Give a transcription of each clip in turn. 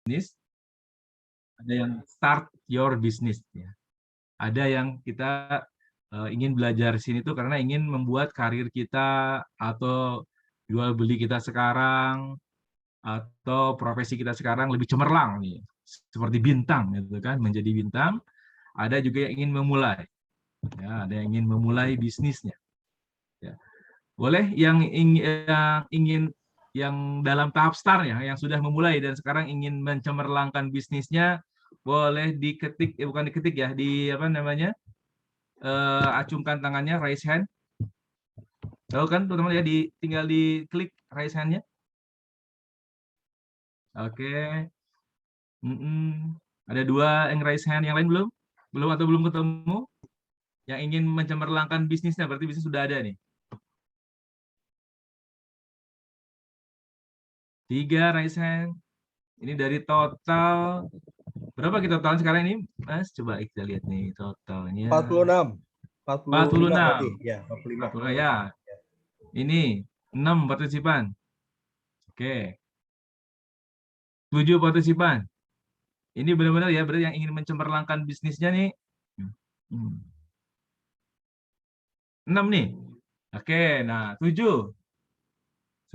bisnis, ada yang start your business ya. Ada yang kita ingin belajar sini tuh karena ingin membuat karir kita atau jual beli kita sekarang atau profesi kita sekarang lebih cemerlang nih, seperti bintang gitu kan, menjadi bintang. Ada juga yang ingin memulai, ya, ada yang ingin memulai bisnisnya. Ya. Boleh yang ingin yang dalam tahap start ya, yang sudah memulai dan sekarang ingin mencemerlangkan bisnisnya, boleh diketik, bukan diketik ya, di apa namanya, acungkan tangannya, raise hand. Tahu kan teman-teman ya, tinggal diklik raise hand-nya. Oke. Ada 2 yang raise hand, yang lain belum? Belum atau belum ketemu? Yang ingin mencemerlangkan bisnisnya, berarti bisnis sudah ada nih. 3 raise hand. Ini dari total, berapa kita total sekarang ini, Mas? Coba kita lihat nih totalnya. 46. 46. Berarti. Ya, 45. 45 ya. Ini 6 partisipan. Oke. 7 partisipan. Ini benar-benar ya, berarti yang ingin mencemerlangkan bisnisnya nih. 6 nih. Oke, nah 7.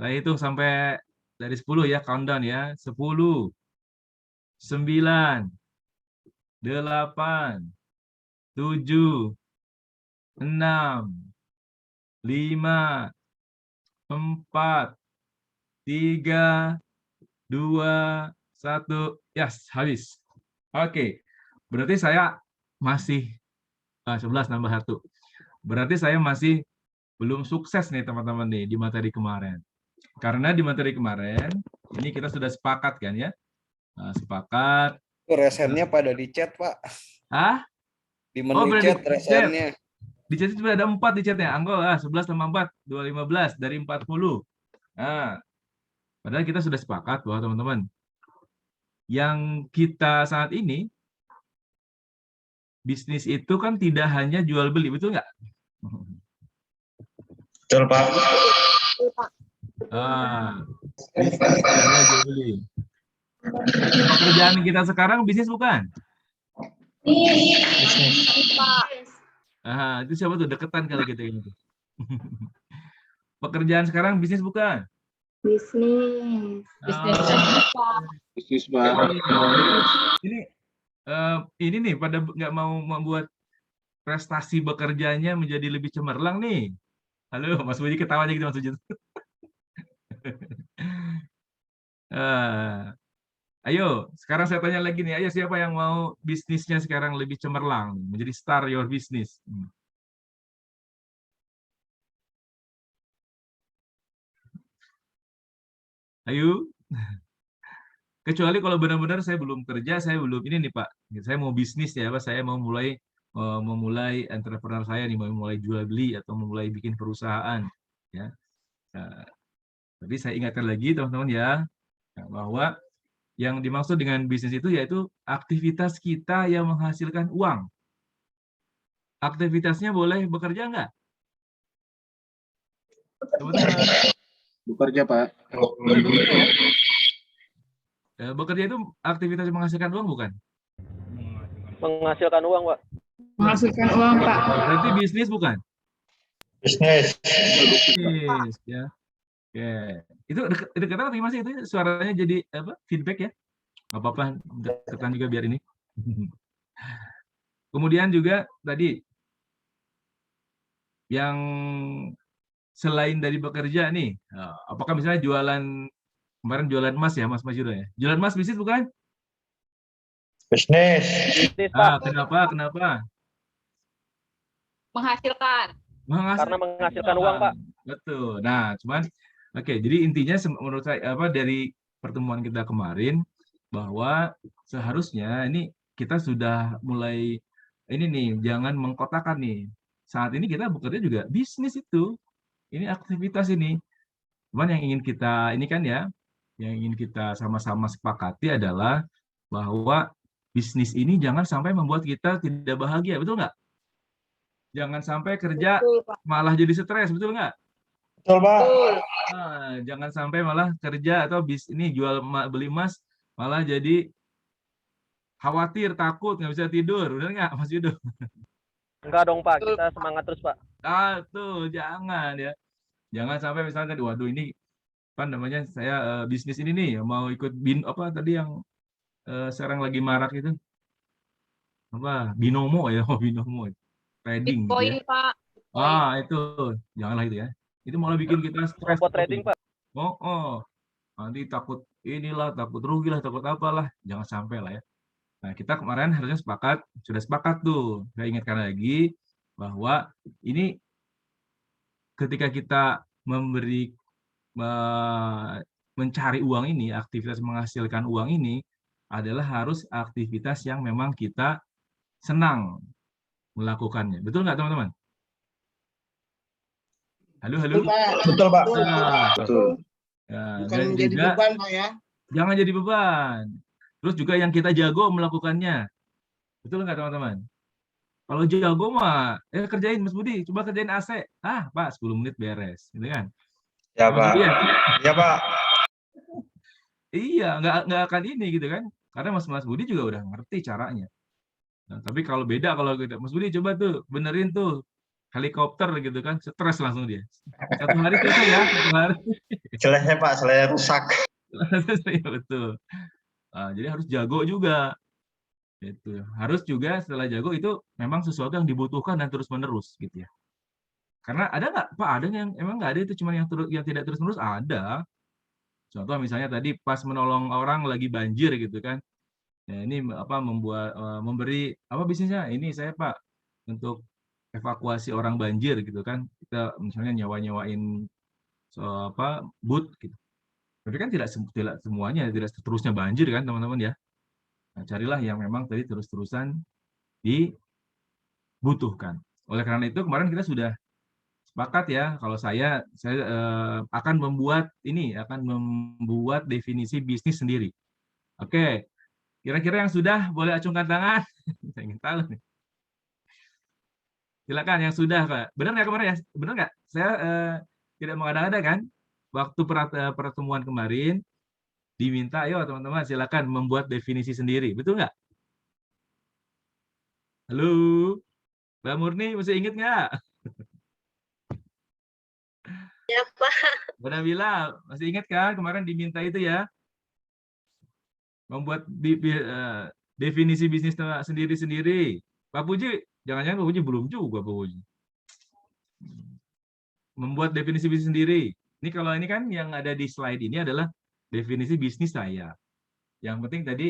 Saya hitung sampai dari 10 ya, countdown ya. 10, 9, 8, 7, 6, 5, 4, 3, 2, 1. Yes, habis. Oke, berarti saya masih 11 nambah 1. Berarti saya masih belum sukses nih teman-teman nih di materi kemarin. Karena di materi kemarin ini kita sudah sepakat kan ya. Nah, sepakat. Resennya pada di chat, Pak. Ah? Di menu chat resennya. Di chat itu ada 4 di chatnya. Anggol 11 tambah 4, 215 dari 40. Nah, padahal kita sudah sepakat bahwa teman-teman, yang kita saat ini, bisnis itu kan tidak hanya jual beli, betul nggak? Betul, Pak. Bisnis tidak hanya jual beli. Pekerjaan kita sekarang bisnis bukan? Bisnis. Itu siapa tuh? Deketan kali gitu. Pekerjaan sekarang bisnis bukan? Bisnis. Bisnis, Pak. Ini nih pada nggak mau membuat prestasi bekerjanya menjadi lebih cemerlang nih. Halo, Mas Budi ketawa aja gitu Mas Budi. Ayo, sekarang saya tanya lagi nih. Ayo, siapa yang mau bisnisnya sekarang lebih cemerlang, menjadi start your business? Ayo. Kecuali kalau benar-benar saya belum kerja, saya belum ini nih Pak. Saya mau bisnis ya, Pak. Saya mau memulai entrepreneur saya nih, mau mulai jual beli atau memulai bikin perusahaan. Ya. Tapi saya ingatkan lagi teman-teman ya, bahwa yang dimaksud dengan bisnis itu yaitu aktivitas kita yang menghasilkan uang. Aktivitasnya boleh bekerja nggak? Teman-teman. Bekerja, Pak. Bekerja ya? Bekerja itu aktivitas yang menghasilkan uang bukan? Menghasilkan uang, Pak. Menghasilkan uang, Pak. Berarti bisnis bukan? Bisnis. Bisnis ya. Oke. Itu dekat atau gimana sih itu suaranya jadi apa? Feedback ya? Nggak apa-apa, deketan juga biar ini. Kemudian juga tadi yang selain dari bekerja nih, apakah misalnya kemarin jualan emas ya, Mas Yudha ya? Jualan emas bisnis bukan? Bisnis. Bisnis, Pak. Kenapa? Menghasilkan. Karena menghasilkan uang, Pak. Betul. Nah, cuman oke, jadi intinya menurut saya dari pertemuan kita kemarin bahwa seharusnya ini kita sudah mulai ini nih, jangan mengkotakan nih. Saat ini kita bekerja juga bisnis itu. Ini aktivitas ini. Cuman yang ingin kita ini kan ya, yang ingin kita sama-sama sepakati adalah bahwa bisnis ini jangan sampai membuat kita tidak bahagia, betul nggak? Jangan sampai kerja malah jadi stres, betul nggak? Betul, Pak. Jangan sampai malah kerja atau ini jual beli emas malah jadi khawatir, takut, nggak bisa tidur. Benar nggak, Mas Yudo? Enggak dong, Pak. Kita semangat terus, Pak. Tuh, jangan ya. Jangan sampai misalkan, waduh ini apa namanya, saya bisnis ini nih mau ikut apa tadi yang sekarang lagi marak itu apa, binomo ya, binomo trading gitu ya. Bitcoin, Pak. Bitcoin. Itu janganlah itu ya. Itu malah bikin kita stres. Robot trading, Pak. Nanti takut inilah, takut rugi lah, takut apalah. Jangan sampai lah ya. Nah, kita kemarin harusnya sudah sepakat tuh. Saya ingatkan lagi bahwa ini ketika kita mencari uang ini, aktivitas menghasilkan uang ini adalah harus aktivitas yang memang kita senang melakukannya. Betul nggak, teman-teman? Halo. Betul, Pak. Betul. Bukan Dan menjadi juga, beban, Pak ya. jangan jadi beban. Terus juga yang kita jago melakukannya. Betul nggak, teman-teman? Kalau jago mah, kerjain Mas Budi, coba kerjain AC. Pak, 10 menit beres, gitu kan? Ya, Pak. Ya, Pak. Iya, nggak akan ini gitu kan? Karena Mas Budi juga udah ngerti caranya. Nah, tapi kalau beda, kalau kita, Mas Budi coba tuh benerin tuh helikopter gitu kan, stres langsung dia. Satu hari selesai ya, satu hari. Selesai, Pak. Selesai rusak. Betul. Jadi harus jago juga. Itu harus juga setelah jago itu memang sesuatu yang dibutuhkan dan terus menerus gitu ya. Karena ada nggak, Pak? Ada yang emang nggak ada itu, cuma yang tidak terus menerus ada. Contoh misalnya tadi pas menolong orang lagi banjir gitu kan. Ya, ini apa memberi apa bisnisnya? Ini saya Pak untuk evakuasi orang banjir gitu kan. Kita misalnya nyawain boot gitu. Tapi kan tidak semuanya, tidak seterusnya banjir kan teman-teman ya. Nah, carilah yang memang tadi terus-terusan dibutuhkan. Oleh karena itu kemarin kita sudah sepakat ya, kalau saya akan membuat definisi bisnis sendiri. Oke, kira-kira yang sudah boleh acungkan tangan. Saya ingin tahu nih. Silakan yang sudah, Pak. Benar nggak kemarin ya? Benar nggak? Saya tidak mengada-ada kan? Waktu pertemuan kemarin diminta, ayo teman-teman silakan membuat definisi sendiri. Betul nggak? Halo, Mbak Murni masih ingat nggak? Ya, Pak. Mbak Nabila, masih ingat kan kemarin diminta itu ya? Membuat definisi bisnis sendiri-sendiri. Pak Puji, jangan-jangan Pak Puji belum juga, Pak Puji. Membuat definisi bisnis sendiri. Ini kalau ini kan yang ada di slide ini adalah definisi bisnis saya. Yang penting tadi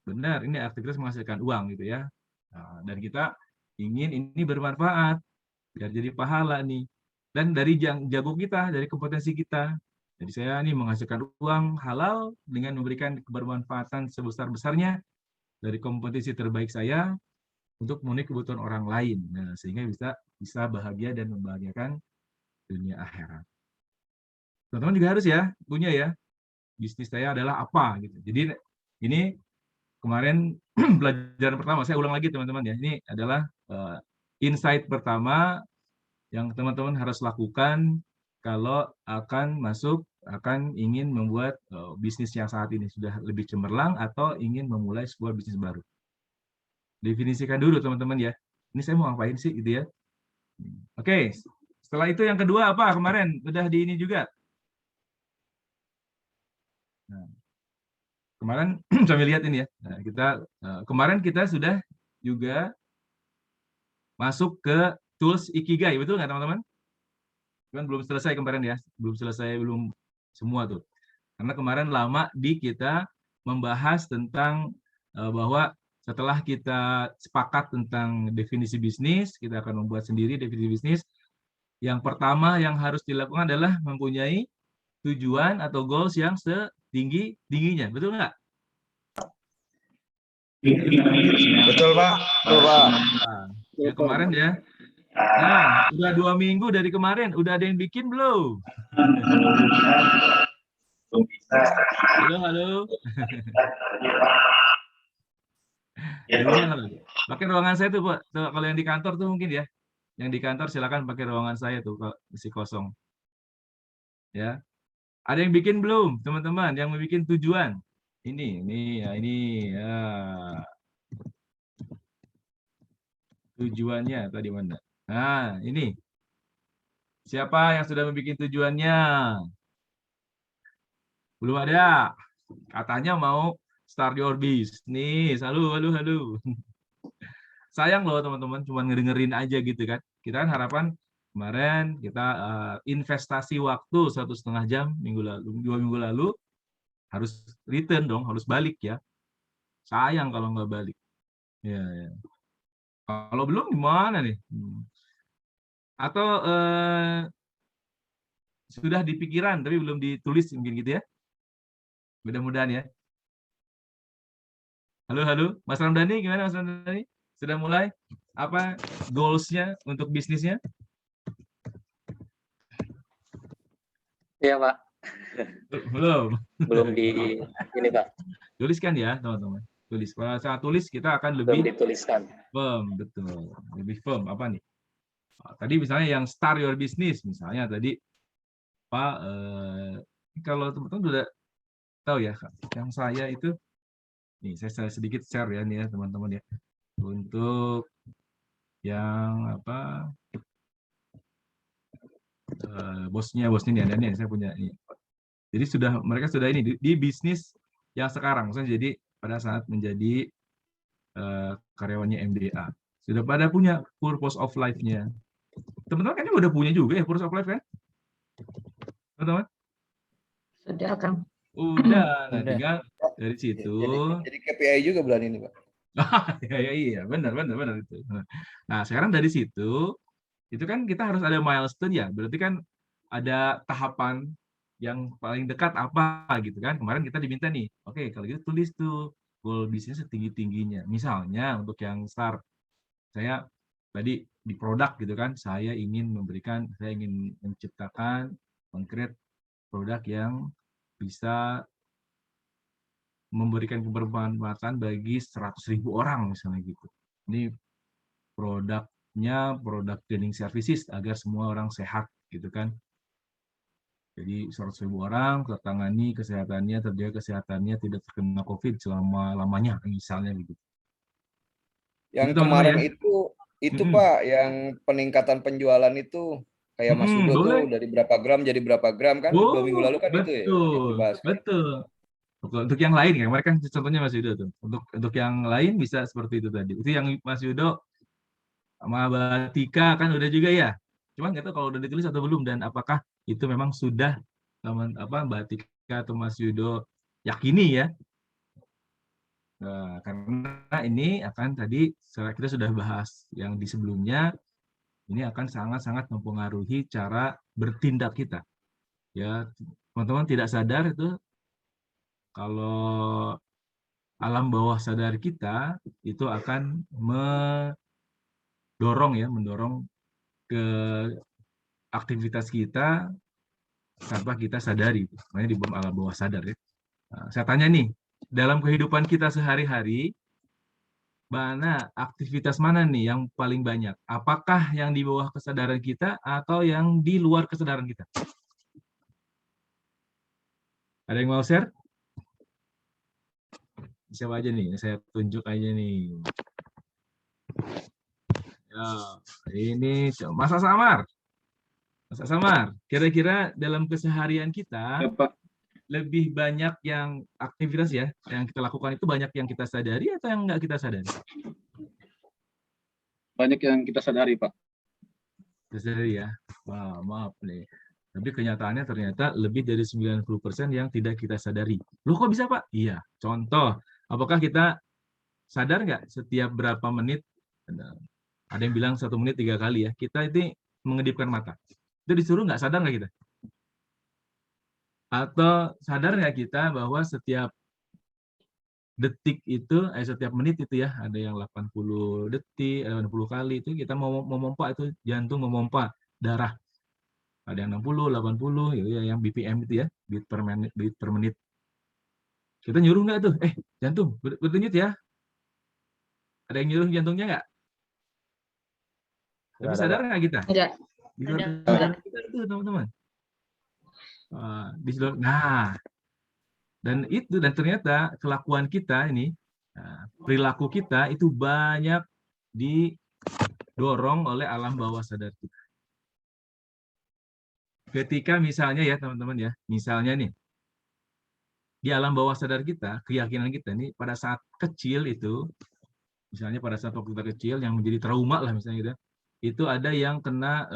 benar, ini aktivitas menghasilkan uang gitu ya. Nah, dan kita ingin ini bermanfaat, biar jadi pahala nih. Dan dari jago kita, dari kompetensi kita. Jadi saya ini menghasilkan uang halal dengan memberikan kebermanfaatan sebesar-besarnya dari kompetensi terbaik saya untuk memenuhi kebutuhan orang lain. Nah, sehingga bisa bahagia dan membahagiakan dunia akhirat. Teman-teman juga harus ya punya ya, bisnis saya adalah apa gitu. Jadi ini kemarin pelajaran pertama, saya ulang lagi teman-teman ya, ini adalah insight pertama yang teman-teman harus lakukan kalau akan ingin membuat bisnis yang saat ini sudah lebih cemerlang atau ingin memulai sebuah bisnis baru. Definisikan dulu teman-teman ya, ini saya mau ngapain sih gitu ya. Oke, setelah itu yang kedua apa kemarin? Udah di ini juga. Nah, kemarin sambil lihat ini ya. Nah, kemarin kita sudah juga masuk ke tools Ikigai, betul nggak teman-teman? Kan belum selesai kemarin ya, belum semua tuh. Karena kemarin lama kita membahas tentang bahwa setelah kita sepakat tentang definisi bisnis, kita akan membuat sendiri definisi bisnis. Yang pertama yang harus dilakukan adalah mempunyai tujuan atau goals yang setinggi-tingginya, betul nggak? Betul, Pak. Betul, Pak. Ya kemarin ya. Nah, udah 2 minggu dari kemarin, udah ada yang bikin belum? Halo. Pakai ruangan saya tuh, Pak. Tuh, kalau yang di kantor tuh mungkin ya. Yang di kantor silakan pakai ruangan saya tuh kalau masih kosong. Ya. Ada yang bikin belum, teman-teman? Yang membuat tujuan. ini ya. Tujuannya tadi mana? Nah, ini. Siapa yang sudah membuat tujuannya? Belum ada. Katanya mau start your business. Halo, halo, halo. Sayang loh teman-teman, cuma ngedengerin aja gitu kan. Kita kan harapan kemarin kita investasi waktu 1,5 jam minggu lalu, 2 minggu lalu, harus return dong, harus balik ya. Sayang kalau nggak balik. Ya, ya. Kalau belum gimana nih? Atau sudah di pikiran tapi belum ditulis mungkin gitu ya? Mudah-mudahan ya. Halo, halo, Mas Ramdhani, gimana Mas Ramdhani? Sudah mulai? Apa goals-nya untuk bisnisnya? Iya, Pak. Belum. Belum di ini, Pak. Tuliskan ya, teman-teman. Tulis. Kalau saat tulis kita akan Belum lebih dituliskan. firm, betul. Lebih firm. Apa nih? Tadi misalnya yang start your business, misalnya tadi Pak, kalau teman-teman sudah tahu ya, yang saya itu, nih saya sedikit share ya nih ya teman-teman ya. Untuk yang apa, bosnya nih ada nih, saya punya ini. Jadi mereka sudah ini di bisnis yang sekarang, maksudnya jadi pada saat menjadi karyawannya MDA sudah pada punya purpose of life-nya. Teman-teman kan udah punya juga ya purpose of life kan? Teman-teman? Sudah, Kang. Udah, nah tinggal dari situ. Jadi KPI juga bulan ini, Pak. Iya, benar itu. Nah, sekarang dari situ itu kan kita harus ada milestone ya. Berarti kan ada tahapan yang paling dekat apa gitu kan. Kemarin kita diminta nih, oke, kalau gitu tulis tuh goal bisnis setinggi-tingginya. Misalnya untuk yang start, saya tadi di produk gitu kan, saya ingin menciptakan konkret produk yang bisa memberikan kebermanfaatan bagi 100.000 orang misalnya gitu. Ini produknya produk cleaning services agar semua orang sehat gitu kan. Jadi 100.000 orang tertangani kesehatannya, terjaga kesehatannya, tidak terkena COVID selama-lamanya misalnya gitu. Yang Itu teman-teman kemarin ya. itu Pak, yang peningkatan penjualan itu kayak Mas Yudo tuh dari berapa gram jadi berapa gram kan? 2 minggu lalu kan itu ya yang dibahas. Betul. Untuk yang lain ya, mereka contohnya Mas Yudo tuh. Untuk yang lain bisa seperti itu tadi. Itu yang Mas Yudo sama Mbak Tika kan udah juga ya. Cuman nggak tahu kalau udah ditulis atau belum dan apakah itu memang sudah Mbak Tika atau Mas Yudo yakini ya. Nah, karena ini akan tadi kita sudah bahas yang di sebelumnya, ini akan sangat-sangat mempengaruhi cara bertindak kita. Ya, teman-teman tidak sadar itu kalau alam bawah sadar kita itu akan mendorong ke aktivitas kita tanpa kita sadari. Makanya di alam bawah sadar ya. Nah, saya tanya nih, dalam kehidupan kita sehari-hari, aktivitas mana nih yang paling banyak? Apakah yang di bawah kesadaran kita atau yang di luar kesadaran kita? Ada yang mau share? Siapa aja nih? Saya tunjuk aja nih. Ya, ini Mas Samar. Mas Samar, kira-kira dalam keseharian kita lebih banyak yang aktivitas ya yang kita lakukan itu banyak yang kita sadari atau yang nggak kita sadari? Banyak yang kita sadari, Pak. Sadari ya. Wah, maaf nih. Tapi kenyataannya ternyata lebih dari 90% yang tidak kita sadari. Loh kok bisa Pak? Iya. Contoh, apakah kita sadar nggak setiap berapa menit, ada yang bilang 1 menit 3 kali ya, kita itu mengedipkan mata. Itu disuruh nggak sadar nggak kita? Atau sadar nggak kita bahwa setiap detik itu, setiap menit itu ya, ada yang 80 detik, ada 80 kali, itu kita mau memompa itu, jantung memompa darah. Ada yang 60, 80, ya, yang BPM itu ya, beat per menit. Kita nyuruh nggak tuh, jantung, berdenyut ya? Ada yang nyuruh jantungnya nggak? Tapi sadar nggak kita? Enggak. Di luar kesadaran kita itu, teman-teman. Nah, Dan ternyata kelakuan kita ini, perilaku kita itu banyak didorong oleh alam bawah sadar kita. Ketika misalnya ya teman-teman ya, misalnya nih, di alam bawah sadar kita, keyakinan kita nih pada saat kecil itu, misalnya pada saat waktu kita kecil yang menjadi trauma lah misalnya gitu, itu ada yang kena,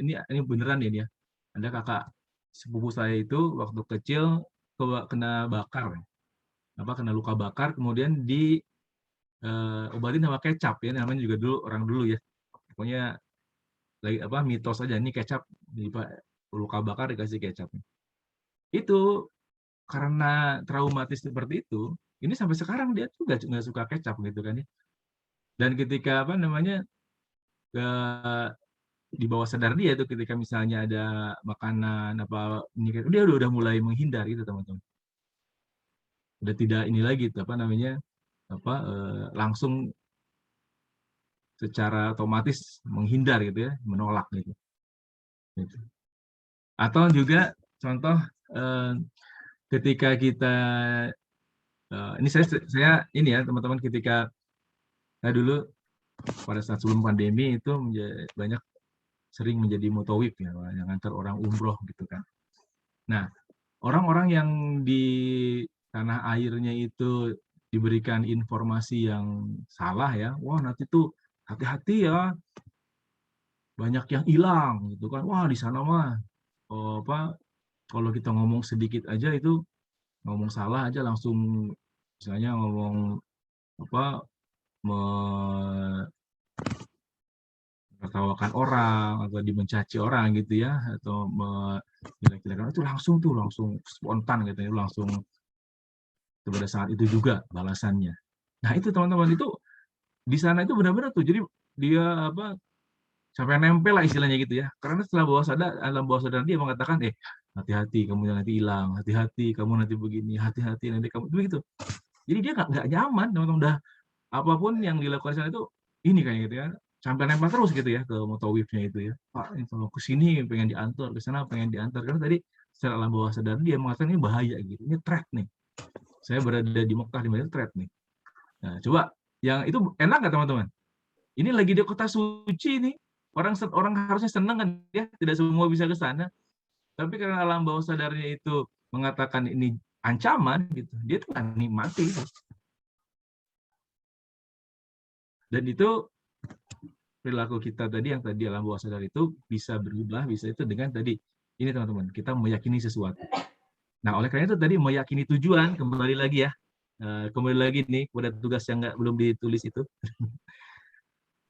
ini beneran ya, ada kakak sepupu saya itu waktu kecil kena bakar, kena luka bakar, kemudian obatin sama kecap ya, namanya juga dulu orang dulu ya, pokoknya lagi mitos aja, ini kecap di luka bakar dikasih kecap. Itu karena traumatis seperti itu, ini sampai sekarang dia juga nggak suka kecap gitu kan ya. Dan ketika di bawah sadar dia itu ketika misalnya ada makanan dia udah mulai menghindar gitu teman-teman. Udah tidak ini lagi tuh langsung secara otomatis menghindar gitu ya, menolak gitu. Atau juga contoh ketika kita ini saya ini ya teman-teman, ketika saya dulu pada saat sebelum pandemi itu sering menjadi mutawif ya, yang antar orang umroh gitu kan. Nah, orang-orang yang di tanah airnya itu diberikan informasi yang salah ya, wah nanti tuh hati-hati ya, banyak yang hilang gitu kan, wah di sana mah kalau kita ngomong sedikit aja itu ngomong salah aja langsung misalnya ngomong menertawakan orang atau dimencaci orang gitu ya, atau menjelek-jelekan itu langsung spontan gitu ya, langsung pada saat itu juga balasannya. Nah itu teman-teman, itu di sana itu benar-benar tuh, jadi dia sampai nempel lah istilahnya gitu ya, karena setelah alam bawah sadar dia mengatakan hati-hati kamu nanti hilang, hati-hati kamu nanti begini, hati-hati nanti kamu begitu. Jadi dia nggak nyaman teman-teman, udah apapun yang dilakukan sana itu ini kayak gitu ya, sampai nempel terus gitu ya ke mutawifnya itu ya, Pak kalau ke sini pengen diantar, ke sana pengen diantar, karena tadi secara alam bawah sadar dia mengatakan ini bahaya gitu, ini threat nih, saya berada di Mekah di Madinah, threat nih. Nah coba yang itu enak nggak teman-teman? Ini lagi di kota suci nih, orang harusnya senang kan ya, tidak semua bisa ke sana, tapi karena alam bawah sadarnya itu mengatakan ini ancaman gitu, dia tuh nggak nikmati. Dan itu perilaku kita tadi yang tadi alam bawah sadar itu bisa berubah, bisa itu dengan tadi ini teman-teman, kita meyakini sesuatu. Nah oleh karena itu tadi meyakini tujuan, kembali lagi ya, kembali lagi nih pada tugas yang belum ditulis itu.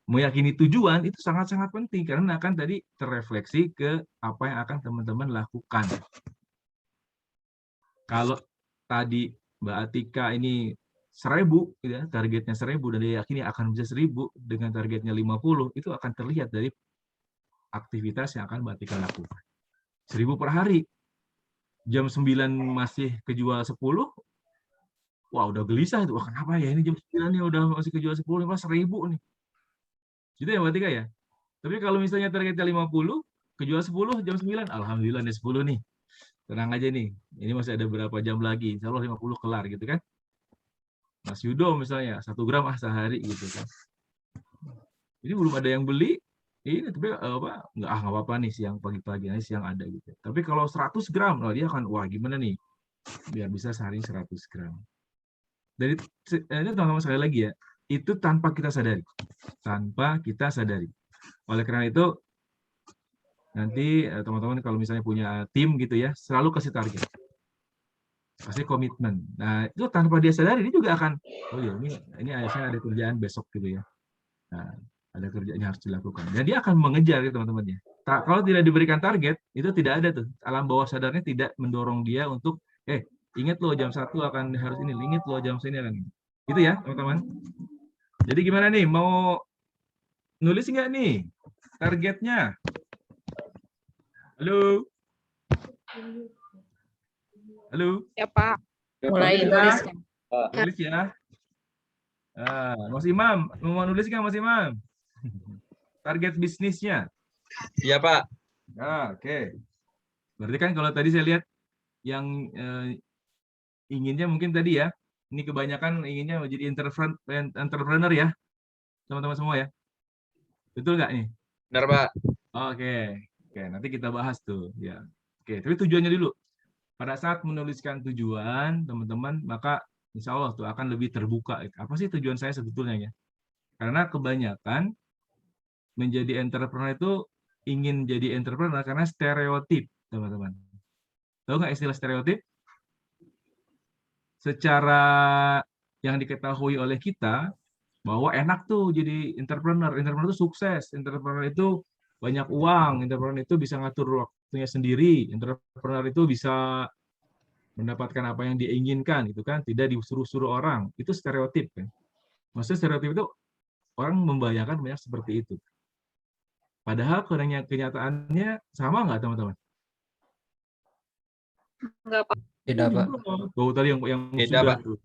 Meyakini tujuan itu sangat-sangat penting karena akan tadi terrefleksi ke apa yang akan teman-teman lakukan. Kalau tadi Mbak Atika ini 1000 ya, targetnya 1000 dan dia yakini akan bisa 1000 dengan targetnya 50, itu akan terlihat dari aktivitas yang akan Mbak Atika lakukan. 1000 per hari. Jam 9 masih kejual 10, wah udah gelisah itu. Wah kenapa ya ini jam 9 nih udah masih kejual 10, pas 1000 nih. Gitu ya Mbak Tika ya. Tapi kalau misalnya targetnya 50, kejual 10 jam 9, alhamdulillah nih 10 nih. Tenang aja nih. Ini masih ada berapa jam lagi. Insya Allah 50 kelar gitu kan. Mas Yudo misalnya 1 gram sehari gitu kan. Ini belum ada yang beli. Ini tapi nggak apa-apa nih siang pagi-pagi aja siang ada gitu. Tapi kalau 100 gram, dia akan wah gimana nih? Biar bisa sehari 100 gram. Dari ini teman-teman sekali lagi ya, itu tanpa kita sadari. Tanpa kita sadari. Oleh karena itu, nanti teman-teman kalau misalnya punya tim gitu ya, selalu kasih target. Kasih komitmen. Nah, itu tanpa dia sadari, dia juga akan, oh ya ini saya ada kerjaan besok gitu ya. Nah, ada kerjaan yang harus dilakukan. Dan dia akan mengejar ya teman-temannya. Kalau tidak diberikan target, itu tidak ada tuh. Alam bawah sadarnya tidak mendorong dia untuk, ingat loh jam 1 akan harus ini, ingat loh jam sini akan ini. Gitu ya teman-teman. Jadi gimana nih, mau nulis nggak nih targetnya? Halo? Halo? Ya Pak. Mulai Nulis. Nulis ya. Mas Imam, mau nulis nggak Mas Imam? Target bisnisnya. Iya Pak. Oke. Berarti kan kalau tadi saya lihat yang inginnya mungkin tadi ya, ini kebanyakan inginnya menjadi entrepreneur ya, teman-teman semua ya. Betul nggak nih? Benar, Pak. Oke, oke, nanti kita bahas tuh ya. Oke, tapi tujuannya dulu. Pada saat menuliskan tujuan, teman-teman, maka insya Allah tuh akan lebih terbuka. Apa sih tujuan saya sebetulnya ya? Karena kebanyakan menjadi entrepreneur itu ingin jadi entrepreneur karena stereotip, teman-teman. Tahu nggak istilah stereotip? Secara yang diketahui oleh kita, bahwa enak tuh jadi entrepreneur. Entrepreneur itu sukses. Entrepreneur itu banyak uang. Entrepreneur itu bisa ngatur waktunya sendiri. Entrepreneur itu bisa mendapatkan apa yang diinginkan, gitu kan? Tidak disuruh-suruh orang. Itu stereotip kan. Maksudnya stereotip itu orang membayangkan banyak seperti itu. Padahal kenyataannya sama nggak, teman-teman? Enggak, Pak. Beda, Pak. Tuh tadi yang Beda, sudah Pak. tuh.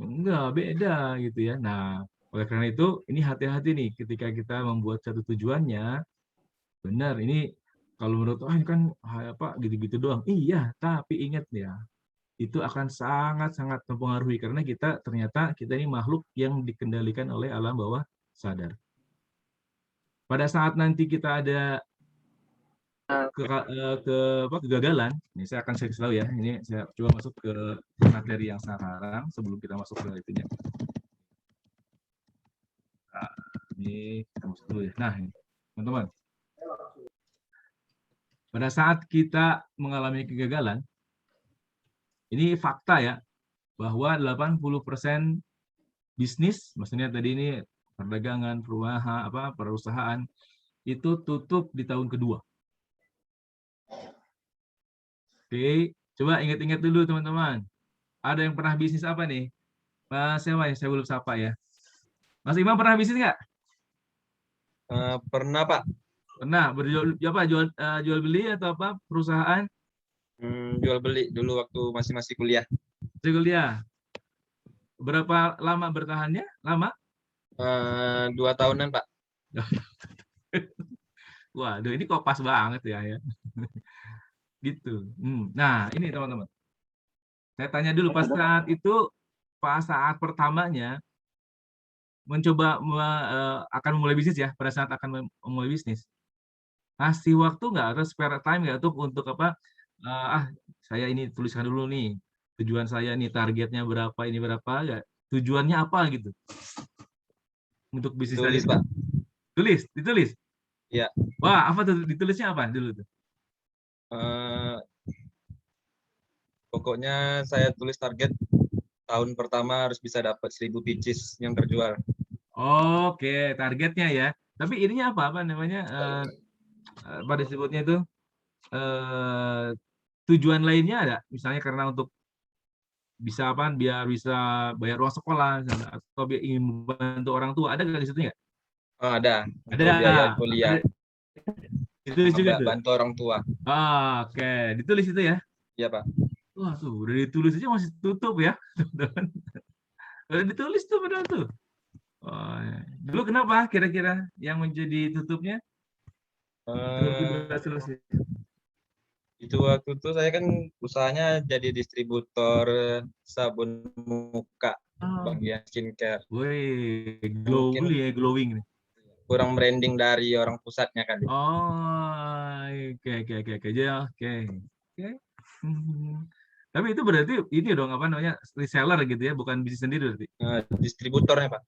Enggak, beda gitu ya. Nah, oleh karena itu ini hati-hati nih ketika kita membuat satu tujuannya. Benar, ini kalau menurut ini kan apa gitu-gitu doang. Iya, tapi ingat ya, itu akan sangat-sangat mempengaruhi karena ternyata kita ini makhluk yang dikendalikan oleh alam bawah sadar. Pada saat nanti kita ada kegagalan, ini saya akan share tahu ya. Ini saya coba masuk ke materi yang sekarang sebelum kita masuk ke itunya. Nah, ini kita masuk dulu ya. Nah, ini teman-teman. Pada saat kita mengalami kegagalan, ini fakta ya, bahwa 80% bisnis, maksudnya tadi ini perdagangan, perusahaan, itu tutup di tahun kedua. Oke, coba ingat-ingat dulu teman-teman. Ada yang pernah bisnis apa nih? Mas siapa ya? Saya belum sapa ya. Mas Imam pernah bisnis nggak? Pernah, Pak. Pernah jual beli atau apa perusahaan? Jual beli dulu waktu masih kuliah. Kuliah. Berapa lama bertahannya? Lama? 2 tahunan, Pak. Waduh, ini kok pas banget ya. Gitu. Nah, ini teman-teman. Saya tanya dulu pas saat pertamanya mencoba akan memulai bisnis ya, pada saat akan memulai bisnis. Kasih waktu nggak atau spare time nggak tuh untuk apa? Saya ini tuliskan dulu nih tujuan saya nih, targetnya berapa, ini berapa, nggak? Tujuannya apa gitu untuk bisnis Tulis, tadi? Pak. Ditulis. Iya. Wah, apa tuh ditulisnya apa dulu tuh? Pokoknya saya tulis target tahun pertama harus bisa dapat 1000 pieces yang terjual. Oke, targetnya ya. Tapi ininya apa namanya? Pada disebutnya itu tujuan lainnya ada, misalnya karena untuk bisa apa? Biar bisa bayar uang sekolah atau ingin membantu orang tua, ada nggak di situ nggak? Oh, ada. Ada. Biaya kuliah. Ditulis juga tuh. Bantu orang tua. Oke, ditulis itu ya. Iya, Pak. Wah tuh, udah ditulis aja masih tutup ya. Udah ditulis tuh padahal tuh. Dulu kenapa kira-kira yang menjadi tutupnya? Itu waktu itu saya kan usahanya jadi distributor sabun muka bagian skincare. Wih, glowing nih. Kurang branding dari orang pusatnya kan. Oke. Tapi itu berarti ini dong apa namanya reseller gitu ya, bukan bisnis sendiri berarti. Distributornya, Pak.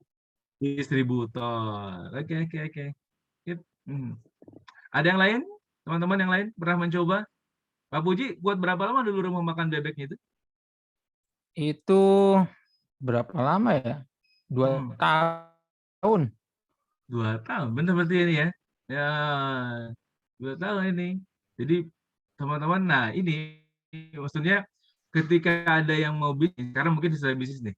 Distributor. Oke. Ada yang lain? Teman-teman yang lain pernah mencoba? Pak Puji, buat berapa lama dulu rumah makan bebeknya itu? Itu berapa lama ya? 2 tahun. 2 tahun, benar berarti ini ya. Ya, 2 tahun ini. Jadi teman-teman, nah ini maksudnya ketika ada yang mau bisnis, sekarang mungkin selesai bisnis nih.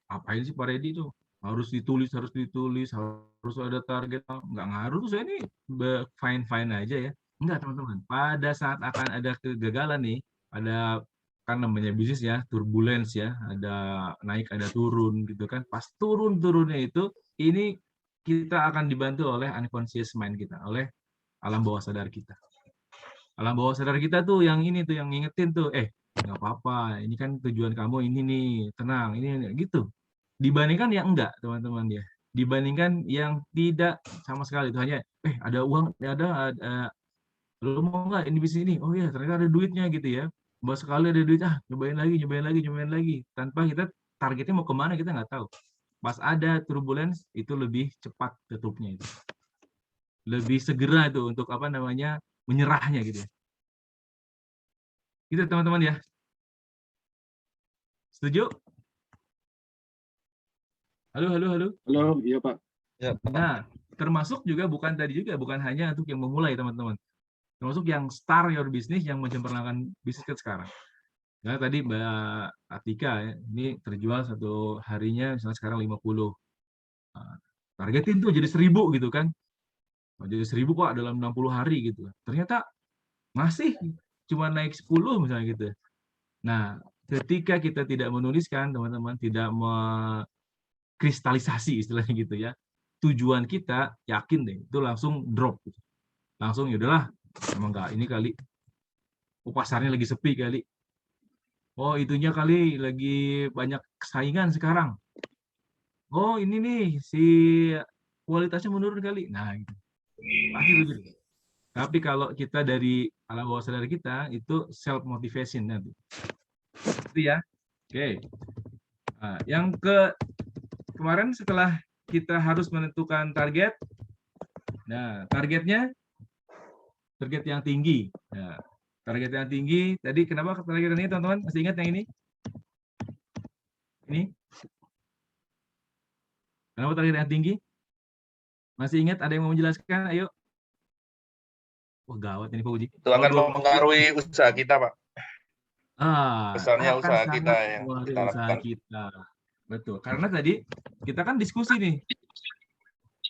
Apain sih Pak Reddy itu? Harus ditulis, harus ada target. Nggak ngaruh tuh, saya ini fine aja ya. Enggak teman-teman, pada saat akan ada kegagalan nih, ada kan namanya bisnis ya, turbulence ya, ada naik ada turun gitu kan. Pas turunnya itu, ini kita akan dibantu oleh unconscious mind kita, oleh alam bawah sadar kita. Alam bawah sadar kita tuh yang ini tuh yang ngingetin tuh, nggak apa-apa, ini kan tujuan kamu ini nih, tenang, ini gitu. Dibandingkan yang enggak, teman-teman ya. Dibandingkan yang tidak sama sekali, itu hanya ada uang, ada lu mau nggak ini bisnis ini? Oh ya, ternyata ada duitnya gitu ya. Bahwa sekali ada duit, nyobain lagi. Tanpa kita targetnya mau kemana kita nggak tahu. Pas ada turbulence itu lebih cepat tutupnya itu. Lebih segera itu untuk apa namanya menyerahnya gitu ya. Gitu teman-teman ya. Setuju? Halo. Halo, iya Pak. Ya, Pak. Nah, termasuk juga bukan hanya untuk yang memulai teman-teman. Termasuk yang start your business, yang mencemerlangkan bisnis ke sekarang. Nah, tadi Mbak Atika ya, ini terjual satu harinya misalnya sekarang 50. Nah, targetin tuh jadi 1000 gitu kan. Jadi 1000 Pak dalam 60 hari gitu. Ternyata masih cuma naik 10 misalnya gitu. Nah, ketika kita tidak menuliskan, teman-teman, tidak kristalisasi istilahnya gitu ya, tujuan kita yakin deh itu langsung drop gitu. Langsung ya udahlah, emang enggak ini kali pasarnya lagi sepi kali, oh itunya kali lagi banyak saingan sekarang, oh ini nih si kualitasnya menurun kali, nah gitu. Pasti begitu. Tapi kalau kita dari alam bawah sadar kita itu self motivation nanti itu ya. Oke. Nah, yang kemarin setelah kita harus menentukan target, nah target yang tinggi. Nah, target yang tinggi, tadi kenapa target ini teman-teman? Masih ingat yang ini? Ini? Kenapa target yang tinggi? Masih ingat? Ada yang mau menjelaskan? Ayo. Wah gawat ini Pak Uji. Itu akan mempengaruhi usaha kita, Pak. Besarnya Akan usaha sangat kita yang mempengaruhi kita usaha lakukan. kita. Betul. Karena tadi kita kan diskusi nih.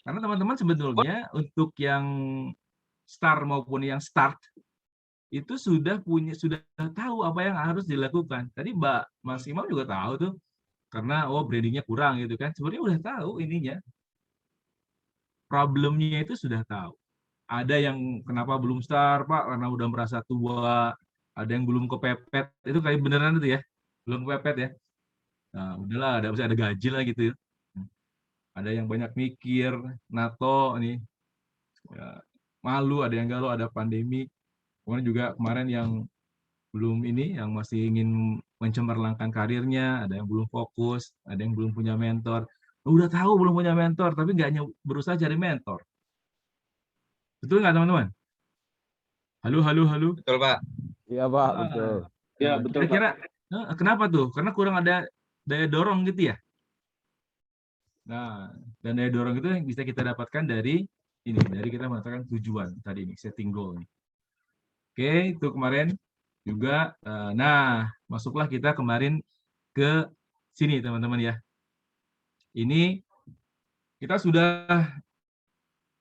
Karena teman-teman sebetulnya untuk yang start maupun yang start itu sudah tahu apa yang harus dilakukan. Tadi Mas Imam juga tahu tuh, karena brandingnya kurang gitu kan. Sebenarnya udah tahu ininya, problemnya itu sudah tahu. Ada yang kenapa belum start Pak karena udah merasa tua, ada yang belum kepepet, itu kayak beneran itu ya, belum kepepet ya. Nah udahlah, ada gaji lah gitu ya. Ada yang banyak mikir, NATO nih, ya, malu, ada yang galau, ada pandemi. Kemudian juga kemarin yang belum ini, yang masih ingin mencemerlangkan karirnya, ada yang belum fokus, ada yang belum punya mentor. Udah tahu belum punya mentor, tapi nggak berusaha cari mentor. Betul nggak teman-teman? Halo. Betul, Pak. Iya Pak, betul. Iya betul Pak. Kira-kira kenapa tuh? Karena kurang ada daya dorong gitu ya? Nah, dan daya dorong itu yang bisa kita dapatkan dari kita menentukan tujuan tadi ini, setting goal. Oke, itu kemarin juga. Nah, masuklah kita kemarin ke sini teman-teman ya. Ini kita sudah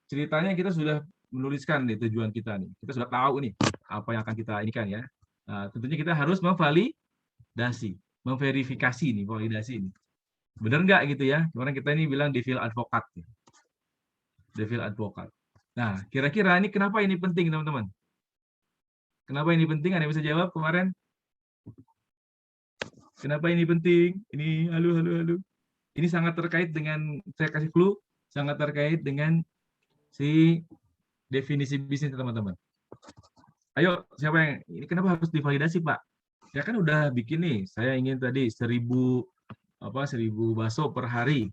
ceritanya kita sudah menuliskan nih tujuan kita nih. Kita sudah tahu nih apa yang akan kita inikan ya. Nah, tentunya kita harus memverifikasi nih, validasi ini. Benar nggak gitu ya? Kemarin kita ini bilang devil advocate. Devil advocate. Nah, kira-kira ini kenapa ini penting teman-teman? Kenapa ini penting? Ada yang bisa jawab kemarin? Kenapa ini penting? Ini halo. Ini sangat terkait dengan, saya kasih clue, sangat terkait dengan si definisi bisnis teman-teman. Ayo, siapa yang ini kenapa harus divalidasi, Pak? Ya kan udah bikin nih, saya ingin tadi 1000 bakso per hari.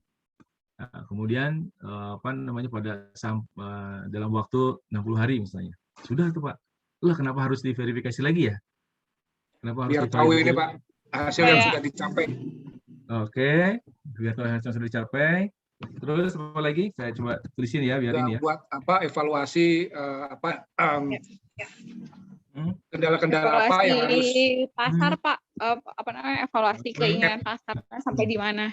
Nah, kemudian dalam waktu 60 hari misalnya. Sudah tuh, Pak. Lah kenapa harus diverifikasi lagi ya? Kenapa harus biar tahu ini, Pak, hasil yang sudah dicapai. Oke, biar tahu hasil yang sudah dicapai. Terus apa lagi? Saya coba tulisin ya biar ini ya. Buat evaluasi kendala-kendala apa yang harus pasar Pak, evaluasi keinginan pasar sampai di mana?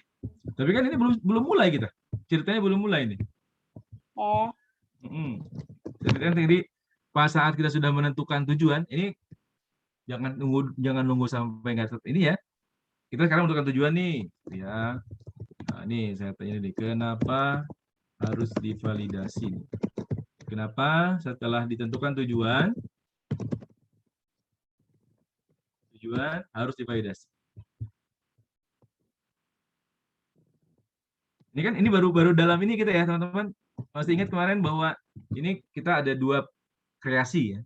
Tapi kan ini belum mulai kita, ceritanya belum mulai ini. Jadi kan tadi pas saat kita sudah menentukan tujuan, ini jangan nunggu sampai nggak ini ya. Kita sekarang menentukan tujuan nih, ya. Nah, ini saya tanya nih, kenapa harus divalidasi? Kenapa setelah ditentukan tujuan tujuan harus divalidasi. Ini kan ini baru dalam ini kita ya teman-teman. Masih ingat kemarin bahwa ini kita ada 2 kreasi ya.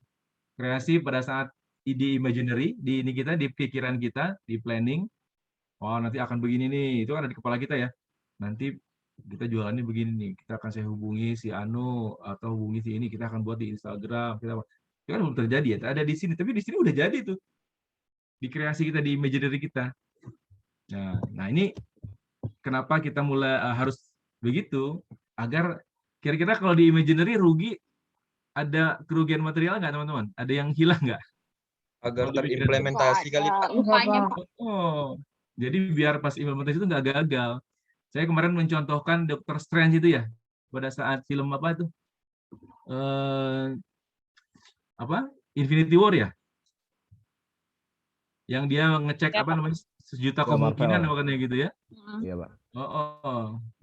Kreasi pada saat ide imaginary di ini kita di pikiran kita, di planning. Oh, nanti akan begini nih. Itu kan ada di kepala kita ya. Nanti kita jualannya begini nih. Kita akan saya hubungi si Anu atau hubungi si ini, kita akan buat di Instagram, kita itu kan belum terjadi ya. Ada di sini, tapi di sini udah jadi tuh. Di kreasi kita, di imaginary kita. Nah ini kenapa kita mulai harus begitu, agar kira-kira kalau di imaginary rugi, ada kerugian material nggak teman-teman? Ada yang hilang nggak? Agar terimplementasi kali Pak. Lupanya, Pak. Oh, jadi biar pas implementasi itu nggak gagal. Saya kemarin mencontohkan Dr. Strange itu ya, pada saat film apa itu? Infinity War ya? Yang dia ngecek Ya, apa Pak. namanya, sejuta Ya, kemungkinan Marvel. makanya gitu ya. Iya, Pak.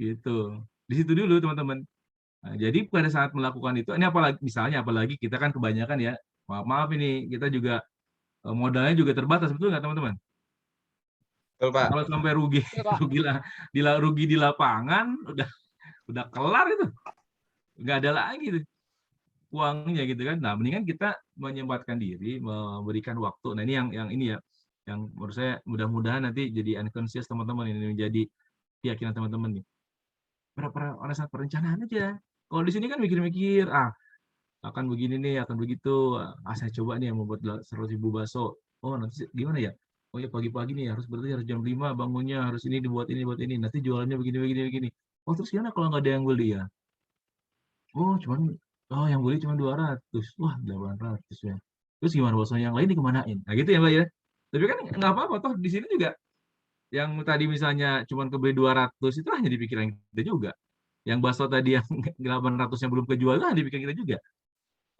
Gitu. Di situ dulu teman-teman. Nah, jadi pada saat melakukan itu, ini apalagi kita kan kebanyakan ya, maaf ini kita juga modalnya juga terbatas, betul nggak teman-teman? Betul Pak. Kalau sampai rugi, rugi di lapangan, udah kelar itu, nggak ada lagi tuh uangnya gitu kan. Nah, mendingan kita menyempatkan diri, memberikan waktu. Nah, ini yang ini ya, yang menurut saya mudah-mudahan nanti jadi unconscious teman-teman, ini menjadi keyakinan teman-teman nih. Pada saat perencanaan aja. Kalau di sini kan mikir-mikir, akan begini nih, akan begitu. Saya coba nih yang membuat 100.000 bakso. Oh, nanti gimana ya? Oh ya pagi-pagi nih harus jam 5 bangunnya, harus ini dibuat ini. Nanti jualannya begini. Oh, terus gimana kalau nggak ada yang beli ya? Oh, yang beli cuma 200. Wah, 800 ya. Terus gimana bakso yang lain dikemanain? Nah, gitu ya, Mbak ya. Tapi kan nggak apa-apa toh di sini juga yang tadi misalnya cuma kebeli 200 itu hanya di pikiran kita juga. Yang bakso tadi yang 800 yang belum kejual itu hanya di pikiran kita juga.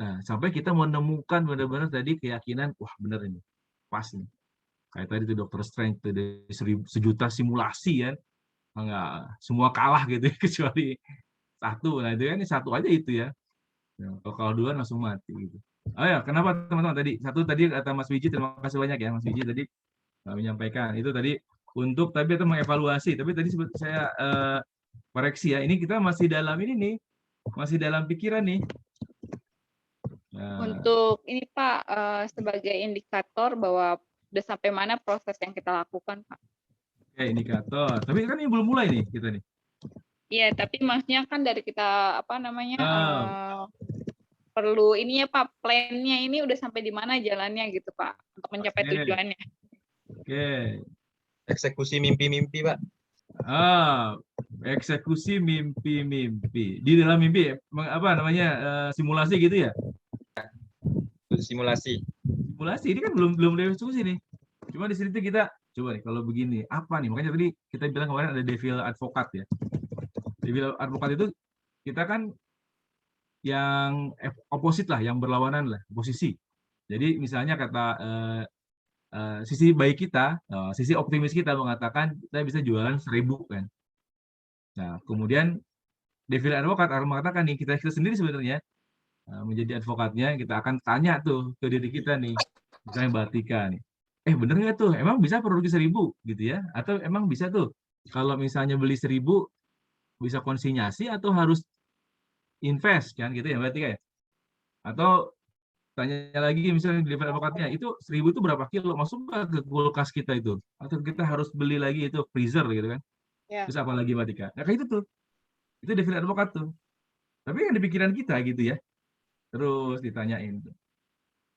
Nah, sampai kita menemukan benar-benar tadi keyakinan, wah benar ini, pas nih. Kayak tadi tuh Dr. Strange tuh dari 1.000 simulasi kan, nggak semua kalah gitu ya, kecuali satu. Nah itu kan ini satu aja itu ya. Kalau dua langsung mati gitu. Oh ya, kenapa teman-teman tadi kata Mas Wiji, terima kasih banyak ya Mas Wiji tadi menyampaikan itu tadi untuk tapi itu mengevaluasi. Tapi tadi saya koreksi ya, ini kita masih dalam ini nih, masih dalam pikiran nih. Nah, Untuk ini Pak, sebagai indikator bahwa udah sampai mana proses yang kita lakukan, Pak. Oke, indikator. Tapi kan ini belum mulai nih kita nih. Iya, tapi maksudnya kan dari kita perlu ini ya Pak, plan-nya ini udah sampai di mana jalannya gitu Pak untuk mencapai tujuannya. Oke. Eksekusi mimpi-mimpi Pak. Eksekusi mimpi-mimpi. Di dalam mimpi apa namanya simulasi gitu ya? Simulasi. Simulasi ini kan belum eksekusi nih. Cuma di sini tuh kita coba nih kalau begini apa nih? Makanya tadi kita bilang kemarin ada devil advocate ya. Devil advocate itu kita kan yang opposite lah, yang berlawanan lah, posisi. Jadi misalnya kata sisi baik kita, sisi optimis kita mengatakan kita bisa jualan 1.000 kan. Nah, kemudian devil advocate akan mengatakan nih kita sendiri sebenarnya menjadi advokatnya, kita akan tanya tuh ke diri kita nih, misalnya Mbak Tika nih, bener nggak tuh, emang bisa produksi 1.000 gitu ya, atau emang bisa tuh kalau misalnya beli 1.000 bisa konsinyasi atau harus invest kan gitu ya Mbak Tika ya, atau tanya lagi misalnya di level advokatnya itu 1.000 itu berapa kilo masuk ke kulkas kita itu, atau kita harus beli lagi itu freezer gitu kan, terus apa lagi Mbak Tika, nah kayak itu devil advokat tuh, tapi yang di pikiran kita gitu ya. Terus ditanyain.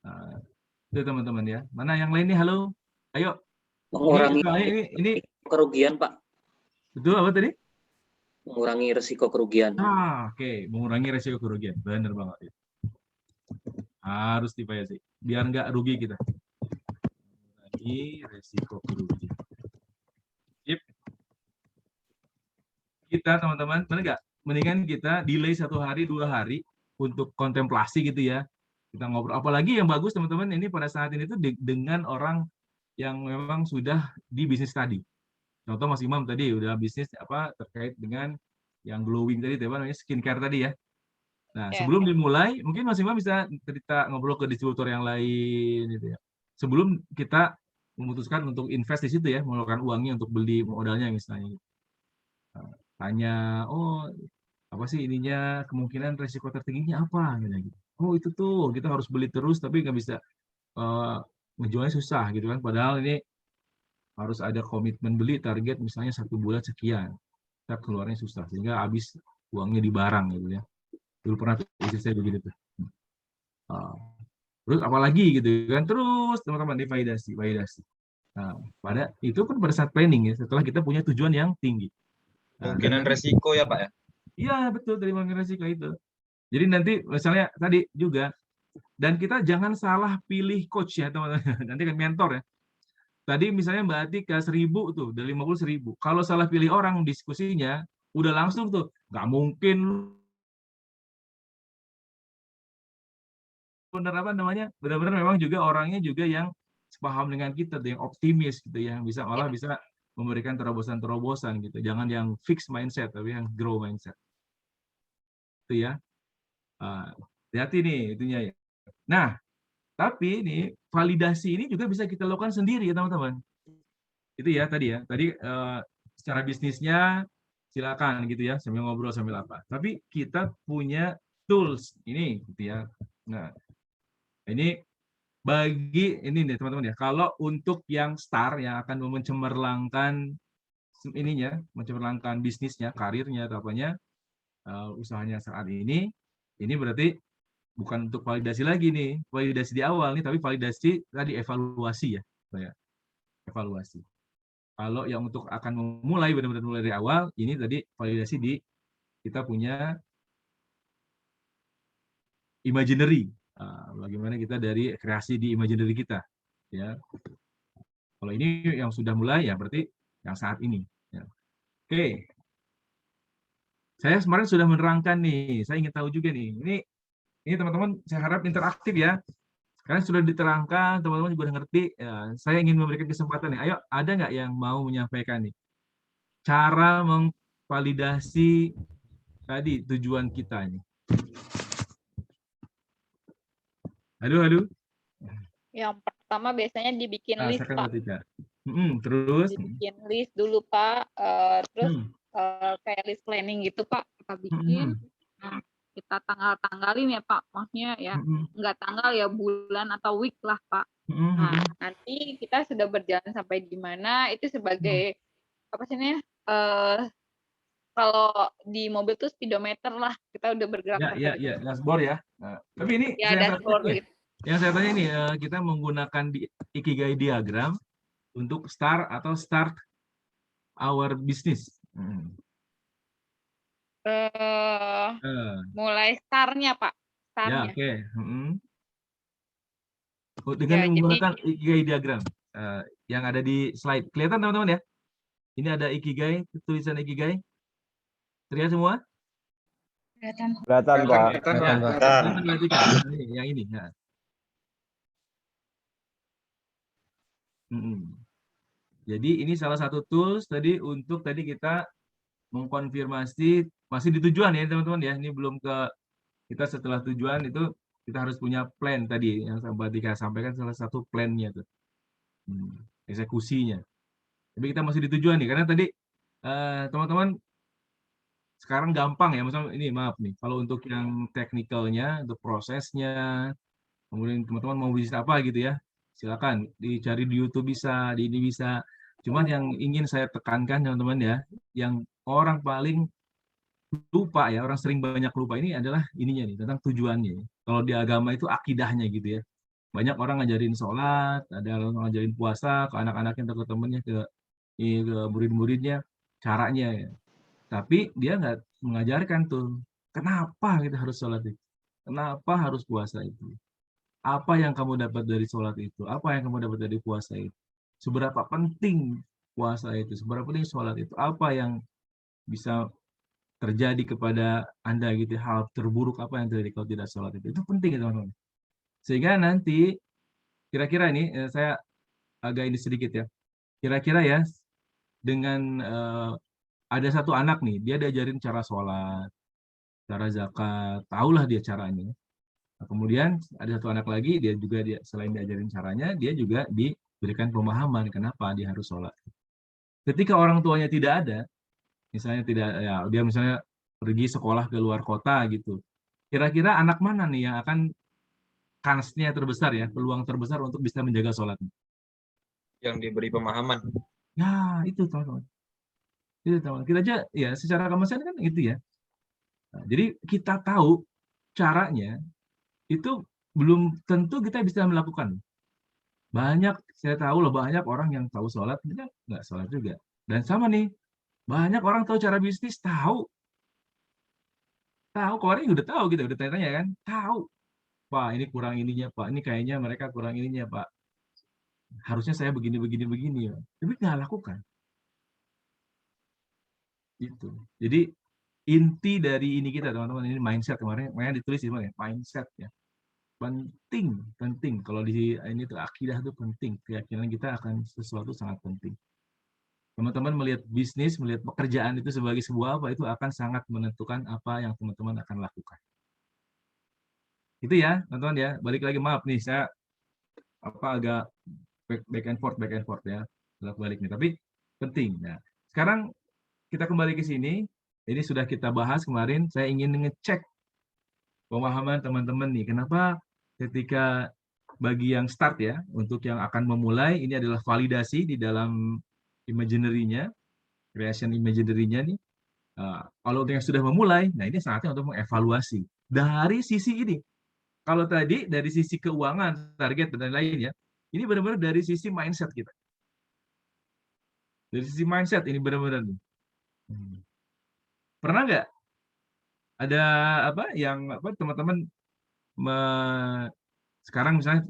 Nah, itu teman-teman ya. Mana yang lain nih? Halo. Ayo. Mengurangi ini kerugian, Pak. Betul apa tadi? Mengurangi risiko kerugian. Oke. Mengurangi risiko kerugian. Benar banget. Harus dibayasi. Biar nggak rugi kita. Mengurangi risiko kerugian. Yep. Kita teman-teman, benar nggak? Mendingan kita delay 1 hari, 2 hari untuk kontemplasi gitu ya, kita ngobrol. Apalagi yang bagus teman-teman ini pada saat ini tuh dengan orang yang memang sudah di bisnis tadi. Contoh Mas Imam tadi udah bisnis apa terkait dengan yang glowing tadi, namanya skincare tadi ya. Nah sebelum dimulai mungkin Mas Imam bisa cerita ngobrol ke distributor yang lain gitu ya. Sebelum kita memutuskan untuk invest di situ ya, mengeluarkan uangnya untuk beli modalnya misalnya. Tanya, oh apa sih ininya, kemungkinan resiko tertingginya apa gitu. Oh itu tuh kita harus beli terus tapi nggak bisa ngejualnya susah gitu kan. Padahal ini harus ada komitmen beli target misalnya 1 bulan sekian. Kita keluarnya susah sehingga habis uangnya di barang gitu ya. Dulu pernah istri saya begitu tuh. Terus apalagi gitu kan, terus teman-teman di validasi. Nah, itu kan pada saat planning ya, setelah kita punya tujuan yang tinggi. Kemungkinan resiko ya Pak ya? Iya betul, dari kemungkinan resiko itu. Jadi nanti misalnya tadi juga, dan kita jangan salah pilih coach ya teman-teman, nanti kan mentor ya. Tadi misalnya Mbak Atika 1000 tuh, dari 50 1000. Kalau salah pilih orang diskusinya, udah langsung tuh, nggak mungkin benar-benar memang juga orangnya juga yang sepaham dengan kita, yang optimis gitu ya, bisa malah bisa memberikan terobosan-terobosan gitu. Jangan yang fixed mindset tapi yang grow mindset. Itu ya. Hati-hati nih itunya ya. Nah, tapi ini validasi ini juga bisa kita lakukan sendiri ya teman-teman. Itu ya tadi ya. Tadi secara bisnisnya silakan gitu ya, sambil ngobrol sambil apa. Tapi kita punya tools ini gitu ya. Nah, ini bagi ini nih teman-teman ya. Kalau untuk yang start yang akan mencemerlangkan ininya, mencemerlangkan bisnisnya, karirnya atau apanya, usahanya saat ini berarti bukan untuk validasi lagi nih, validasi di awal nih, tapi validasi tadi evaluasi ya, evaluasi. Kalau yang untuk akan memulai benar-benar mulai dari awal, ini tadi validasi di kita punya imaginary. Bagaimana kita dari kreasi di imaginary kita, ya. Kalau ini yang sudah mulai ya berarti yang saat ini. Ya. Oke, saya kemarin sudah menerangkan nih. Saya ingin tahu juga nih. Ini teman-teman saya harap interaktif ya. Karena sudah diterangkan, teman-teman juga udah ngerti. Ya, saya ingin memberikan kesempatan nih. Ayo, ada nggak yang mau menyampaikan nih? Cara memvalidasi tadi tujuan kita nih. Halo. Yang pertama biasanya dibikin list, Pak. Terus? Dibikin list dulu, Pak. Terus kayak list planning gitu, Pak. Kita bikin. Nah, kita tanggal-tanggalin ya, Pak. Maksudnya ya, nggak tanggal ya, bulan atau week lah, Pak. Nah, nanti kita sudah berjalan sampai di mana, itu sebagai, apa sih ini, kalau di mobil tuh speedometer lah, kita udah bergerak. Ya, dashboard ya. Nah, tapi ini ya, dashboard gitu. Yang saya tanya ini, kita menggunakan Ikigai diagram untuk start our business. Mulai start-nya, Pak. Ya, oke. Dengan menggunakan Ikigai diagram yang ada di slide. Kelihatan teman-teman ya? Ini ada Ikigai, tulisan Ikigai. Terlihat semua? Kelihatan, Pak. Yang ini. Ya. Jadi ini salah satu tools tadi untuk tadi kita mengkonfirmasi masih di tujuan ya teman-teman ya. Ini belum ke kita setelah tujuan itu kita harus punya plan tadi yang Mbak Tika sampaikan, salah satu plannya tuh. Eksekusinya. Tapi kita masih di tujuan nih karena tadi teman-teman sekarang gampang ya, misalnya ini maaf nih, kalau untuk yang teknikalnya, untuk prosesnya, kemudian teman-teman mau bisnis apa gitu ya, silakan dicari di YouTube bisa, di ini bisa. Cuman yang ingin saya tekankan teman-teman ya, yang orang paling lupa ya, orang sering banyak lupa ini adalah ininya nih, tentang tujuannya. Kalau di agama itu akidahnya gitu ya. Banyak orang ngajarin sholat, ada orang ngajarin puasa ke anak-anaknya atau ke temennya, ke murid-muridnya, caranya ya. Tapi dia nggak mengajarkan tuh, kenapa kita harus sholat itu? Kenapa harus puasa itu? Apa yang kamu dapat dari sholat itu? Apa yang kamu dapat dari puasa itu? Seberapa penting puasa itu? Seberapa penting sholat itu? Apa yang bisa terjadi kepada Anda gitu? Hal terburuk apa yang terjadi kalau tidak sholat itu? Itu penting ya teman-teman. Sehingga nanti, kira-kira ini, saya agak ini sedikit ya. Kira-kira ya, dengan ada satu anak nih, dia diajarin cara sholat, cara zakat, tahulah dia caranya. Nah, kemudian ada satu anak lagi, dia selain diajarin caranya, dia juga diberi berikan pemahaman kenapa dia harus sholat. Ketika orang tuanya tidak ada, misalnya dia misalnya pergi sekolah ke luar kota gitu, kira-kira anak mana nih yang akan kansnya terbesar ya, peluang terbesar untuk bisa menjaga sholatnya? Yang diberi pemahaman. Ya, itu teman-teman. Itu teman. Kita aja ya secara kemanusiaan kan itu ya. Nah, jadi kita tahu caranya itu belum tentu kita bisa melakukan. Banyak saya tahu loh, banyak orang yang tahu sholat nggak sholat juga. Dan sama nih, banyak orang tahu cara bisnis, tahu kemarin udah tahu gitu, udah tanya-tanya kan, tahu. Pak, ini kurang ininya, Pak. Ini kayaknya mereka kurang ininya, Pak. Harusnya saya begini ya. Tapi nggak lakukan. Gitu. Jadi inti dari ini kita teman-teman, ini mindset kemarin ditulis di mana? Mindset ya. Penting. Kalau di ini tuh akidah itu penting. Keyakinan kita akan sesuatu sangat penting. Teman-teman melihat bisnis, melihat pekerjaan itu sebagai sebuah apa, itu akan sangat menentukan apa yang teman-teman akan lakukan. Itu ya, teman-teman ya. Balik lagi, maaf nih, saya agak back and forth ya. Balik nih, tapi penting. Nah, sekarang kita kembali ke sini. Ini sudah kita bahas kemarin, saya ingin ngecek pemahaman teman-teman nih. Kenapa ketika bagi yang start ya, untuk yang akan memulai, ini adalah validasi di dalam imaginary-nya, creation imaginary-nya nih. Kalau yang sudah memulai, nah ini saatnya untuk mengevaluasi dari sisi ini. Kalau tadi dari sisi keuangan, target dan lain-lain ya, ini benar-benar dari sisi mindset kita. Dari sisi mindset ini benar-benar. Pernah nggak ada teman-teman sekarang misalnya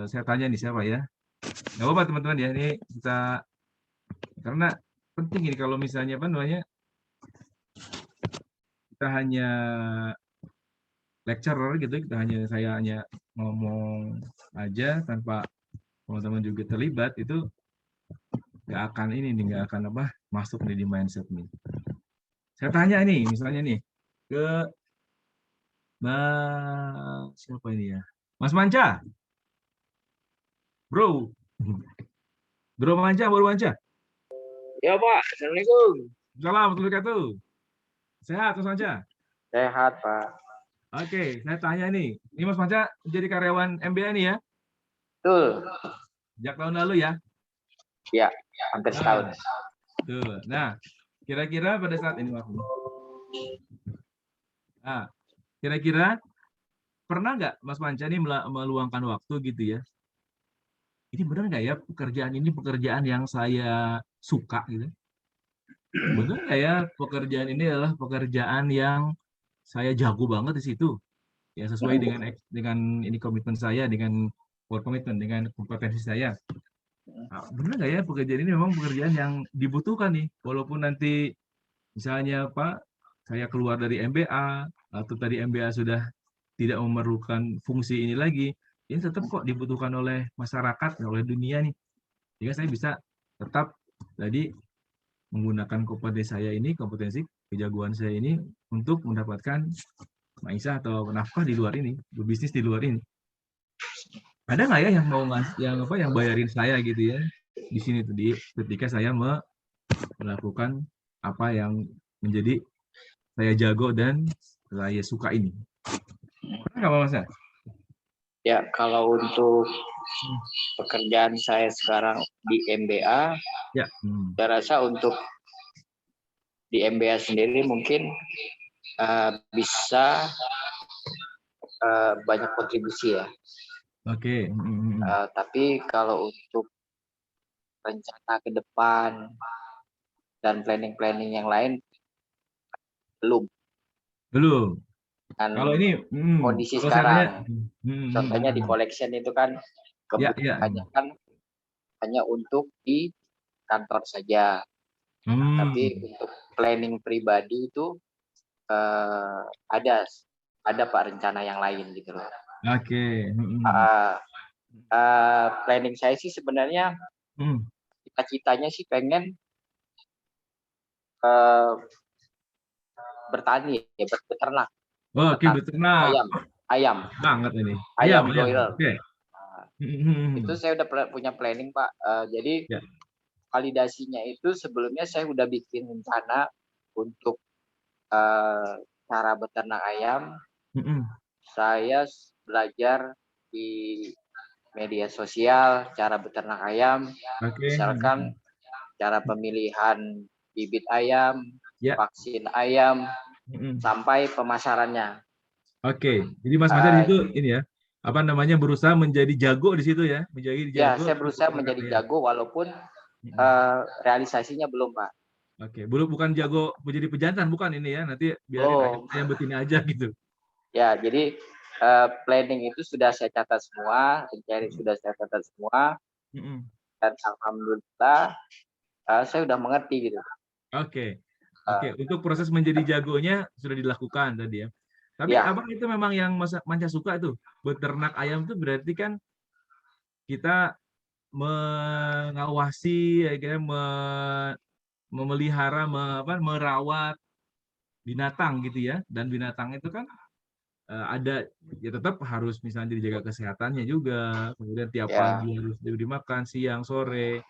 saya tanya nih siapa ya? Nggak apa-apa teman-teman ya, ini kita karena penting ini kalau misalnya kita hanya lecturer gitu, saya hanya ngomong aja tanpa teman-teman juga terlibat, itu nggak akan masuk nih di mindset nih. Saya tanya nih, misalnya nih ke siapa ini ya? Mas Manca. Bro Manca. Ya Pak, Assalamualaikum. Assalamualaikum warahmatullahi wabarakatuh. Sehat Mas Manca? Sehat Pak. Oke, saya tanya nih. Ini Mas Manca jadi karyawan MBA nih ya? Betul. Sejak tahun lalu ya? Ya, hampir setahun. Tuh. Nah, kira-kira pada saat ini kira-kira pernah nggak Mas Manca ini meluangkan waktu gitu ya? Ini benar nggak ya pekerjaan yang saya suka gitu? Benar nggak ya pekerjaan ini adalah pekerjaan yang saya jago banget di situ? Ya sesuai dengan ini komitmen saya, dengan core komitmen, dengan kompetensi saya. Nah, benar nggak ya pekerjaan ini memang pekerjaan yang dibutuhkan nih, walaupun nanti misalnya saya keluar dari MBA atau tadi MBA sudah tidak memerlukan fungsi ini lagi, ini tetap kok dibutuhkan oleh masyarakat, oleh dunia nih, sehingga saya bisa tetap tadi menggunakan kompetensi kejagoan saya ini untuk mendapatkan maisha atau nafkah di luar ini, berbisnis di luar ini. Ada nggak ya yang bayarin saya gitu ya di sini tuh ketika saya melakukan apa yang menjadi saya jago dan saya suka ini? Nggak Mas? Ya, kalau untuk pekerjaan saya sekarang di MBA, ya, saya rasa untuk di MBA sendiri mungkin bisa banyak kontribusi ya. Oke. Tapi kalau untuk rencana ke depan dan planning yang lain belum. Kalau ini kondisi sekarang, contohnya di collection itu kan kebutuhannya kan hanya untuk di kantor saja. Tapi untuk planning pribadi itu ada Pak rencana yang lain gitu loh. Oke. Planning saya sih sebenarnya cita-citanya sih pengen bertani ya, beternak. Oke, beternak. Ayam. Banget ini. Ayam broiler. Oke. Itu saya udah punya planning, Pak. Jadi validasinya itu sebelumnya saya udah bikin rencana untuk cara beternak ayam. Saya belajar di media sosial cara beternak ayam, misalkan cara pemilihan bibit ayam, vaksin ayam, sampai pemasarannya. Oke, jadi Mas Macan itu ini ya, apa namanya, berusaha menjadi jago di situ ya, menjadi jago. Ya, saya berusaha menjadi jago walaupun realisasinya belum, Pak. Oke, bukan jago menjadi pejantan, bukan ini ya, nanti biarin ayam betina aja gitu. Ya, jadi planning itu sudah saya catat semua, rencana sudah saya catat semua, dan alhamdulillah saya udah mengerti gitu. Oke, untuk proses menjadi jagonya sudah dilakukan tadi ya. Tapi abang itu memang yang Manca suka tuh, beternak ayam tuh berarti kan kita mengawasi, memelihara, merawat binatang gitu ya. Dan binatang itu kan ada ya tetap harus misalnya dijaga kesehatannya juga, kemudian tiap pagi harus diberi makan, siang, sore,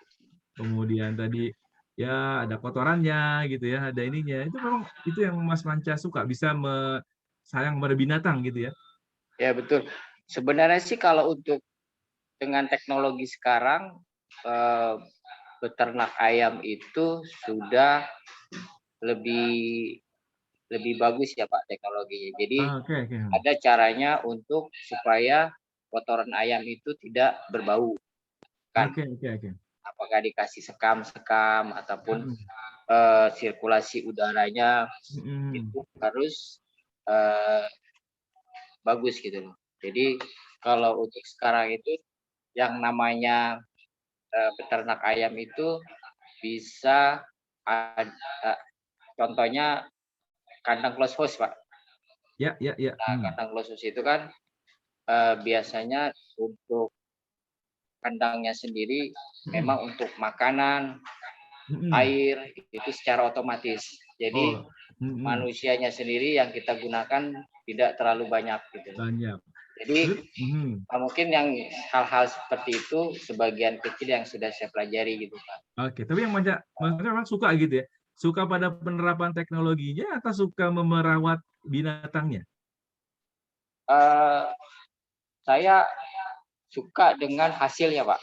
kemudian tadi ya ada kotorannya gitu ya, ada ininya. Itu memang itu yang Mas Manca suka, bisa sayang pada binatang gitu ya. Ya betul. Sebenarnya sih kalau untuk dengan teknologi sekarang beternak ayam itu sudah lebih bagus ya Pak teknologinya. Jadi ada caranya untuk supaya kotoran ayam itu tidak berbau. Kan? Apakah dikasih sekam ataupun sirkulasi udaranya itu harus bagus gitu loh. Jadi kalau untuk sekarang itu yang namanya beternak ayam itu bisa contohnya kandang close house, Pak. Ya. Nah, kandang close house itu kan biasanya untuk kandangnya sendiri memang untuk makanan, air itu secara otomatis. Jadi manusianya sendiri yang kita gunakan tidak terlalu banyak gitu. Jadi mungkin yang hal-hal seperti itu sebagian kecil yang sudah saya pelajari gitu Pak. Oke, tapi yang Manca memang suka gitu ya? Suka pada penerapan teknologinya atau suka merawat binatangnya? Saya suka dengan hasilnya Pak.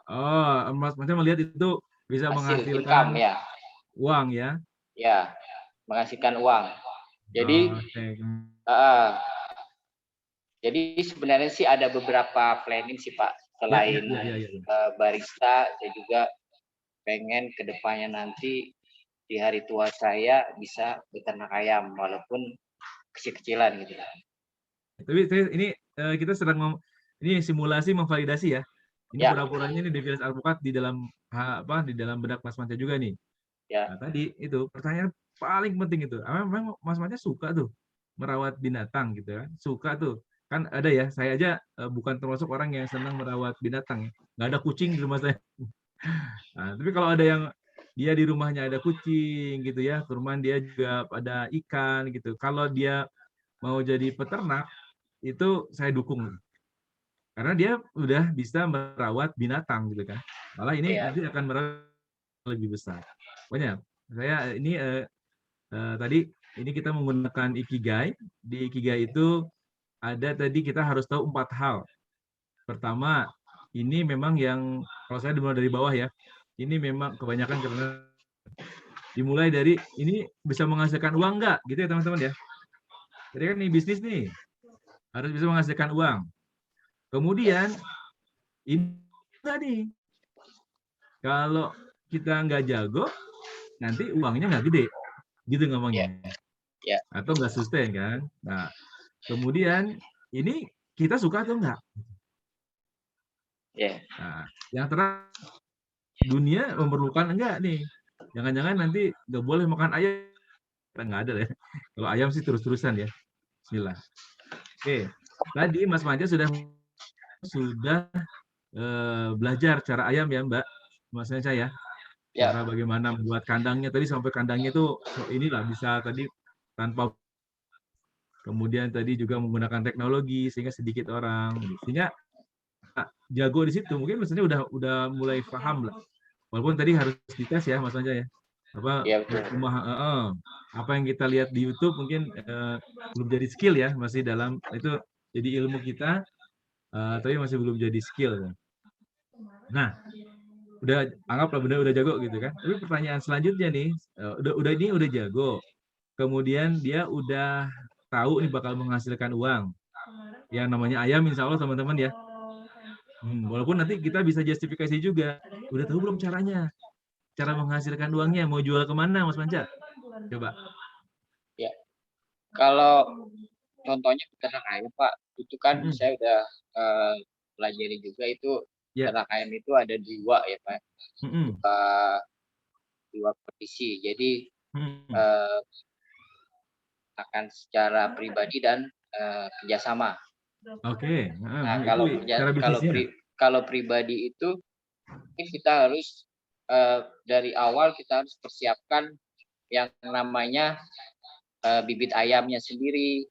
Oh, Mas Manca melihat itu bisa menghasilkan income, ya. Uang ya? Ya, menghasilkan uang. Jadi, jadi sebenarnya sih ada beberapa planning sih Pak. Selain barista, saya juga pengen kedepannya nanti di hari tua saya bisa beternak ayam walaupun kecil-kecilan gitu. Tapi ini kita sedang ini simulasi memvalidasi ya. Ini pura-puranya ini Devilas Alpukat di dalam di dalam benak Mas Manca juga nih. Ya. Nah, tadi itu pertanyaan paling penting itu. Memang Mas Manca suka tuh merawat binatang gitu kan? Suka tuh. Kan ada ya, saya aja bukan termasuk orang yang senang merawat binatang. Nggak ada kucing di rumah saya. Nah, tapi kalau ada yang dia di rumahnya ada kucing gitu ya, kemudian dia juga ada ikan gitu. Kalau dia mau jadi peternak, itu saya dukung. Karena dia udah bisa merawat binatang gitu kan. Malah ini nanti akan merawat lebih besar. Pokoknya saya ini tadi ini kita menggunakan Ikigai. Di Ikigai itu ada tadi kita harus tahu 4 hal. Pertama, ini memang yang kalau saya dimulai dari bawah ya. Ini memang kebanyakan karena dimulai dari ini bisa menghasilkan uang enggak gitu ya teman-teman ya. Jadi kan ini bisnis nih. Harus bisa menghasilkan uang. Kemudian ini tadi kalau kita nggak jago nanti uangnya nggak gede gitu ngomongnya atau nggak sustain kan. Nah kemudian ini kita suka atau enggak? Nah, yang terakhir dunia memerlukan enggak nih? Jangan-jangan nanti nggak boleh makan ayam? Nggak ada ya. Kalau ayam sih terus-terusan ya. Bismillah. Oke, tadi Mas Manca sudah belajar cara ayam ya Mbak, Mas Manca ya. Cara bagaimana membuat kandangnya tadi sampai kandangnya itu inilah bisa tadi tanpa. Kemudian tadi juga menggunakan teknologi sehingga sedikit orang. Sehingga jago di situ, mungkin maksudnya udah mulai paham lah. Walaupun tadi harus dites ya Mas Manja ya. Iya, betul. Apa yang kita lihat di YouTube mungkin belum jadi skill ya, masih dalam itu jadi ilmu kita, tapi masih belum jadi skill. Nah, anggaplah benar udah jago gitu kan. Tapi pertanyaan selanjutnya nih, udah jago. Kemudian dia udah tahu nih bakal menghasilkan uang. Yang namanya ayam insya Allah teman-teman ya. Walaupun nanti kita bisa justifikasi juga. Udah tahu belum caranya? Cara menghasilkan uangnya, mau jual kemana Mas Manca? Coba. Ya, kalau contohnya peternak ayam Pak, itu kan saya udah pelajari juga itu peternak ayam itu ada 2 ya Pak. Dua kondisi. Jadi akan secara pribadi dan kerjasama. Oke. Nah, kalau pribadi itu mungkin kita harus dari awal kita harus persiapkan yang namanya bibit ayamnya sendiri,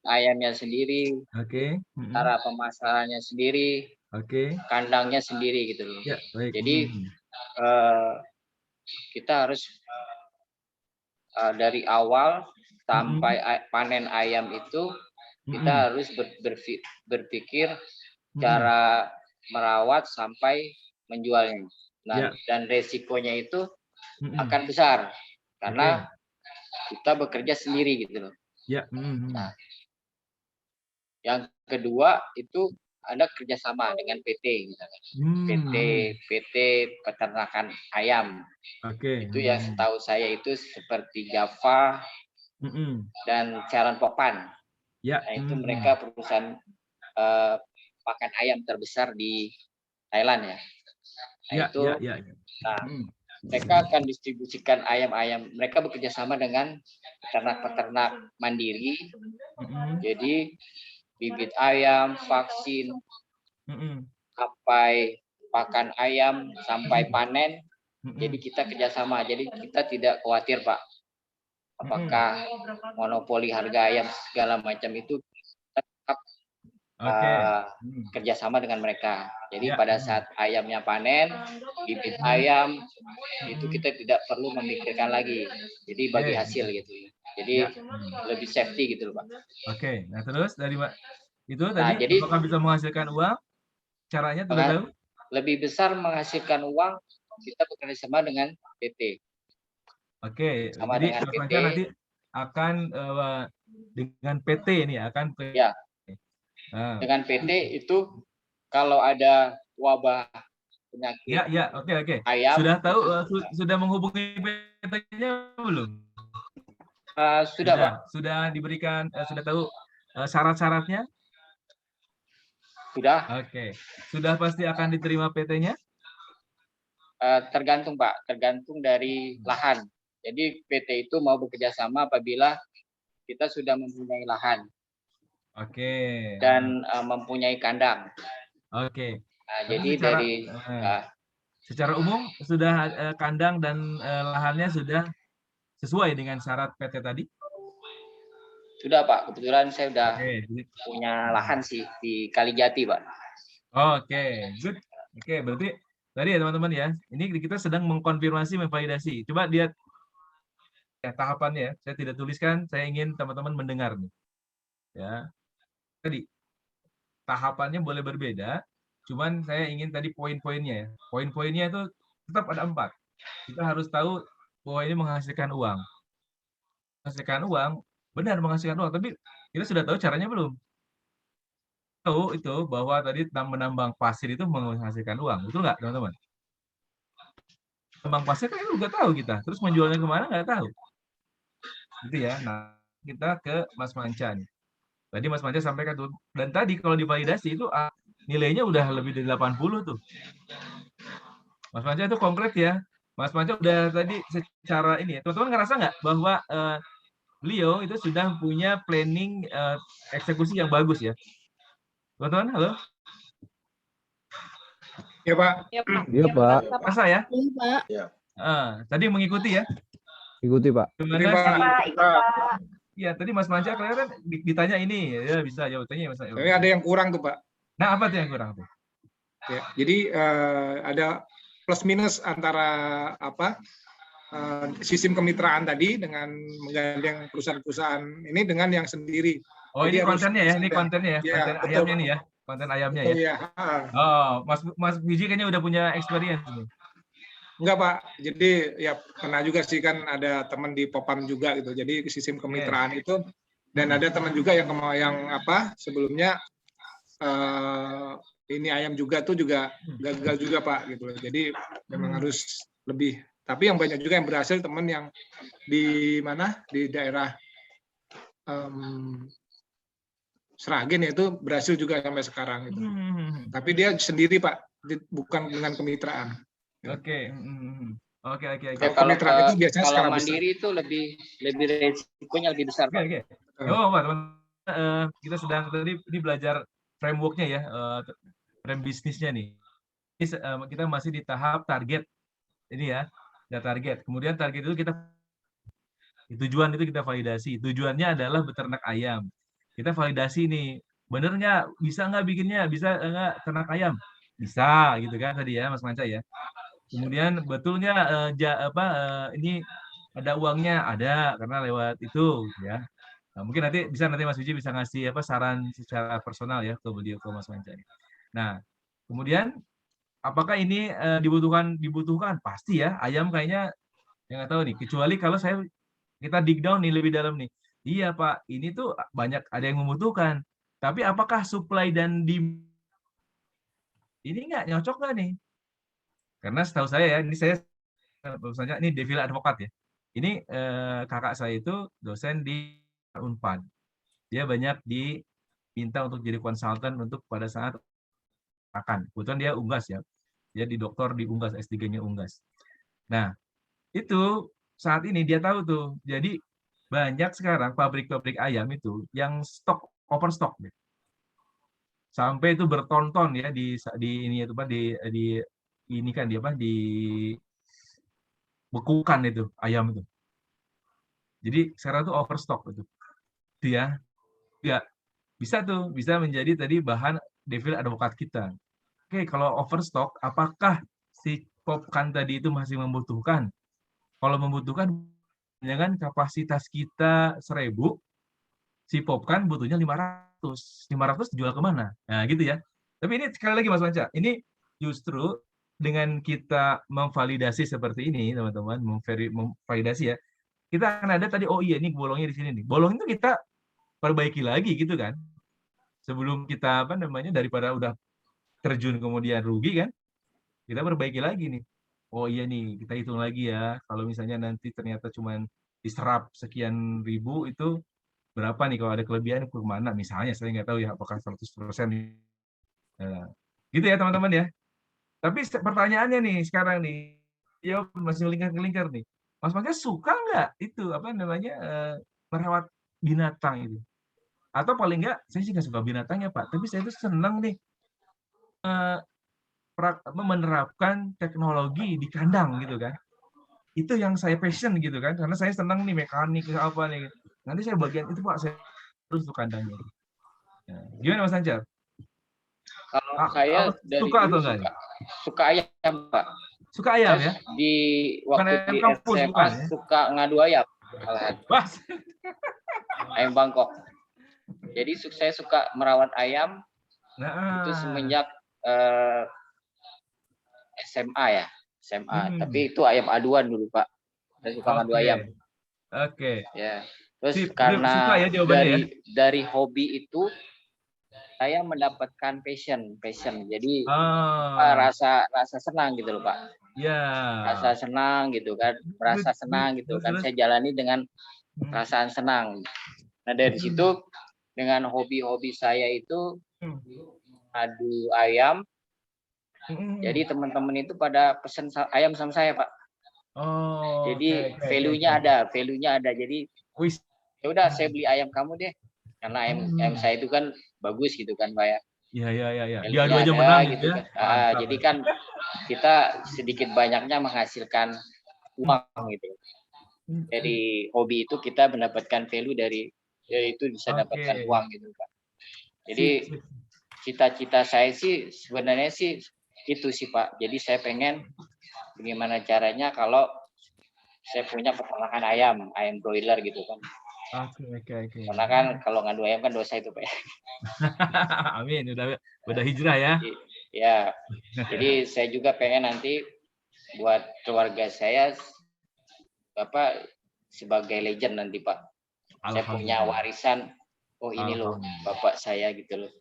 ayamnya sendiri, cara pemasarannya sendiri, kandangnya sendiri gitu loh. Ya, baik. Jadi kita harus dari awal sampai panen ayam itu kita harus berpikir cara merawat sampai menjualnya. Nah, dan resikonya itu akan besar karena kita bekerja sendiri gitu loh. Nah, yang kedua itu ada kerjasama dengan PT, misalkan. PT peternakan ayam. Itu yang setahu saya itu seperti Java dan Charon Popan. Nah, itu mereka perusahaan pakan ayam terbesar di Thailand ya. Nah, nah, mereka akan distribusikan ayam-ayam. Mereka bekerja sama dengan peternak-peternak mandiri. Jadi bibit ayam, vaksin, sampai pakan ayam, sampai panen. Jadi kita kerjasama. Jadi kita tidak khawatir Pak. Apakah monopoli harga ayam segala macam itu tetap kerjasama dengan mereka. Jadi pada saat ayamnya panen, bibit ayam itu kita tidak perlu memikirkan lagi. Jadi bagi hasil gitu. Jadi lebih safety gitu Pak. Oke. Nah terus dari itu tadi jadi, apakah bisa menghasilkan uang? Caranya sudah tahu? Lebih besar menghasilkan uang kita bekerja sama dengan PT. Oke, jadi Mas Manca nanti akan dengan PT ini akan dengan PT itu kalau ada wabah penyakit oke. ayam, sudah tahu sudah menghubungi PT-nya belum? Sudah Pak. Sudah diberikan sudah tahu syarat-syaratnya? Sudah. Oke. Sudah pasti akan diterima PT-nya? Tergantung Pak, tergantung dari lahan. Jadi PT itu mau bekerja sama apabila kita sudah mempunyai lahan. Dan mempunyai kandang. Nah, jadi secara umum sudah kandang dan lahannya sudah sesuai dengan syarat PT tadi? Sudah Pak, kebetulan saya sudah punya lahan sih di Kalijati Pak. Good. Berarti tadi ya teman-teman ya, ini kita sedang mengkonfirmasi, memvalidasi. Coba lihat tahapannya. Saya tidak tuliskan, saya ingin teman-teman mendengar nih. Ya. Tadi tahapannya boleh berbeda, cuman saya ingin tadi poin-poinnya ya. Poin-poinnya itu tetap ada 4. Kita harus tahu bahwa ini menghasilkan uang. Menghasilkan uang, benar menghasilkan uang, tapi kita sudah tahu caranya belum? Tahu itu bahwa tadi menambang pasir itu menghasilkan uang, betul nggak teman-teman? Menambang pasir kan juga tahu kita, terus menjualnya kemana nggak tahu. Gitu ya. Nah, kita ke Mas Manca nih. Tadi Mas Manca sampaikan tuh, dan tadi kalau divalidasi itu nilainya udah lebih dari 80 tuh. Mas Manca itu konkret ya. Mas Manca udah tadi secara ini, teman-teman ngerasa nggak bahwa beliau itu sudah punya planning eksekusi yang bagus ya? Teman-teman, halo? Ya Pak. Iya Pak. Rasa ya? Iya Pak. Tadi mengikuti ya? Ikuti Pak. Iya, tadi Mas Manca kelihatan ditanya ini, ya bisa jawabannya Mas. Tapi ada yang kurang tuh Pak. Nah, apa tuh yang kurang tuh? Ya, jadi ada plus minus antara sistem kemitraan tadi dengan menggandeng perusahaan-perusahaan ini dengan yang sendiri. Oh, Jadi ini kontennya ya, ini kontennya ya, ya, konten betul, ayamnya nih ya, konten ayamnya betul, ya. ya. Oh, Mas Biji kayaknya udah punya experience nih. Enggak, Pak. Jadi ya pernah juga sih, kan ada teman di Popam juga gitu. Jadi sistem kemitraan itu, dan ada teman juga yang sebelumnya ini ayam juga tuh juga gagal juga, Pak, gitu. Jadi memang harus lebih. Tapi yang banyak juga yang berhasil, teman yang di mana, di daerah Sragen ya, itu berhasil juga sampai sekarang gitu. Tapi dia sendiri, Pak, bukan dengan kemitraan. Oke. Oke. Kemitraan itu biasanya kalau skala mandiri besar. itu lebih resikonya lebih besar, Pak. Oke. Oh, Pak, teman, kita sedang tadi ini belajar frameworknya ya, frame bisnisnya nih. Ini kita masih di tahap target ini ya, ada target. Kemudian target itu tujuan itu kita validasi. Tujuannya adalah beternak ayam. Kita validasi nih, bener nggak, bisa nggak bikinnya, bisa nggak ternak ayam, bisa gitu kan tadi ya Mas Manca ya. Kemudian betulnya ini ada uangnya, ada karena lewat itu ya. Nah, mungkin nanti Mas Wiji bisa ngasih saran secara personal ya ke beliau, ke Mas Manca. Nah, kemudian apakah ini dibutuhkan? Pasti ya, ayam kayaknya nggak tahu nih, kecuali kalau kita dig down nih lebih dalam nih. Iya Pak, ini tuh banyak ada yang membutuhkan. Tapi apakah supply dan demand ini nggak nyocok nggak nih? Karena setahu saya ya, ini Devil Advokat ya. Ini kakak saya itu dosen di Unpad. Dia banyak diminta untuk jadi konsultan untuk pada saat makan. Kebetulan dia Unggas ya. Dia di doktor di Unggas, S3-nya Unggas. Nah, itu saat ini dia tahu tuh. Jadi banyak sekarang pabrik-pabrik ayam itu yang overstock. Sampai itu bertonton ya dibekukan itu ayam itu. Jadi sekarang tuh overstock itu ya. Ya, bisa menjadi tadi bahan devil advokat kita. Oke, kalau overstock, apakah si Popkan tadi itu masih membutuhkan? Kalau membutuhkan, jangan kapasitas kita 1000, si Popkan butuhnya 500. 500 dijual kemana? Nah, gitu ya. Tapi ini sekali lagi Mas Manca, ini justru dengan kita memvalidasi seperti ini, teman-teman, memvalidasi ya, kita akan ada tadi, oh iya, ini bolongnya di sini nih. Bolong itu kita perbaiki lagi gitu kan. Sebelum kita daripada udah terjun kemudian rugi kan, kita perbaiki lagi nih. Oh iya nih, kita hitung lagi ya. Kalau misalnya nanti ternyata cuma diserap sekian ribu, itu berapa nih kalau ada kelebihan ke mana? Misalnya saya nggak tahu ya apakah 100%. Nah, gitu ya teman-teman ya. Tapi pertanyaannya nih sekarang nih, ya masih ngelingkar nih. Mas Mangga suka nggak itu merawat binatang itu? Atau paling nggak, saya sih nggak suka binatangnya Pak, tapi saya itu senang nih menerapkan teknologi di kandang gitu kan. Itu yang saya passion gitu kan, karena saya senang nih mekanik apa nih. Nanti saya bagian itu Pak, saya terus tuh kandangnya. Nah, gimana Mas Anjar? Kalau saya dari suka dulu atau enggak? Suka ayam, Pak. Suka ayam ya? Di waktu di kampus, SMA bukan, ya? suka ngadu ayam. Ayam Bangkok. Jadi saya suka merawat ayam. Itu semenjak SMA ya. SMA. Tapi itu ayam aduan dulu Pak. Saya suka ngadu ayam. Oke. Ya. Terus karena suka ya jawabannya dari hobi itu saya mendapatkan passion. Jadi rasa senang gitu loh Pak. Ya. Rasa senang gitu kan, merasa senang gitu kan. Saya jalani dengan perasaan senang. Nah dari situ dengan hobi-hobi saya itu adu ayam. Jadi teman-teman itu pada pesen ayam sama saya Pak. Jadi value-nya ada. Jadi ya udah saya beli ayam kamu deh. Karena ayam saya itu kan bagus gitu kan Pak ya. Iya. Dia aja menang gitu ya. Jadi kan kita sedikit banyaknya menghasilkan uang gitu. Dari hobi itu kita mendapatkan value dari itu bisa dapatkan uang gitu Pak. Jadi cita-cita saya sih sebenarnya sih itu sih Pak. Jadi saya pengen bagaimana caranya kalau saya punya peternakan ayam broiler gitu kan. Oke. Karena kan kalau ngadu ayam kan dosa itu Pak. Amin, udah hijrah ya. Ya, jadi saya juga pengen nanti buat keluarga saya Bapak sebagai legend nanti Pak. Saya punya warisan, oh ini loh Bapak saya gitu loh.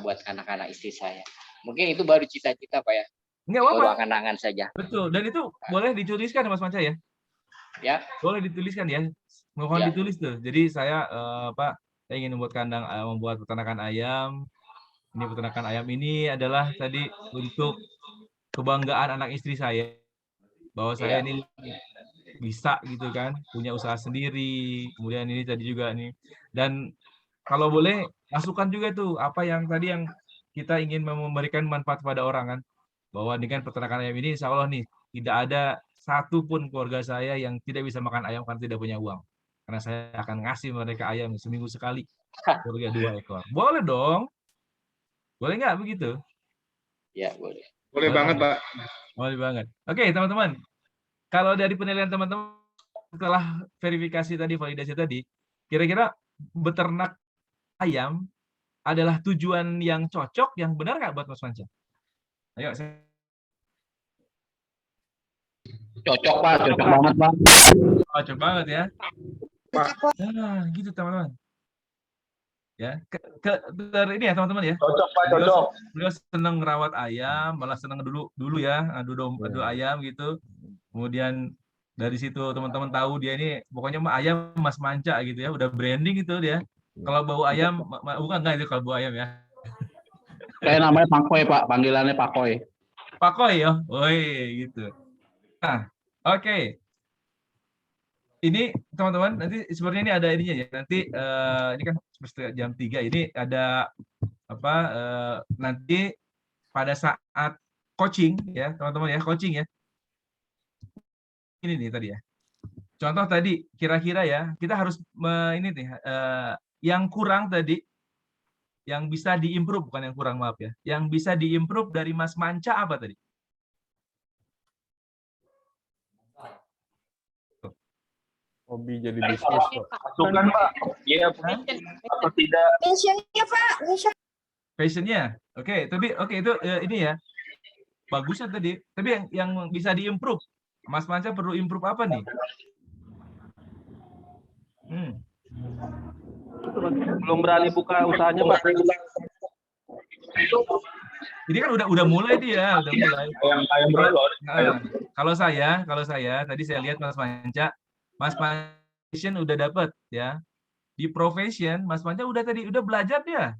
Buat anak-anak istri saya. Mungkin itu baru cita-cita Pak ya. Enggak apa-apa. Baru angan-angan saja. Betul, dan itu boleh dituliskan Mas Manca ya. Ya. Boleh dituliskan ya. Mohon ditulis tuh. Jadi saya saya ingin membuat kandang, membuat peternakan ayam. Ini peternakan ayam ini adalah tadi untuk kebanggaan anak istri saya. Bahwa saya ini bisa gitu kan, punya usaha sendiri. Kemudian ini tadi juga nih. Dan kalau boleh masukkan juga tuh apa yang tadi yang kita ingin memberikan manfaat pada orang kan. Bahwa dengan peternakan ayam ini insya Allah nih tidak ada satupun keluarga saya yang tidak bisa makan ayam karena tidak punya uang. Karena saya akan ngasih mereka ayam seminggu sekali. Keluarga 2 ekor. Boleh dong. Boleh nggak begitu? Ya, boleh. Boleh banget, Pak. Boleh banget. Oke, teman-teman. Kalau dari penilaian teman-teman setelah verifikasi tadi, validasi tadi, kira-kira beternak ayam adalah tujuan yang cocok, yang benar nggak buat Mas Manca? Ayo, Cocok Pak, cocok banget Pak. Cocok banget ya. Nah, gitu teman-teman. Ya, ini ya teman-teman ya. Cocok Pak, cocok. Beliau senang merawat ayam, malah senang dulu ya, adu ayam gitu. Kemudian dari situ teman-teman tahu dia ini pokoknya mah ayam Mas Manca gitu ya, udah branding gitu dia. Kalau bau ayam bukan enggak itu kalau bau ayam ya. Kayak namanya Pakoy Pak, panggilannya Pakoy. Pakoy ya. Woi, gitu. Nah, oke. Ini teman-teman nanti sebenarnya ini ada ininya ya. Nanti ini kan jam 3 ini ada apa nanti pada saat coaching ya, teman-teman ya, coaching ya. Ini nih tadi ya. Contoh tadi kira-kira ya, kita harus ini nih yang kurang tadi yang bisa diimprove, bukan yang kurang, maaf ya. Yang bisa diimprove dari Mas Manca apa tadi? Hobi jadi bisnis, Pak. Masukan Pak. Iya, atau tidak? Passionnya Pak. Passionnya, oke. Tapi itu ini ya bagusnya tadi. Tapi yang bisa diimprove, Mas Manca perlu improve apa nih? Belum berani buka usahanya Pak. Ini kan udah mulai dia, udah mulai. Ayam broiler. Kalau saya tadi saya lihat Mas Manca passion udah dapat ya. Di profession Mas Manca udah belajar dia.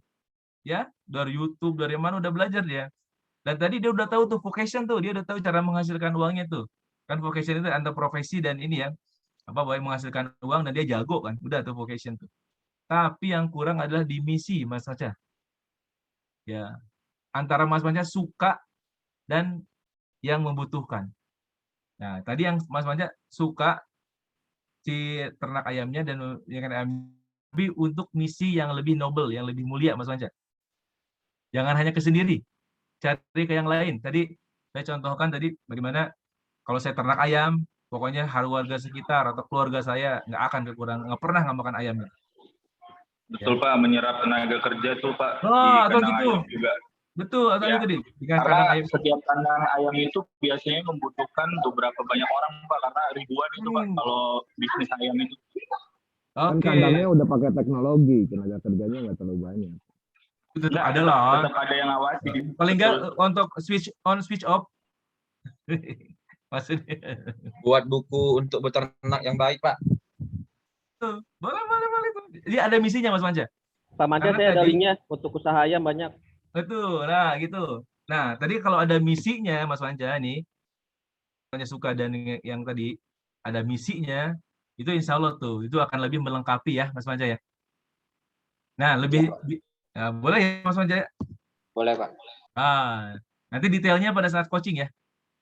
Ya, dari YouTube, dari mana udah belajar dia. Dan tadi dia udah tahu tuh vocation tuh, dia udah tahu cara menghasilkan uangnya tuh. Kan vocation itu antara profesi dan ini ya. Boleh menghasilkan uang dan dia jago kan. Udah tuh vocation tuh. Tapi yang kurang adalah di misi Mas Manca. Ya. Antara Mas Manca suka dan yang membutuhkan. Nah, tadi yang Mas Manca suka si ternak ayamnya dan ayam lebih untuk misi yang lebih noble, yang lebih mulia Mas Manca. Jangan hanya ke sendiri, cari ke yang lain. Tadi saya contohkan tadi bagaimana kalau saya ternak ayam, pokoknya warga sekitar atau keluarga saya nggak akan kekurangan, nggak pernah nggak makan ayamnya. Betul ya. Pak, menyerap tenaga kerja tuh Pak. Atau gitu. Juga. Betul, atau ya. Tadi. Karena setiap kandang ayam itu biasanya membutuhkan beberapa banyak orang Pak, karena ribuan itu Pak kalau bisnis ayam itu. Kan kandangnya udah pakai teknologi, tenaga kerjanya nggak terlalu banyak. Tetap ada lah. Tetap ada yang ngawasi. Paling nggak untuk switch on, switch off. Maksudnya. Buat buku untuk beternak yang baik Pak. Boleh. Jadi ada misinya Mas Manca. Pak Manca, saya ada linknya untuk usaha ayam banyak. Betul, nah gitu. Nah, tadi kalau ada misinya Mas Manca nih, suka dan yang tadi ada misinya, itu insya Allah tuh, itu akan lebih melengkapi ya Mas Manca ya. Nah, lebih boleh ya Mas Manca? Boleh Pak. Nanti detailnya pada saat coaching ya.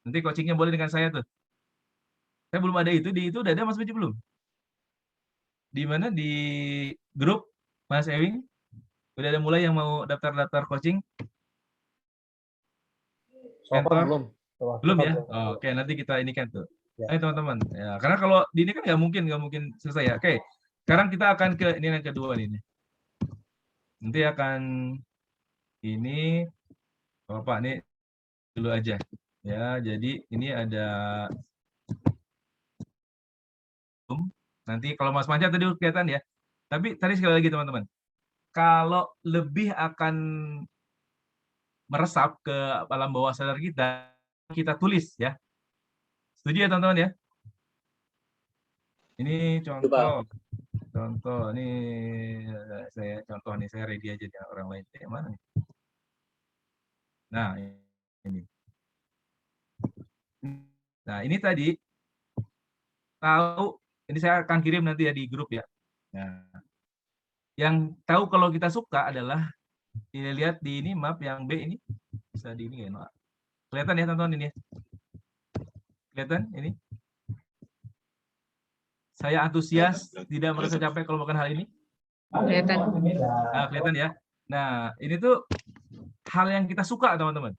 Nanti coachingnya boleh dengan saya tuh. Saya belum ada itu, di itu udah ada Mas Manca belum? Di mana? Di grup Mas Ewing? Udah ada mulai yang mau daftar coaching? Belum. Belum ya? Oh, oke, nanti kita ini kan tuh. Ayo teman-teman. Ya, karena kalau di ini kan nggak mungkin selesai ya. Oke, sekarang kita akan ke ini yang kedua nih. Nanti akan ini Bapak nih dulu aja. Ya, jadi ini ada nanti kalau Mas Manja tadi kelihatan ya. Tapi tadi sekali lagi teman-teman. Kalau lebih akan meresap ke alam bawah sadar kita tulis ya. Setuju ya teman-teman ya? Ini contoh ini saya ready aja dengan orang lain. Mana nih? Nah, ini. Nah, ini tadi tahu ini saya akan kirim nanti ya di grup ya. Nah, yang tahu kalau kita suka adalah ini lihat di ini map yang B ini bisa di ini ya. Kelihatan ya teman-teman ini ya. Kelihatan ini? Saya antusias, tidak merasa capek kalau makan hal ini. Kelihatan. Nah, kelihatan ya. Nah, ini tuh hal yang kita suka, teman-teman.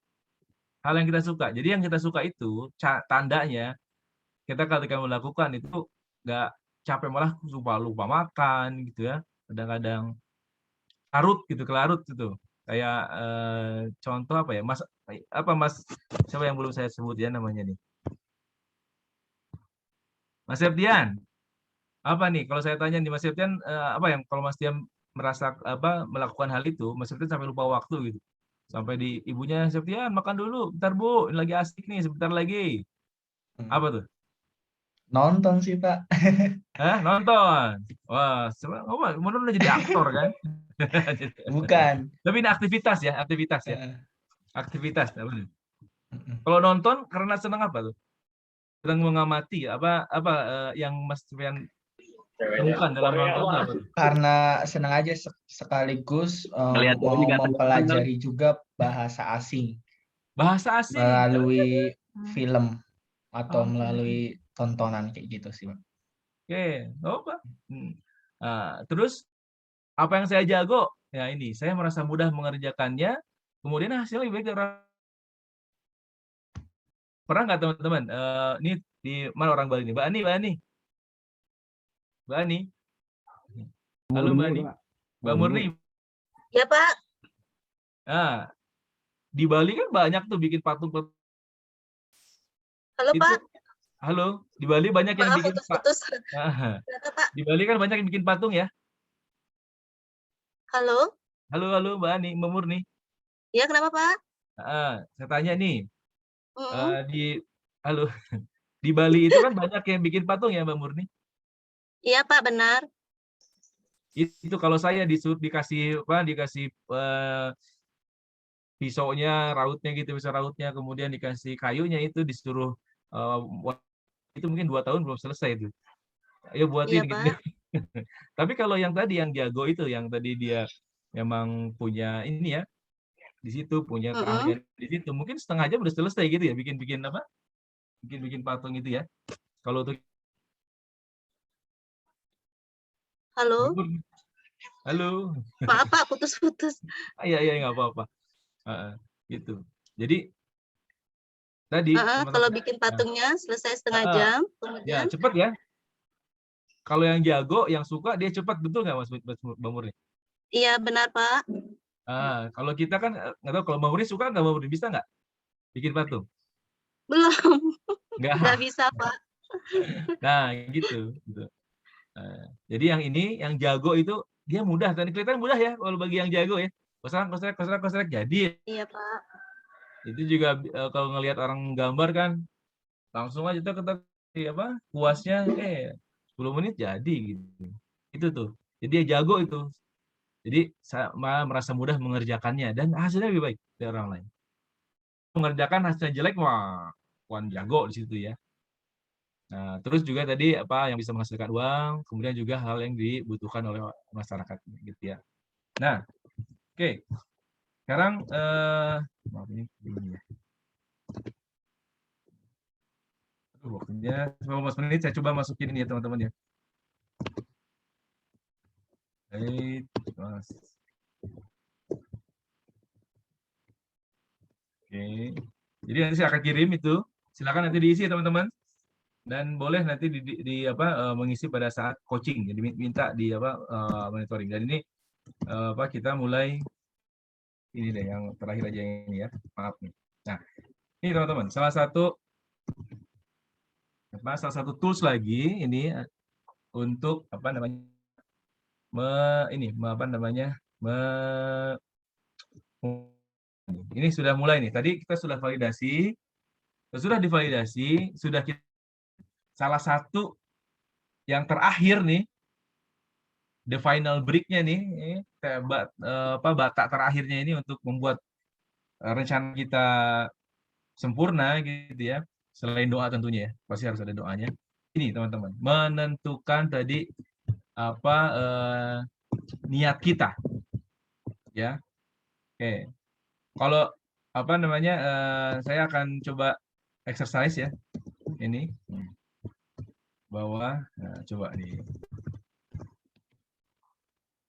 Hal yang kita suka. Jadi yang kita suka itu tandanya kita ketika melakukan itu nggak capek, malah lupa makan gitu ya. Kadang-kadang kelarut gitu. Kayak contoh apa ya? Mas siapa yang belum saya sebut ya namanya nih? Mas Septian. Apa nih kalau saya tanya nih Mas Septian apa yang kalau Mas Septian merasa melakukan hal itu, Mas Septian sampai lupa waktu gitu. Sampai di ibunya, Septian makan dulu, bentar Bu, ini lagi asik nih, sebentar lagi. Apa tuh? Nonton sih Pak. Hah? Nonton. Wah, menurut udah jadi aktor kan? Bukan. Tapi ini aktivitas ya. Aktivitas. Kalau nonton karena senang apa tuh? Sedang mengamati yang Mas Septian temukan dalam nonton apa? Karena senang aja sekaligus mau mempelajari juga bahasa asing. Bahasa asing Melalui film atau melalui tontonan kayak gitu sih, Pak. Oke, Pak. Terus apa yang saya jago? Ya ini, saya merasa mudah mengerjakannya, kemudian hasilnya lebih baik dari orang. Pernah nggak teman-teman? Ini di mana orang Bali ini? Mbak Ani. Halo Mbak Ani. Mbak Murni. Ya Pak. Nah, di Bali kan banyak tuh bikin patung. Halo Pak. Halo, di Bali banyak yang bikin putus. Di Bali kan banyak yang bikin patung ya. Halo. Halo Mbak Ani, Mbak Murni. Ya kenapa Pak? Saya tanya nih. Di Bali itu kan banyak yang bikin patung ya Mbak Murni? Iya Pak, benar. Itu kalau saya dikasih pisaunya, rautnya gitu, bisa rautnya, kemudian dikasih kayunya itu disuruh itu mungkin 2 tahun belum selesai itu. Ayo buatin gitu. Tapi kalau yang tadi yang jago itu, yang tadi dia memang punya ini ya, di situ punya keahlian di situ, mungkin setengah jam udah selesai gitu ya, bikin patung itu ya. Kalau untuk Halo. Maaf Pak, putus-putus. Iya nggak apa-apa. Gitu. Jadi tadi kalau bikin patungnya selesai setengah jam, kemudian ya cepet ya. Kalau yang jago, yang suka dia cepat, betul nggak Mas Mbak Murni? Iya benar Pak. Kalau kita kan nggak tahu, kalau Mbak Murni suka nggak Mbak Murni, bisa nggak bikin patung? Belum. Nggak bisa Pak. Nah gitu. Jadi yang ini, yang jago itu dia mudah, tadi kelihatan mudah ya kalau bagi yang jago ya. Kosrak jadi. Iya Pak. Itu juga kalau ngelihat orang gambar kan langsung aja puasnya 10 menit jadi gitu. Itu tuh. Jadi dia jago itu. Jadi saya merasa mudah mengerjakannya dan hasilnya lebih baik dari orang lain. Mengerjakan hasilnya jelek, wan jago di situ ya. Nah, terus juga tadi yang bisa menghasilkan uang, kemudian juga hal yang dibutuhkan oleh masyarakat gitu ya. Nah, oke. Sekarang maaf ini ya. Waktunya 15 menit, saya coba masukin ini ya teman-teman ya. Baik, Oke. Jadi nanti saya akan kirim itu. Silakan nanti diisi teman-teman. Dan boleh nanti mengisi pada saat coaching. Jadi minta di monitoring. Dan ini kita mulai ini deh yang terakhir aja ini ya. Maaf nih. Nah, ini teman-teman, salah satu tools lagi ini untuk ini sudah mulai nih. Tadi kita sudah validasi, sudah divalidasi, sudah kita salah satu yang terakhir nih, the final break-nya nih, batak terakhirnya ini untuk membuat rencana kita sempurna gitu ya. Selain doa tentunya ya, pasti harus ada doanya. Ini teman-teman, menentukan tadi niat kita, ya. Oke, kalau saya akan coba exercise ya, ini bawah, nah, coba nih.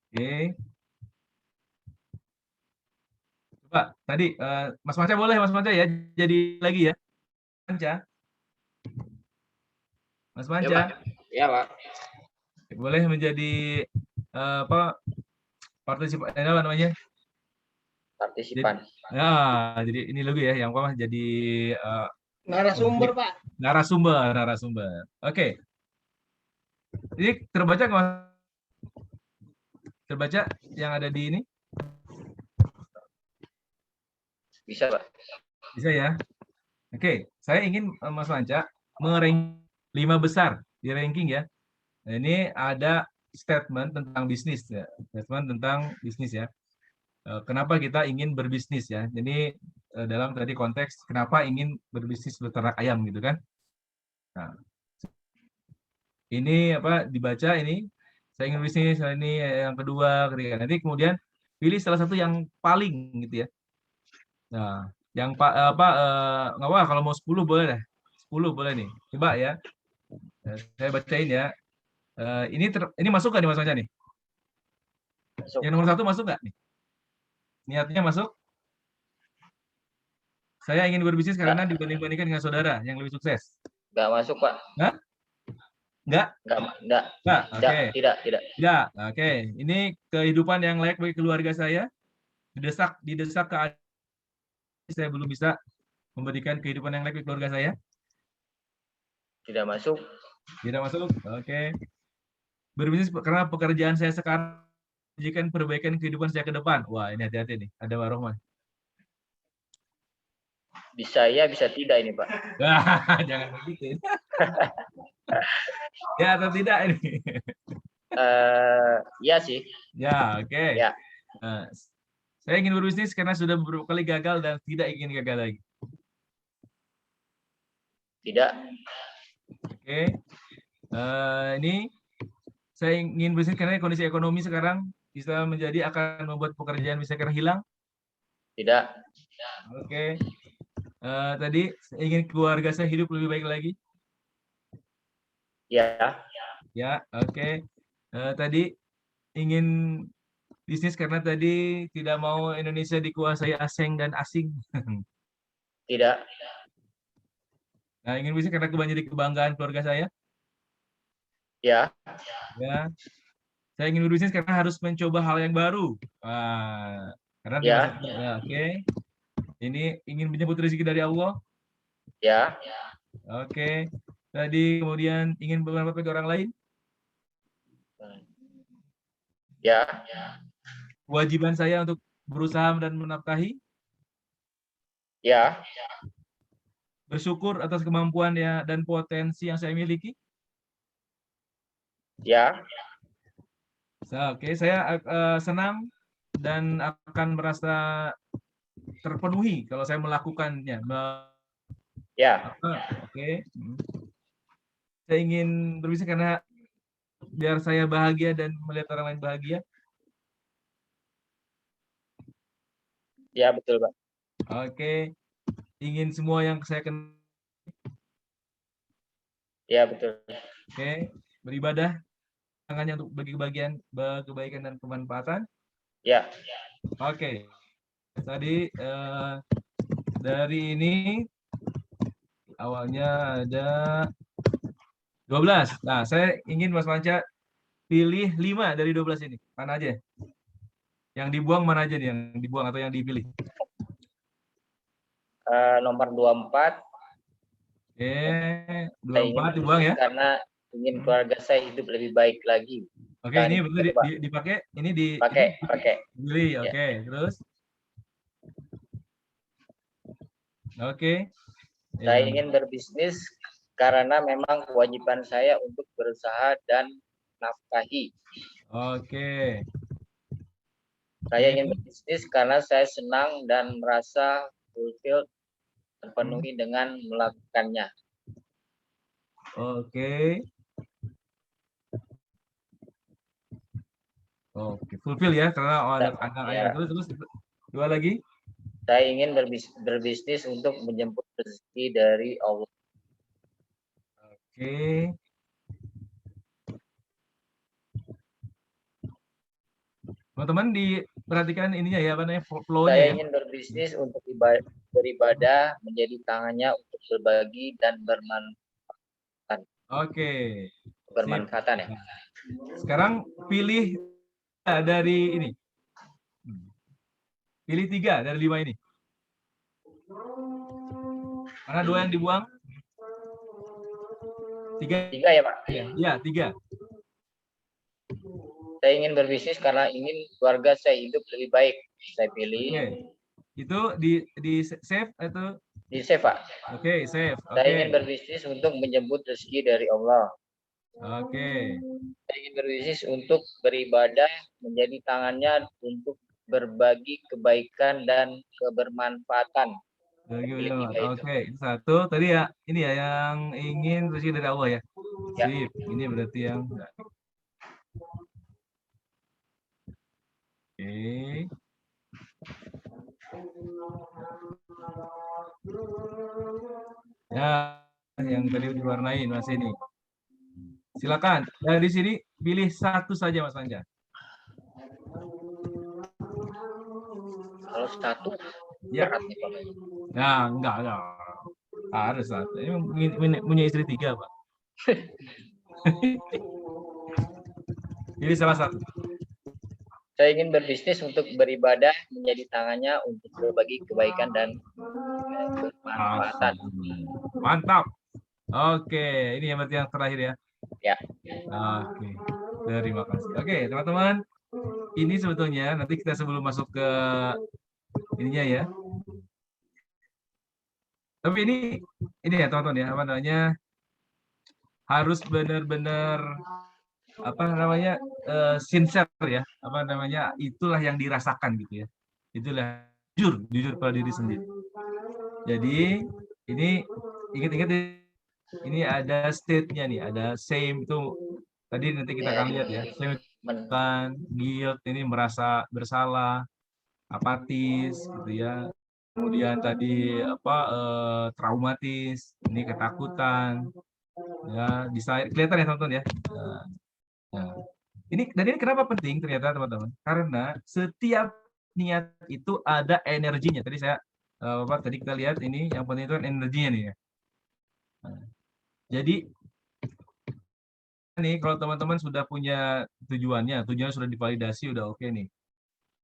Oke, coba tadi Mas Manca boleh Mas Manca ya, jadi lagi ya. Mas Manca. Ya, Pak. Boleh menjadi partisipan namanya? Partisipan. Jadi ini lagi ya yang jadi narasumber, Pak. Narasumber. Oke. Ini terbaca nggak? Terbaca yang ada di ini? Bisa, Pak. Bisa ya. Oke, saya ingin Mas Manca meranking 5 besar di ranking ya. Nah, ini ada statement tentang bisnis ya. Statement tentang bisnis ya. Kenapa kita ingin berbisnis ya. Jadi dalam tadi konteks kenapa ingin berbisnis beternak ayam gitu kan. Nah, ini dibaca ini. Saya ingin bisnis, ini yang kedua, ketiga. Nanti kemudian pilih salah satu yang paling gitu ya. Nah, yang nggak apa kalau mau 10 boleh deh. 10 boleh nih. Coba ya. Saya bacain ya. Ini masuk nggak nih Mas Manca nih? Masuk. Yang nomor 1 masuk nggak nih? Niatnya masuk? Saya ingin berbisnis karena dibanding-bandingkan dengan saudara yang lebih sukses. Nggak masuk, Pak. Hah? Nggak? Nggak. Oke. Tidak. Ya, oke. Ini kehidupan yang layak bagi keluarga saya. Didesak ke saya belum bisa memberikan kehidupan yang layak bagi keluarga saya. Tidak masuk. Tidak masuk. Oke. Berbisnis karena pekerjaan saya sekarang menjanjikan perbaikan kehidupan saya ke depan. Wah, ini hati-hati nih. Ada Warohman. Bisa ya, bisa tidak ini, Pak. Jangan begitu. Ya atau tidak ini? Ya sih. Ya, oke. Ya. Saya ingin berbisnis karena sudah beberapa kali gagal dan tidak ingin gagal lagi. Tidak. Oke. Ini saya ingin berbisnis karena kondisi ekonomi sekarang bisa akan membuat pekerjaan bisa hilang. Tidak. Oke. Tadi saya ingin keluarga saya hidup lebih baik lagi. Ya. Ya, oke. Tadi ingin bisnis karena tadi tidak mau Indonesia dikuasai asing dan asing. Tidak. Nah, ingin bisnis karena jadi kebanggaan keluarga saya. Ya. Ya. Saya ingin berbisnis karena harus mencoba hal yang baru. Karena ya. Oke. Ini ingin menyebut rezeki dari Allah. Ya. Oke. Tadi kemudian ingin bermanfaat bagi orang lain. Ya. Kewajiban saya untuk berusaha dan menafkahi. Ya. Bersyukur atas kemampuan dan potensi yang saya miliki. Ya. Oke, saya senang dan akan merasa terpenuhi kalau saya melakukannya. Ya. Oke. Saya ingin berbisnis karena biar saya bahagia dan melihat orang lain bahagia. Ya, betul, Pak. Oke. Ingin semua yang saya kenal. Ya, betul. Oke. Beribadah tangannya untuk bagi kebaikan dan kemanfaatan. Ya. Oke. Tadi dari ini awalnya ada 12. Nah, saya ingin Mas Manca pilih 5 dari 12 ini. Mana aja? Yang dibuang mana aja nih? Yang dibuang atau yang dipilih? Nomor 24. Oke, 24 dibuang ya. Karena ingin keluarga saya hidup lebih baik lagi. Oke, ini betul dipakai, ini pakai. Pilih, oke. Terus? Oke. Saya ingin berbisnis karena memang kewajiban saya untuk berusaha dan nafkahi. Oke. Saya ingin berbisnis karena saya senang dan merasa fulfilled, terpenuhi dengan melakukannya. Oke. Oke, fulfill ya, karena ada ayat terus 2 lagi. Saya ingin berbisnis untuk menjemput rezeki dari Allah. Oke. Teman-teman diperhatikan ininya ya, apa namanya, flow-nya. Saya ingin berbisnis untuk beribadah, menjadi tangannya untuk berbagi dan bermanfaat. Oke. Bermanfaatan ya. Sekarang pilih dari ini. Pilih 3 dari 5 ini. Mana 2 yang dibuang? 3 ya, Pak? Iya, 3. Saya ingin berbisnis karena ingin keluarga saya hidup lebih baik. Saya pilih. Oke. Itu di save atau? Di save, Pak. Oke, save. Saya ingin berbisnis untuk menjemput rezeki dari Allah. Oke. Saya ingin berbisnis untuk beribadah, menjadi tangannya untuk berbagi kebaikan dan kebermanfaatan. Oke, itu 1. Tadi ya, ini ya yang ingin rezeki dari Allah ya. Sip. Ini berarti yang Oke. Ya, yang tadi diwarnain Mas ini. Silakan. Dari sini pilih 1 saja Mas Anja. Kalau 1 ya. Nah, enggak. Harus 1. Ini punya istri 3, Pak. Pilih salah 1. Saya ingin berbisnis untuk beribadah, menjadi tangannya untuk berbagi kebaikan dan bermanfaatan. Mantap. Oke, ini yang berarti yang terakhir ya. Ya. Oke, terima kasih. Oke, teman-teman, ini sebetulnya nanti kita sebelum masuk ke ininya ya. Tapi ini ya teman-teman ya, apa namanya, harus benar-benar sincere ya, itulah yang dirasakan gitu ya, itulah jujur pada diri sendiri. Jadi ini ingat-ingat ini ada state-nya nih, ada shame itu tadi nanti kita akan lihat ya, shame kan, guilt ini merasa bersalah, apatis gitu ya, kemudian tadi traumatis, ini ketakutan ya, kelihatan ya teman-teman ya. Nah, ini kenapa penting ternyata teman-teman? Karena setiap niat itu ada energinya. Tadi tadi kita lihat ini yang penting itu kan energinya nih ya. Nah, jadi nih kalau teman-teman sudah punya tujuannya sudah divalidasi, udah oke nih.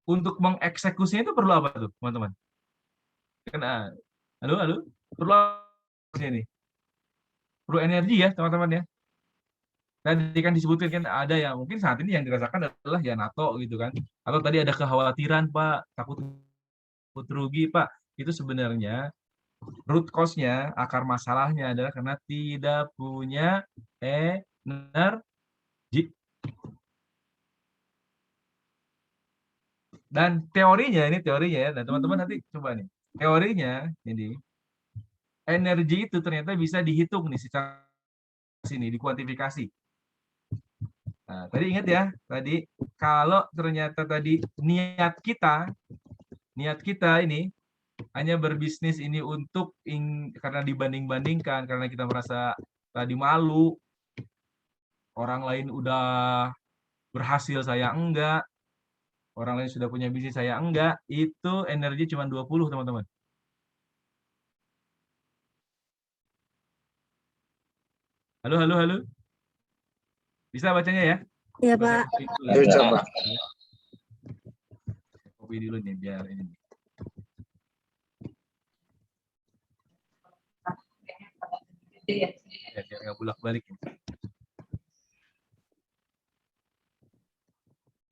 Untuk mengeksekusinya itu perlu apa tuh teman-teman? Karena halo, perlu apa ini? Perlu energi ya teman-teman ya. Tadi kan disebutkan kan ada yang mungkin saat ini yang dirasakan adalah ya NATO gitu kan, atau tadi ada kekhawatiran Pak, takut rugi Pak. Itu sebenarnya root cause-nya, akar masalahnya adalah karena tidak punya energi. Dan teorinya ya, nah teman-teman nanti coba nih, teorinya ini energi itu ternyata bisa dihitung nih secara sini, dikuantifikasi. Nah, tadi ingat ya, tadi kalau ternyata tadi niat kita ini hanya berbisnis ini untuk karena dibanding-bandingkan, karena kita merasa tadi malu, orang lain udah berhasil saya enggak, orang lain sudah punya bisnis, saya enggak, itu energi cuma 20, teman-teman. Halo, halo, halo. Bisa bacanya ya? Iya, Pak. Bisa, Pak. Kopi dulu nih, biar ini. Ya, biar nggak bolak-balik.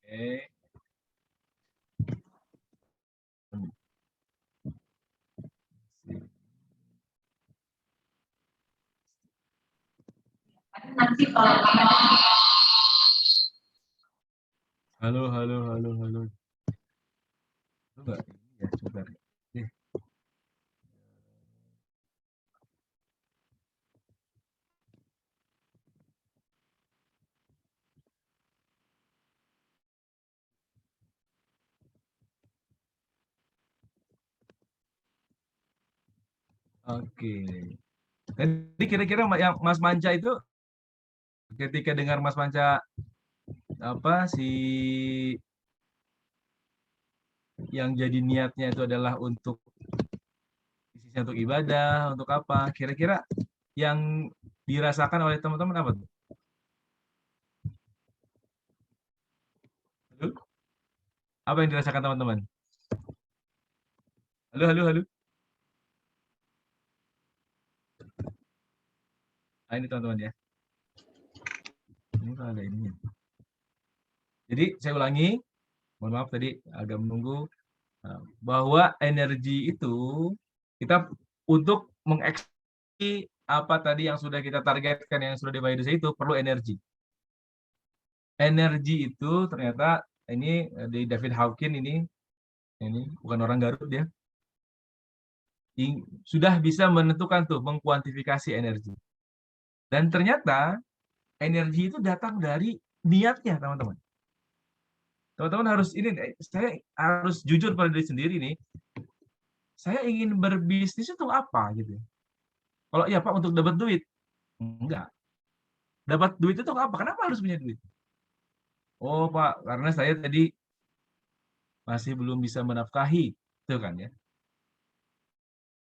Oke. Halo, halo, halo, halo. Enggak, ya, sebentar. Oke. Jadi kira-kira yang Mas Manca itu ketika dengar Mas Manca apa yang jadi niatnya itu adalah untuk bisnisnya, untuk ibadah, untuk apa? Kira-kira yang dirasakan oleh teman-teman apa tuh? Halo? Apa yang dirasakan teman-teman? Halo, halo, halo. Nah, ini teman-teman ya. Ini kan ada ininya. Jadi saya ulangi, mohon maaf tadi agak menunggu, bahwa energi itu kita untuk mengeksekusi apa tadi yang sudah kita targetkan, yang sudah dibayar itu perlu energi. Energi itu ternyata ini di David Hawkins ini bukan orang Garut dia, sudah bisa menentukan tuh, mengkuantifikasi energi. Dan ternyata energi itu datang dari niatnya, teman-teman. Teman-teman harus saya harus jujur pada diri sendiri nih. Saya ingin berbisnis itu apa gitu. Kalau ya Pak untuk dapat duit, enggak. Dapat duit itu apa? Kenapa harus punya duit? Oh Pak, karena saya tadi masih belum bisa menafkahi, itu kan ya.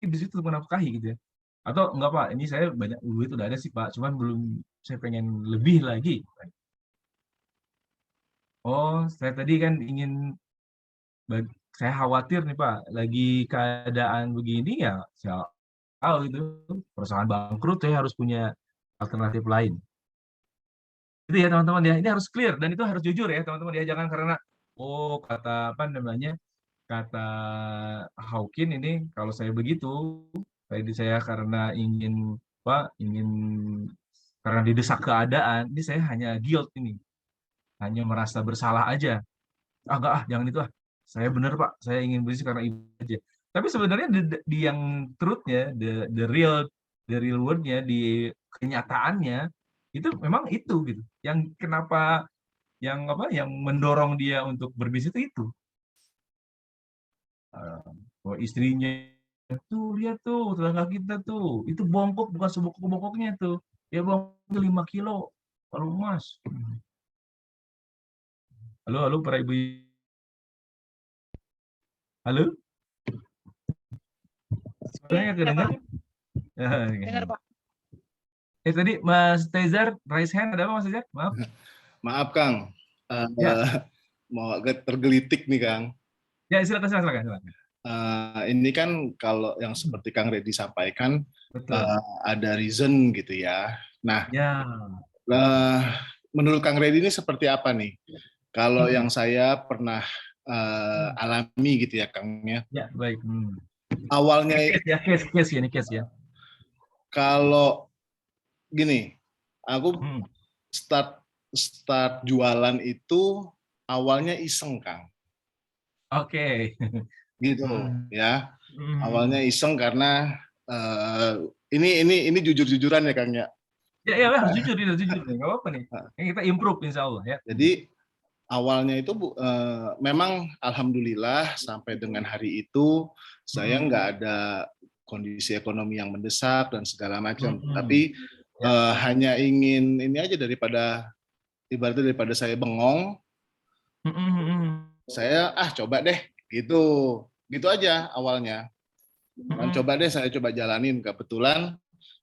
Di situ menafkahi gitu ya. Atau enggak Pak, ini saya banyak duit udah ada sih Pak, cuman belum, saya pengen lebih lagi. Oh, saya tadi kan ingin, saya khawatir nih Pak, lagi keadaan begini ya, saya tahu itu perusahaan bangkrut, saya harus punya alternatif lain. Itu ya teman-teman ya, ini harus clear dan itu harus jujur ya teman-teman ya, jangan karena kata apa namanya, kata Hawkins ini kalau saya begitu, saya karena ingin karena didesak keadaan, ini saya hanya guilt ini, hanya merasa bersalah aja. Enggak jangan itu saya benar Pak, saya ingin bisnis karena itu aja. Tapi sebenarnya di yang truth-nya, the real word-nya, di kenyataannya itu memang itu gitu. Yang kenapa yang mendorong dia untuk berbisnis itu. Istrinya tuh, lihat tuh tetangga kita tuh, itu bongkok bukan sebongkok-bongkoknya tuh. Ya bongkok 5 kilo kalau emas. Halo, halo para ibu. Halo? Suaranya kedengar? Dengar Pak. Tadi Mas Tezar raise hand, ada apa Mas Tezar? Maaf. Maaf Kang, mau agak tergelitik nih Kang. Ya silakan. Ini kan kalau yang seperti Kang Reddy sampaikan, ada reason gitu ya. Nah, menurut Kang Reddy ini seperti apa nih? Kalau yang saya pernah alami gitu ya Kang ya. Ya baik. Awalnya case ya. Kalau gini, aku start jualan itu awalnya iseng Kang. Oke. Gitu ya. Awalnya iseng karena ini jujur-jujuran ya Kang ya. Ya harus jujur, nggak apa-apa nih. Kita improve insya Allah ya. Jadi awalnya itu memang alhamdulillah sampai dengan hari itu saya nggak ada kondisi ekonomi yang mendesak dan segala macam. Tapi hanya ingin ini aja, daripada saya bengong, saya coba deh gitu aja awalnya. Dan coba deh saya coba jalanin. Kebetulan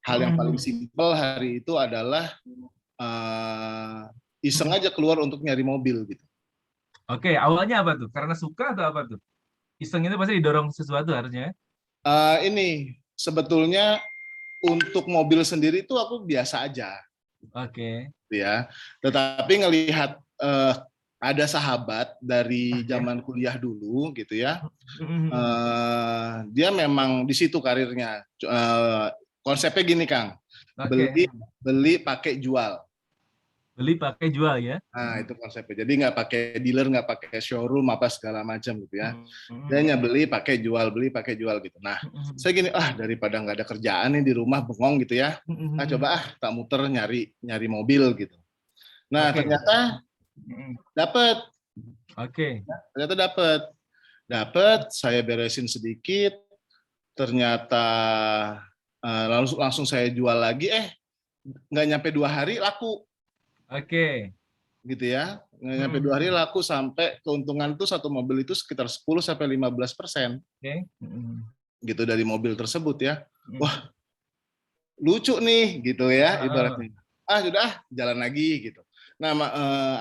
hal yang paling simpel hari itu adalah iseng aja keluar untuk nyari mobil gitu. Oke, awalnya apa tuh? Karena suka atau apa tuh? Iseng itu pasti didorong sesuatu harusnya. Ini sebetulnya untuk mobil sendiri itu aku biasa aja. Oke. Ya, tetapi ngelihat ada sahabat dari zaman kuliah dulu gitu ya, dia memang di situ karirnya. Konsepnya gini Kang, beli pakai jual. Beli pakai jual ya? Nah itu konsepnya. Jadi nggak pakai dealer, nggak pakai showroom apa segala macam gitu ya. Dia hanya beli pakai jual gitu. Nah saya gini, daripada nggak ada kerjaan nih di rumah bengong gitu ya, coba tak muter nyari mobil gitu. Nah ternyata dapat. Ternyata dapat. Saya beresin sedikit. Ternyata langsung saya jual lagi. Nggak nyampe 2 hari laku. Gitu ya. Nggak nyampe 2 hari laku, sampai keuntungan tuh satu mobil itu sekitar 10-15%. Gitu dari mobil tersebut ya. Wah, lucu nih gitu ya ibaratnya. Sudah jalan lagi gitu. Nah,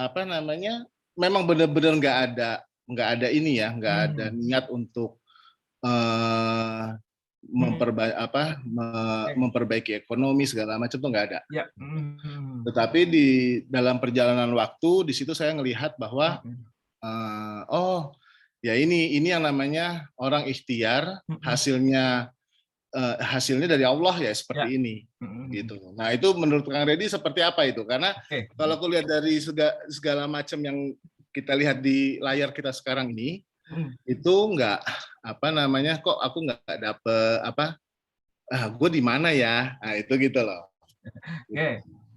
apa namanya? Memang benar-benar nggak ada ini ya, nggak ada niat untuk memperbaiki ekonomi segala macam tuh nggak ada. Tetapi di dalam perjalanan waktu di situ saya ngelihat bahwa ya ini yang namanya orang ikhtiar, hasilnya dari Allah ya seperti ini gitu. Nah itu menurut Kang Reddy seperti apa itu? Karena kalau aku lihat dari segala macam yang kita lihat di layar kita sekarang ini, itu nggak kok aku nggak dapet gue di mana ya? Nah itu gitu loh.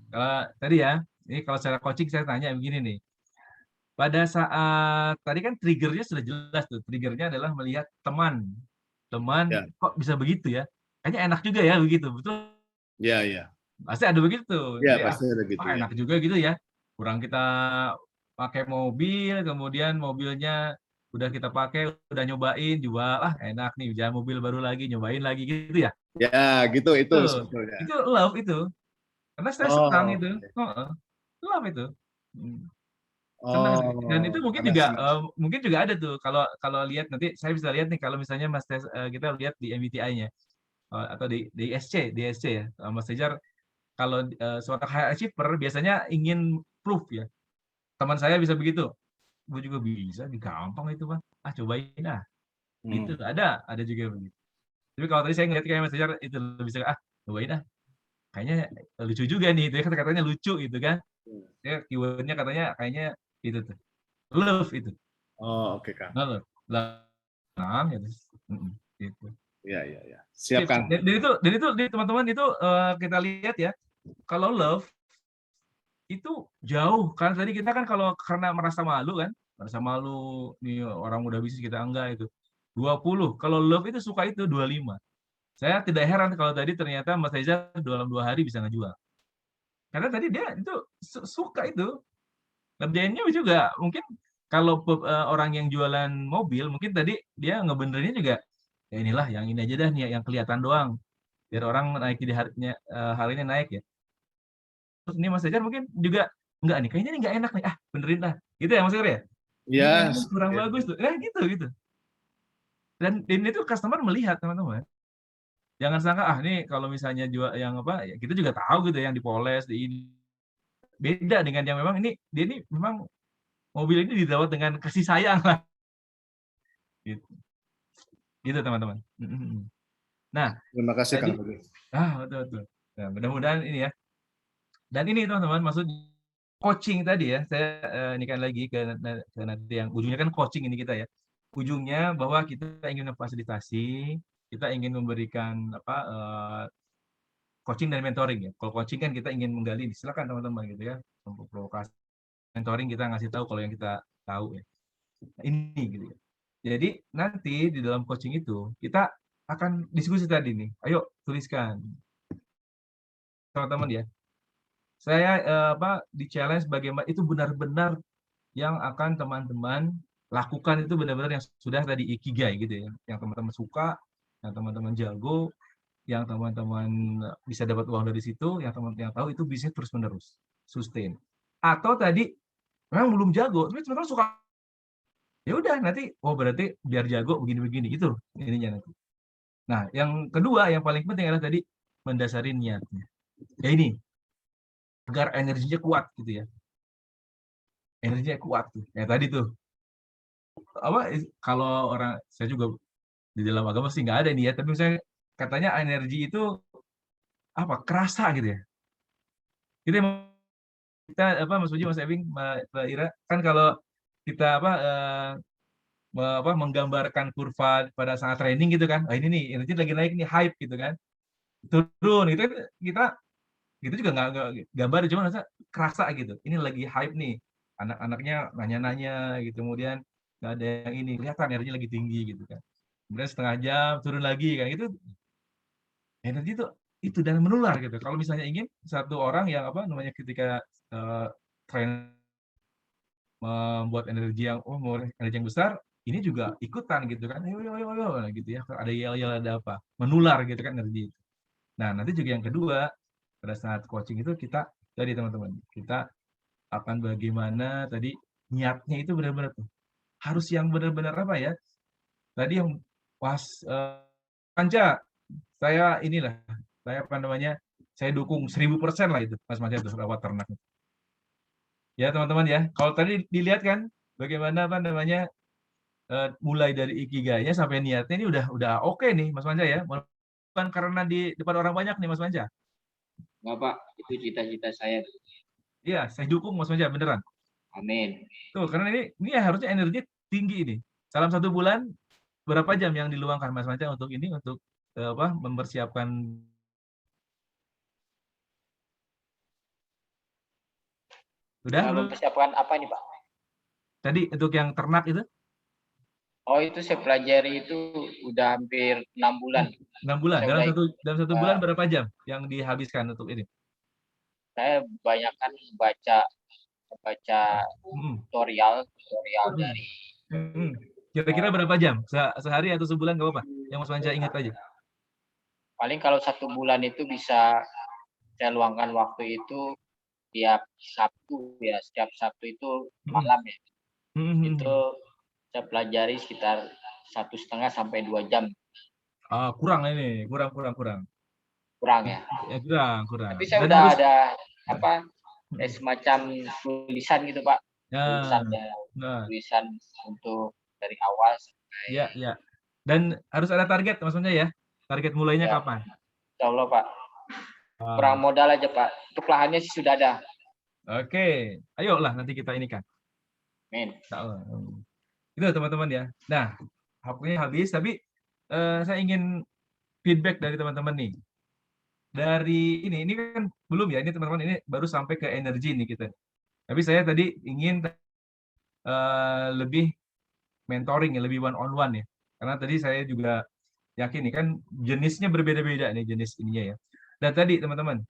Kalau tadi ya, ini kalau secara coaching saya tanya begini nih. Pada saat tadi kan triggernya sudah jelas tuh. Triggernya adalah melihat teman kok bisa begitu ya? Kayaknya enak juga ya begitu, betul? Iya. Pasti ada begitu. Iya pasti ada gitu. Enak juga gitu ya. Kurang kita pakai mobil, kemudian mobilnya udah kita pakai, udah nyobain, jual, enak nih, jangan mobil baru lagi, nyobain lagi gitu ya? Ya gitu itu. Itu love itu. Karena saya senang itu. Love itu. Senang sih. Dan itu mungkin juga ada tuh kalau lihat nanti saya bisa lihat nih kalau misalnya Mas kita lihat di MBTI-nya atau di DSC ya. Mas Tejar kalau seorang high achiever biasanya ingin proof ya. Teman saya bisa begitu. Gue juga bisa, gampang itu Pak. Cobain Gitu. Ada juga begitu. Tapi kalau tadi saya ngeliat kayak Mas Tejar itu lebih suka cobain kayaknya lucu juga nih, itu kata-katanya lucu gitu kan. Ya keywordnya katanya kayaknya itu tuh. Love itu. Oke Kang. Love. Gitu. Iya. Siap Kang. Dan itu teman-teman itu kita lihat ya. Kalau love itu jauh kan tadi kita kan kalau karena merasa malu nih orang muda bisnis kita enggak itu 20. Kalau love itu suka itu 25. Saya tidak heran kalau tadi ternyata Mas Reza dalam 2 hari bisa ngejual. Karena tadi dia itu suka itu. Kerjainnya juga mungkin kalau orang yang jualan mobil mungkin tadi dia ngebenerinnya juga ya inilah yang ini aja dah nih yang kelihatan doang. Biar orang naik di harinya naik ya. Terus ini Mas Reza mungkin juga enggak nih kayaknya ini enggak enak nih benerin dah. Gitu ya Mas Reza ya? Iya. Kurang bagus tuh. Gitu. Dan itu customer melihat teman-teman. Jangan sangka nih kalau misalnya jual yang ya kita juga tahu gitu yang dipoles beda dengan yang memang dia ini memang mobil ini dirawat dengan kasih sayang lah. Gitu teman-teman. Nah, terima kasih Kang. Betul. Nah, mudah-mudahan ini ya. Dan ini teman-teman maksud coaching tadi ya. Saya ini kan lagi ke nanti yang ujungnya kan coaching ini kita ya. Ujungnya bahwa kita ingin memfasilitasi, kita ingin memberikan coaching dan mentoring ya. Kalau coaching kan kita ingin menggali, silakan teman-teman gitu ya. Untuk provokasi. Mentoring kita ngasih tahu kalau yang kita tahu ya. Ini gitu ya. Jadi nanti di dalam coaching itu kita akan diskusi tadi nih. Ayo tuliskan. Teman-teman ya. Saya di challenge bagaimana itu benar-benar yang akan teman-teman lakukan itu benar-benar yang sudah tadi ikigai gitu ya, yang teman-teman suka, yang teman-teman jago, yang teman-teman bisa dapat uang dari situ, yang teman-teman tahu itu bisnis terus-menerus, sustain. Atau tadi memang belum jago, tapi teman-teman suka, ya udah nanti, oh berarti biar jago begini-begini, itu ininya nanti. Nah, yang kedua yang paling penting adalah tadi mendasari niatnya. Ya ini, agar energinya kuat gitu ya. Energinya kuat tuh. Ya tadi tuh. Apa kalau orang, saya juga di dalam agama sih nggak ada ini ya, tapi misalnya katanya energi itu apa kerasa gitu ya. Kita apa Mas Puji, Mas Ewing, Mbak Ira, kan kalau kita menggambarkan kurva pada saat training gitu kan, ini nih energi lagi naik nih, hype gitu kan, turun itu kita juga nggak gambar, cuma rasa kerasa gitu, ini lagi hype nih, anak-anaknya nanya-nanya gitu, kemudian nggak ada yang ini, kelihatan energinya lagi tinggi gitu kan, kemudian setengah jam turun lagi kan, itu energi itu dan menular gitu. Kalau misalnya ingin satu orang yang ketika train membuat energi yang energi yang besar, ini juga ikutan gitu kan, ayo gitu ya, ada yel-yel, ada apa, menular gitu kan energi itu. Nah nanti juga yang kedua pada saat coaching itu kita tadi teman-teman, kita akan bagaimana tadi niatnya itu benar-benar tuh harus yang benar-benar apa ya, tadi yang pas Panca, saya inilah, saya saya dukung 1000% lah itu Mas Manca itu rawat ternak. Ya teman-teman ya, kalau tadi dilihat kan bagaimana mulai dari ikigainya sampai niatnya ini udah oke nih Mas Manca ya, bukan karena di depan orang banyak nih Mas Manca. Nggak Pak, itu cita-cita saya. Iya, saya dukung Mas Manca beneran. Amin. Tuh, karena ini harusnya energi tinggi ini. Dalam 1 bulan berapa jam yang diluangkan Mas Manca untuk ini, untuk mempersiapkan mempersiapkan apa nih Pak? Tadi untuk yang ternak itu? Oh itu saya pelajari itu udah hampir 6 bulan. 6 bulan. Dalam satu bulan berapa jam yang dihabiskan untuk ini? Saya banyakkan baca tutorial dari. Kira-kira berapa jam? Sehari atau sebulan nggak apa-apa? Yang Mas Manca ingat aja. Paling kalau 1 bulan itu bisa saya luangkan waktu itu tiap Sabtu ya, setiap Sabtu itu malam ya. Itu saya pelajari sekitar 1,5 sampai 2 jam. Kurang ini, kurang. Kurang ya? Ya kurang. Tapi saya udah ada semacam tulisan gitu Pak. Tulisan untuk dari awal sampai. Ya. Dan harus ada target Mas Manca ya. Target mulainya kapan? Insya Allah Pak. Kurang modal aja Pak. Untuk lahannya sih sudah ada. Oke, ayolah nanti kita ini kan. Amin. Itu teman-teman ya. Nah, waktunya habis, tapi saya ingin feedback dari teman-teman nih. Dari ini kan belum ya, ini teman-teman ini baru sampai ke energi nih kita. Tapi saya tadi ingin lebih mentoring ya, lebih one on one ya. Karena tadi saya juga yakin nih kan jenisnya berbeda-beda nih jenis ininya ya. Dan tadi teman-teman,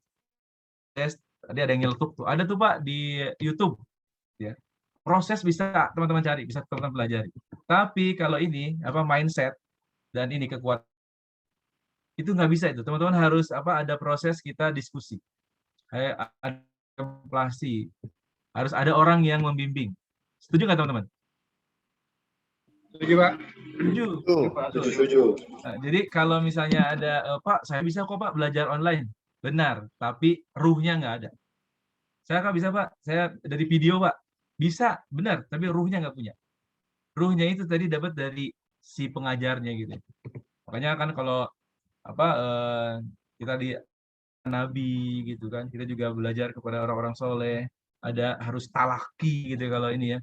tadi ada yang nyeletuk tuh, ada tuh Pak di YouTube ya. Proses bisa teman-teman cari, bisa teman-teman pelajari. Tapi kalau ini mindset dan ini kekuatan itu nggak bisa itu. Teman-teman harus ada proses kita diskusi. Ada kontemplasi. Harus ada orang yang membimbing. Setuju nggak teman-teman? Setuju Pak. Setuju. Nah, jadi kalau misalnya ada Pak, saya bisa kok Pak belajar online. Benar, tapi ruhnya nggak ada. Saya nggak bisa Pak, saya dari video Pak. Bisa, benar, tapi ruhnya nggak punya. Ruhnya itu tadi dapat dari si pengajarnya gitu. Makanya kan kalau kita di Nabi gitu kan, kita juga belajar kepada orang-orang soleh, ada harus talaki gitu kalau ini ya.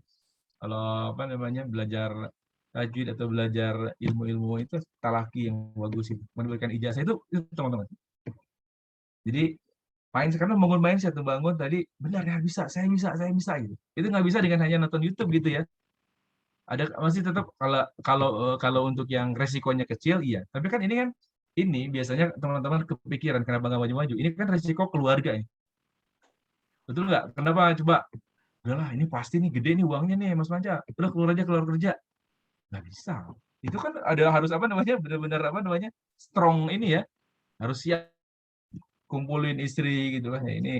Kalau belajar tajwid atau belajar ilmu-ilmu itu talaki yang bagus itu, mendapatkan ijazah itu teman-teman. Jadi karena bangun mindset tuh, bangun tadi benar ya, saya bisa gitu. Itu nggak bisa dengan hanya nonton YouTube gitu ya. Ada masih tetap kalau untuk yang resikonya kecil iya. Tapi kan ini biasanya teman-teman kepikiran kenapa nggak maju-maju. Ini kan resiko keluarga ini. Betul nggak? Kenapa coba udahlah ini pasti nih gede nih uangnya nih Mas Manca, udah keluar kerja. Nggak bisa. Itu kan harus apa namanya, benar-benar apa namanya, strong ini ya, harus siap kumpulin istri gitu lah. Ya, ini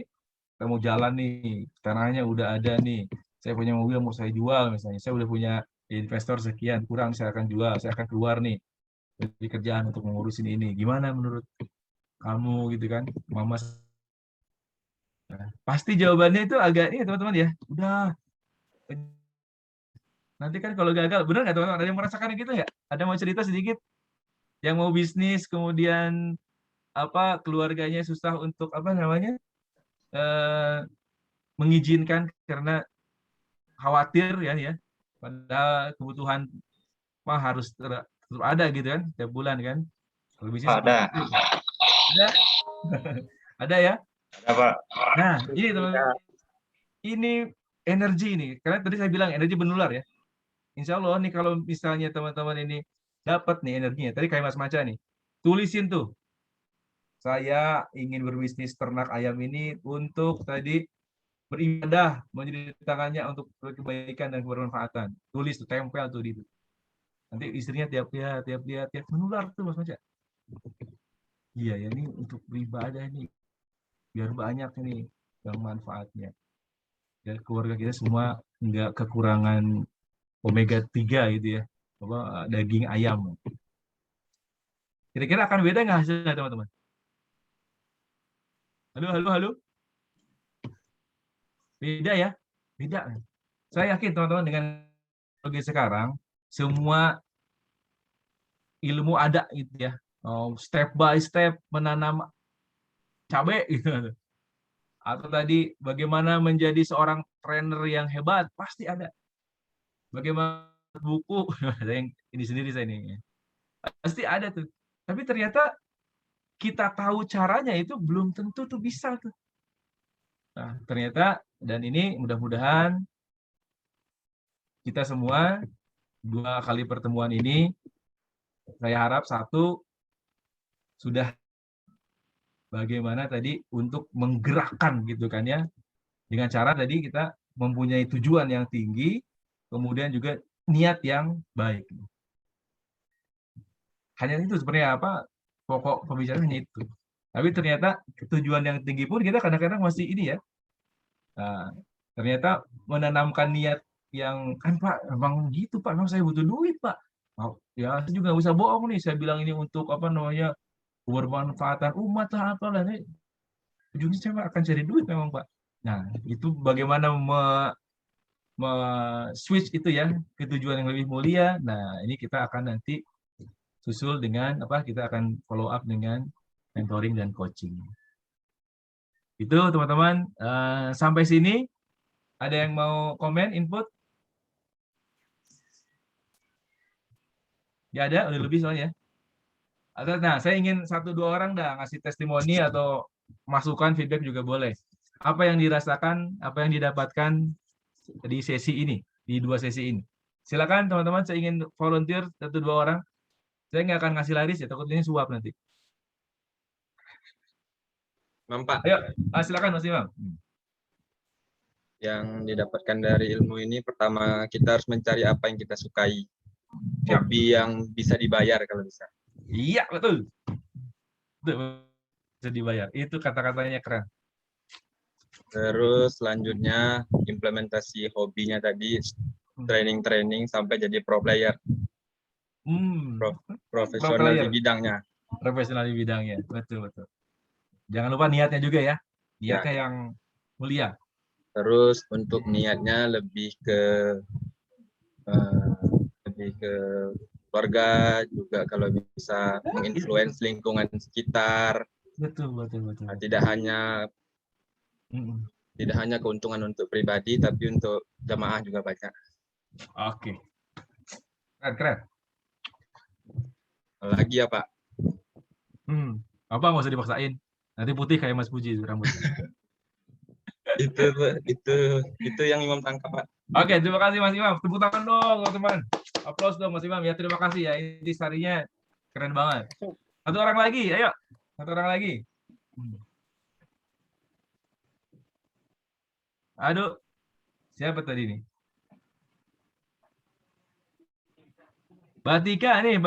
kita mau jalan nih, tanahnya udah ada nih, saya punya mobil mau saya jual misalnya, saya udah punya investor sekian, kurang saya akan jual, saya akan keluar nih dari kerjaan untuk mengurusin ini. Gimana menurut kamu gitu kan, Mama? Nah, pasti jawabannya itu agak ini teman-teman ya. Udah. Nanti kan kalau gagal, benar nggak teman-teman? Ada yang merasakan gitu nggak? Ada mau cerita sedikit? Yang mau bisnis kemudian apa keluarganya susah untuk apa namanya mengizinkan karena khawatir ya. Padahal kebutuhan harus tetap ada gitu kan tiap bulan kan. Kalau bisnis ada. Ada. Ada ya? Ada, Pak. Nah, ini teman-teman. Ini energi ini. Karena tadi saya bilang energi menular ya. Insya Allah nih kalau misalnya teman-teman ini dapat nih energinya. Tadi kayak Mas Maca nih. Tulisin tuh. Saya ingin berbisnis ternak ayam ini untuk tadi beribadah, menjadi tangannya untuk kebaikan dan kebermanfaatan. Tulis tuh, tempel tuh di itu. Nanti istrinya tiap menular tuh Mas Maca. Iya ya, ini untuk beribadah nih. Biar banyak nih yang manfaatnya. Dan keluarga kita semua nggak kekurangan omega 3 gitu ya. Apa daging ayam. Kira-kira akan beda nggak hasilnya teman-teman? Halo. Beda ya? Beda. Saya yakin teman-teman dengan teknologi sekarang semua ilmu ada gitu ya. Step by step menanam cabai gitu. Atau tadi bagaimana menjadi seorang trainer yang hebat, pasti ada. Bagaimana buku, ada yang ini sendiri saya ini. Pasti ada tuh. Tapi ternyata kita tahu caranya itu belum tentu tuh bisa tuh. Nah, ternyata dan ini mudah-mudahan kita semua 2 kali pertemuan ini saya harap satu sudah bagaimana tadi untuk menggerakkan gitu kan ya, dengan cara tadi kita mempunyai tujuan yang tinggi, kemudian juga niat yang baik. Hanya itu sebenarnya apa pokok pembicaraan hanya itu. Tapi ternyata tujuan yang tinggi pun kita kadang-kadang masih ini ya. Nah, ternyata menanamkan niat yang kan Pak, emang gitu Pak, memang saya butuh duit Pak. Ya saya juga nggak bisa bohong nih, saya bilang ini untuk apa namanya bermanfaatan umat lah apalah, ujungnya saya akan cari duit memang Pak. Nah itu bagaimana switch itu ya ke tujuan yang lebih mulia. Nah ini kita akan nanti susul dengan apa, kita akan follow up dengan mentoring dan coaching. Itu teman-teman, sampai sini ada yang mau komen, input? Ya ada, udah lebih soalnya. Nah, saya ingin 1-2 orang dah ngasih testimoni atau masukan, feedback juga boleh. Apa yang dirasakan, apa yang didapatkan di sesi ini, di 2 sesi ini. Silakan teman-teman, saya ingin volunteer 1-2 orang. Saya nggak akan ngasih laris ya, takutnya suap nanti. Pak. Ayo, silakan Mas Imam. Yang didapatkan dari ilmu ini, pertama kita harus mencari apa yang kita sukai. Hobi yang bisa dibayar kalau bisa. Iya, betul. Bisa dibayar. Itu kata-katanya keren. Terus selanjutnya implementasi hobinya tadi, training sampai jadi pro player. Profesional di bidangnya. Profesional di bidangnya, betul. Jangan lupa niatnya juga ya. Niatnya yang mulia. Terus untuk niatnya lebih ke keluarga juga, kalau bisa menginfluence lingkungan sekitar. Betul. Nah, tidak hanya keuntungan untuk pribadi, tapi untuk jamaah juga banyak. Oke. Keren. Lagi ya Pak? Apa nggak usah dipaksain. Nanti putih kayak Mas Puji rambutnya. itu yang Imam tangkap Pak. Oke, terima kasih Mas Imam. Tepuk tangan dong teman-teman. Aplaus dong Mas Imam ya, terima kasih ya. Ini sarinya keren banget. Satu orang lagi, ayo. Satu orang lagi. Aduh. Siapa tadi nih? Mbak Tika nih,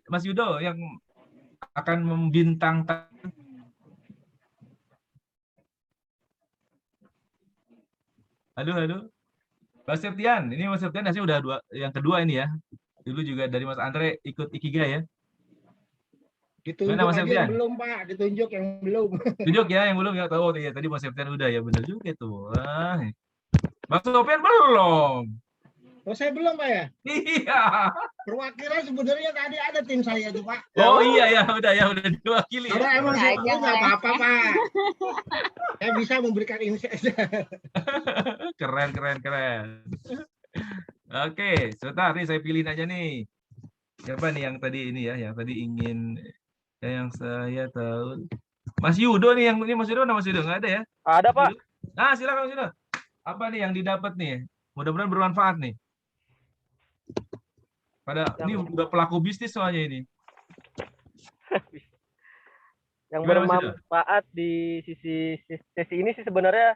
Mas Yudo yang akan membintangkan. Halo. Mas Septian, ini Mas Septian hasilnya udah yang kedua ini ya. Dulu juga dari Mas Andre ikut Ikigai ya. Ditunjuk Mas aja Septian? yang belum, Pak. Ditunjuk yang belum. Tunjuk ya yang belum ya. Oh iya tadi Mas Septian udah ya, benar juga tuh. Mas Sofian belum. Oh, saya belum, Pak ya? Iya. Perwakilan sebenarnya tadi ada tim saya tuh, Pak. Oh iya ya, udah diwakili. Kalau Ya. emang saya belum nggak apa-apa, Pak. Saya bisa memberikan ini saja. Keren. Oke, sebentar nih saya pilihin aja nih. Siapa nih yang tadi ini ya, yang tadi ingin yang saya tahu. Mas Yudo nih, yang ini Mas Yudo, Mas Yudo nggak ada ya? Ada, Pak. Nah, silakan Mas Yudo. Apa nih yang didapat nih? Mudah-mudahan bermanfaat nih. Ini udah pelaku bisnis soalnya ini. Yang bermanfaat di sisi ini sih sebenarnya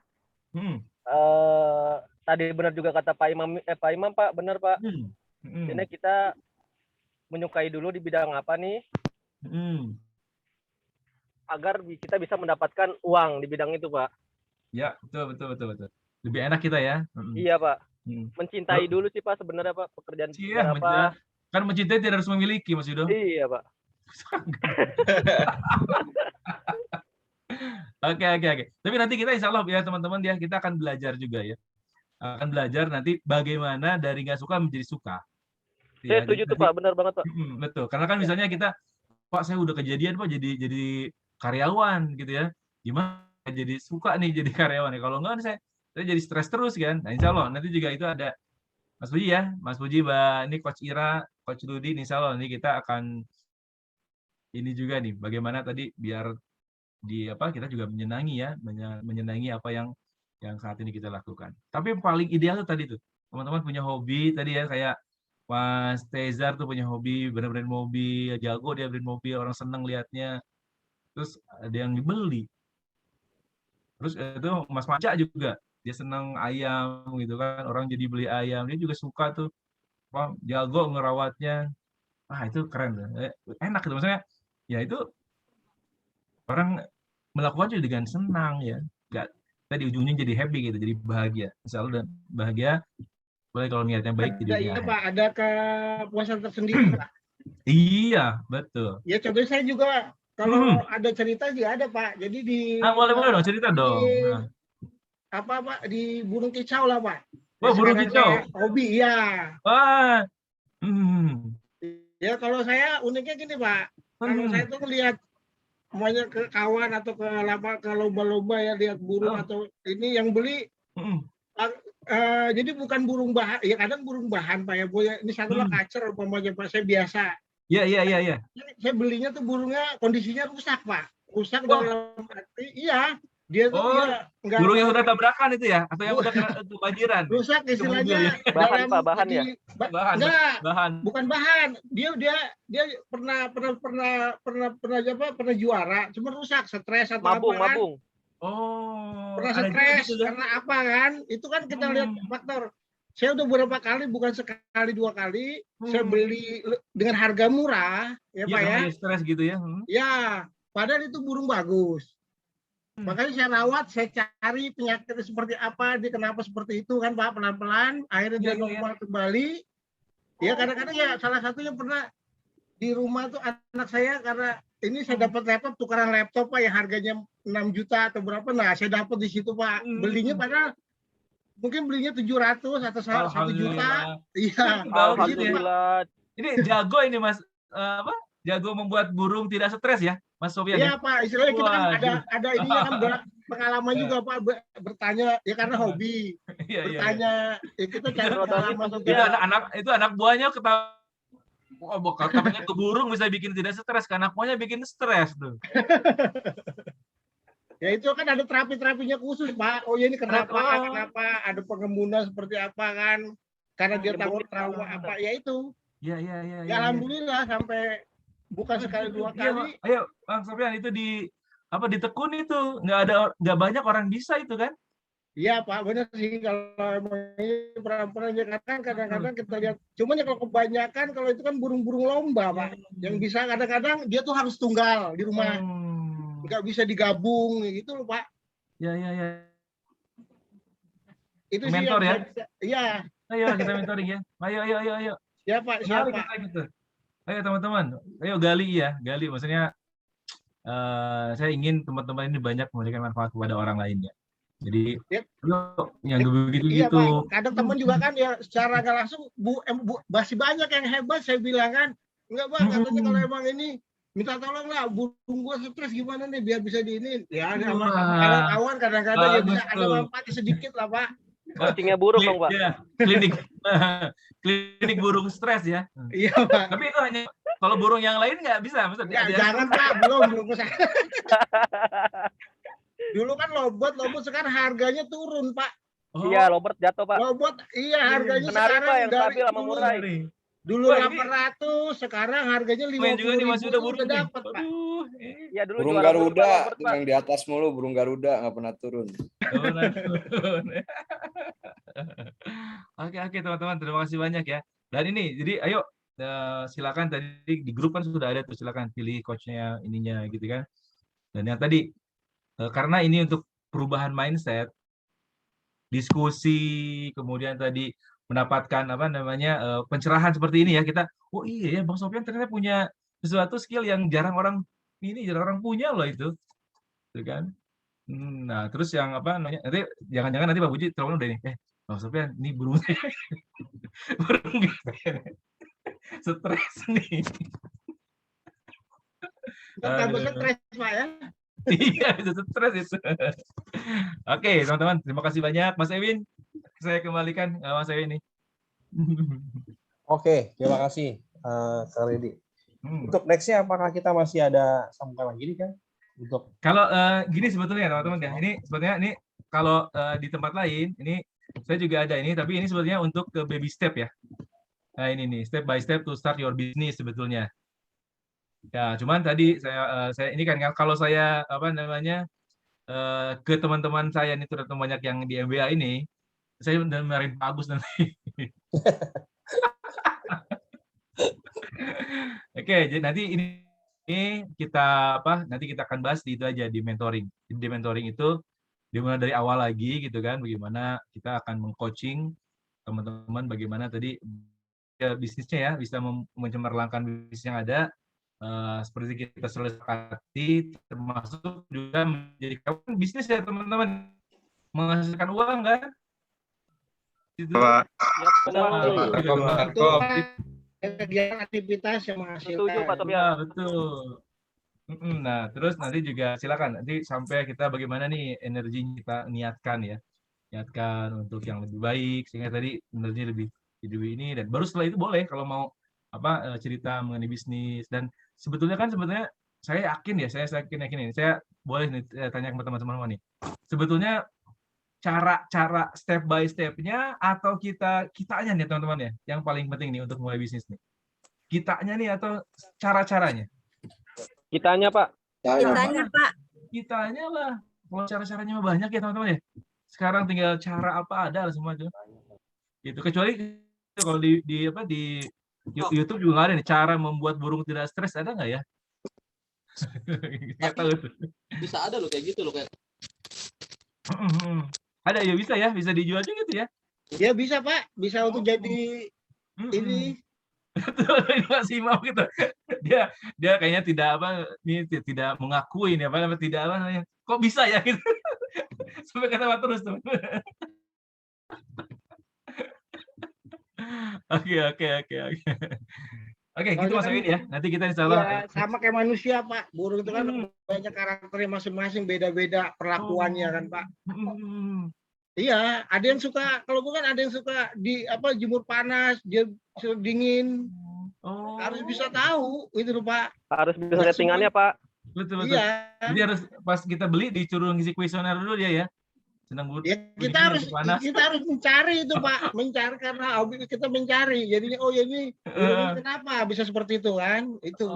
tadi benar juga kata Pak Imam Pak, benar Pak. Jadi kita menyukai dulu di bidang apa nih, agar kita bisa mendapatkan uang di bidang itu Pak. Ya betul. Lebih enak kita ya. Iya Pak. Mencintai dulu sih Pak sebenarnya Pak pekerjaan apa. Kan mencintai tidak harus memiliki Mas Yudo. Iya Pak. Oke. Tapi nanti kita insya Allah ya teman-teman ya, kita akan belajar juga ya. Akan belajar nanti bagaimana dari nggak suka menjadi suka. Saya setuju tuh Pak, benar banget Pak. Betul. Karena kan misalnya kita, Pak saya udah kejadian Pak jadi karyawan gitu ya. Gimana jadi suka nih jadi karyawan ya. Kalau enggak saya jadi stres terus kan. Nah insya Allah nanti juga itu ada Mas Puji ya, Mas Puji, Mbak, ini Coach Ira, Coach Rudi, insya Allah ini kita akan ini juga nih, bagaimana tadi biar kita juga menyenangi ya, menyenangi apa yang saat ini kita lakukan. Tapi paling ideal tuh tadi tuh, teman-teman punya hobi tadi ya, kayak Mas Tezar tuh punya hobi, bener-bener mobil, jago dia beli mobil, orang seneng liatnya, terus ada yang dibeli. Terus itu Mas Maca juga, dia seneng ayam gitu kan, orang jadi beli ayam, dia juga suka tuh, jago ngerawatnya. Itu keren, enak gitu maksudnya. Ya itu orang melakukan juga dengan senang ya, nggak tadi ujungnya jadi happy gitu, jadi bahagia. Insya Allah dan bahagia, boleh kalau niatnya baik. Iya Pak, ada kepuasan tersendiri Pak. Iya betul. Ya contohnya saya juga kalau ada cerita juga ada Pak. Jadi di boleh dong cerita dong. Apa Pak di burung kicau lah Pak. Burung kicau. Hobi ya. Ya kalau saya uniknya gini Pak. Kalau saya tuh ngelihat semuanya ke kawan atau ke lomba-lomba ya lihat burung atau ini yang beli. Jadi bukan burung bahan, ya kadang burung bahan Pak ya. Ini satu lah kacer umpamanya Pak, saya biasa. Iya. Saya belinya tuh burungnya kondisinya rusak Pak. Rusak dalam arti, iya. Dia tuh enggak. Burung yang udah tabrakan itu ya? Atau yang udah kebanjiran? Rusak istilahnya. Bahan Pak, bahan ya? Enggak, bukan bahan. Dia pernah juara, cuma rusak, stres atau apa kan. Mabung. Pernah stres karena apa kan? Itu kan kita lihat faktor. Saya udah beberapa kali, bukan sekali 2 kali, saya beli dengan harga murah, ya Pak ya. Stres gitu ya. Ya, padahal itu burung bagus. Makanya saya rawat, saya cari penyakitnya seperti apa, dia kenapa seperti itu kan Pak, pelan-pelan, akhirnya dia normal kembali. Ya kadang-kadang ya salah satunya pernah di rumah tuh anak saya karena ini saya dapat laptop, tukaran laptop Pak yang harganya 6 juta atau berapa, nah saya dapat di situ Pak. Belinya padahal mungkin belinya 700 atau 1 juta. Iya. Alhamdulillah. Ini jago ini Mas, jago membuat burung tidak stres ya, Mas Sofian? Iya Pak, istilahnya kita kan ada ininya kan pengalaman juga Pak, bertanya ya karena hobi. Bertanya, ya kita cari pengalaman juga. Itu anak buahnya katanya ke burung bisa bikin tidak stres, anak buahnya bikin stres tuh. Ya itu kan ada terapi-terapinya khusus Pak. Oh ya ini kenapa ada pengembunan seperti apa kan? Karena dia takut trauma apa ya itu. Ya alhamdulillah sampai bukan sekali 2 kali. Ayo Bang Sofian, itu ditekun itu nggak banyak orang bisa itu kan? Iya Pak, benar sih kalau emang ini peran-perannya kan kadang-kadang kita lihat. Cuman ya kalau kebanyakan kalau itu kan burung-burung lomba Pak, yang bisa kadang-kadang dia tuh harus tunggal di rumah, nggak bisa digabung gitu loh Pak. Ya. Itu Mentor sih ya? Iya. Ayo kita mentoring ya. Ayo. Siapa? Gitu. Ayo teman-teman, ayo gali. Maksudnya saya ingin teman-teman ini banyak memberikan manfaat kepada orang lain ya. Jadi, yang begitu Iya gitu. Pak, kadang teman juga kan ya secara nggak langsung masih banyak yang hebat saya bilang kan. Enggak Bang, katanya kalau emang ini minta tolong lah burung gua stres gimana nih biar bisa diinin. Ya ada kawan kadang-kadang ya bisa ada manfaatnya sedikit lah Pak. Coachingnya burung dong Pak. Ya, klinik burung stres ya. Iya Pak. Tapi itu hanya kalau burung yang lain nggak bisa. Jangan Pak, belum kesana. Dulu kan lobot sekarang harganya turun Pak. Iya, lobot jatuh Pak. Lobot iya harganya Menarik sekarang Pak yang stabil sama murah. Dulu 800, sekarang harganya 50.000 udah dapat Pak. Ya dulu burung Garuda yang di atas mulu, burung Garuda nggak pernah turun. Oke teman-teman, terima kasih banyak ya. Dan ini jadi ayo silakan tadi di grup kan sudah ada tuh, silakan pilih coachnya ininya gitu kan. Dan yang tadi karena ini untuk perubahan mindset, diskusi, kemudian tadi mendapatkan pencerahan seperti ini ya, kita oh iya ya Bang Sofyan ternyata punya sesuatu skill yang jarang orang punya loh itu kan. Nah terus yang nanti jangan-jangan nanti Pak Puji terlalu udah nih Bang Sofyan ini burung stres nih. Tambah stres Pak ya. Iya, itu stres itu. Oke, teman-teman, terima kasih banyak, Mas Ewin. Saya kembalikan Mas Ewin nih. Oke, terima kasih, Kak Redi. Untuk next-nya, apakah kita masih ada sambungan lagi nih kan? Untuk kalau gini sebetulnya teman-teman ya, ini sebetulnya ini kalau di tempat lain, ini saya juga ada ini, tapi ini sebetulnya untuk ke baby step ya. Nah ini nih, step by step to start your business sebetulnya. Ya, cuman tadi saya ini kan kalau saya ke teman-teman saya ini terutama banyak yang di MBA ini, saya udah marahin Pak Agus nanti. Oke, jadi nanti ini kita nanti kita akan bahas di itu aja di mentoring. Di mentoring itu dimulai dari awal lagi gitu kan, bagaimana kita akan meng-coaching teman-teman bagaimana tadi ya, bisnisnya ya bisa mencemerlangkan bisnis yang ada. Seperti kita selesai, termasuk juga menjadi bisnis ya teman-teman, menghasilkan uang kan? Itu. Kegiatan aktivitas yang menghasilkan. Betul. Nah, terus nanti juga silakan nanti sampai kita bagaimana nih energinya kita niatkan untuk yang lebih baik sehingga tadi energinya lebih ini dan baru setelah itu boleh kalau mau cerita mengenai bisnis. Dan sebetulnya saya yakin saya yakin ini, saya boleh nih tanya ke teman-teman nih, sebetulnya cara step by step-nya atau kitanya nih teman-teman ya, yang paling penting nih untuk mulai bisnis nih, kitanya nih atau cara-caranya? Kitanya Pak. Kitanya lah. Kalau cara-caranya banyak ya teman-teman ya. Sekarang tinggal cara apa ada lah semua itu. Gitu. Kecuali kalau di YouTube juga nggak ada nih cara membuat burung tidak stres, ada nggak ya? Nggak tahu. Bisa ada loh kayak gitu loh kayak. Ada ya, bisa dijual juga gitu ya? Ya bisa Pak, bisa untuk jadi ini. Masih mau gitu. Dia kayaknya tidak mengakui ini kok bisa ya gitu. Sampai ketawa terus tuh. Oke, gitu Mas Ewin ya. Nanti kita insyaallah sama kayak manusia Pak. Burung itu kan banyak karakternya masing-masing, beda-beda perlakuannya kan Pak. Iya, ada yang suka kalau bukan ada yang suka jemur panas, dia dingin. Harus bisa tahu itu loh Pak. Harus bisa settingannya Pak. Betul. Iya. Jadi harus pas kita beli disuruh ngisi kuesioner dulu dia ya. Senang ya, kita harus mencari itu Pak, mencari karena hobi kita mencari. Jadinya ini kenapa bisa seperti itu kan? Itu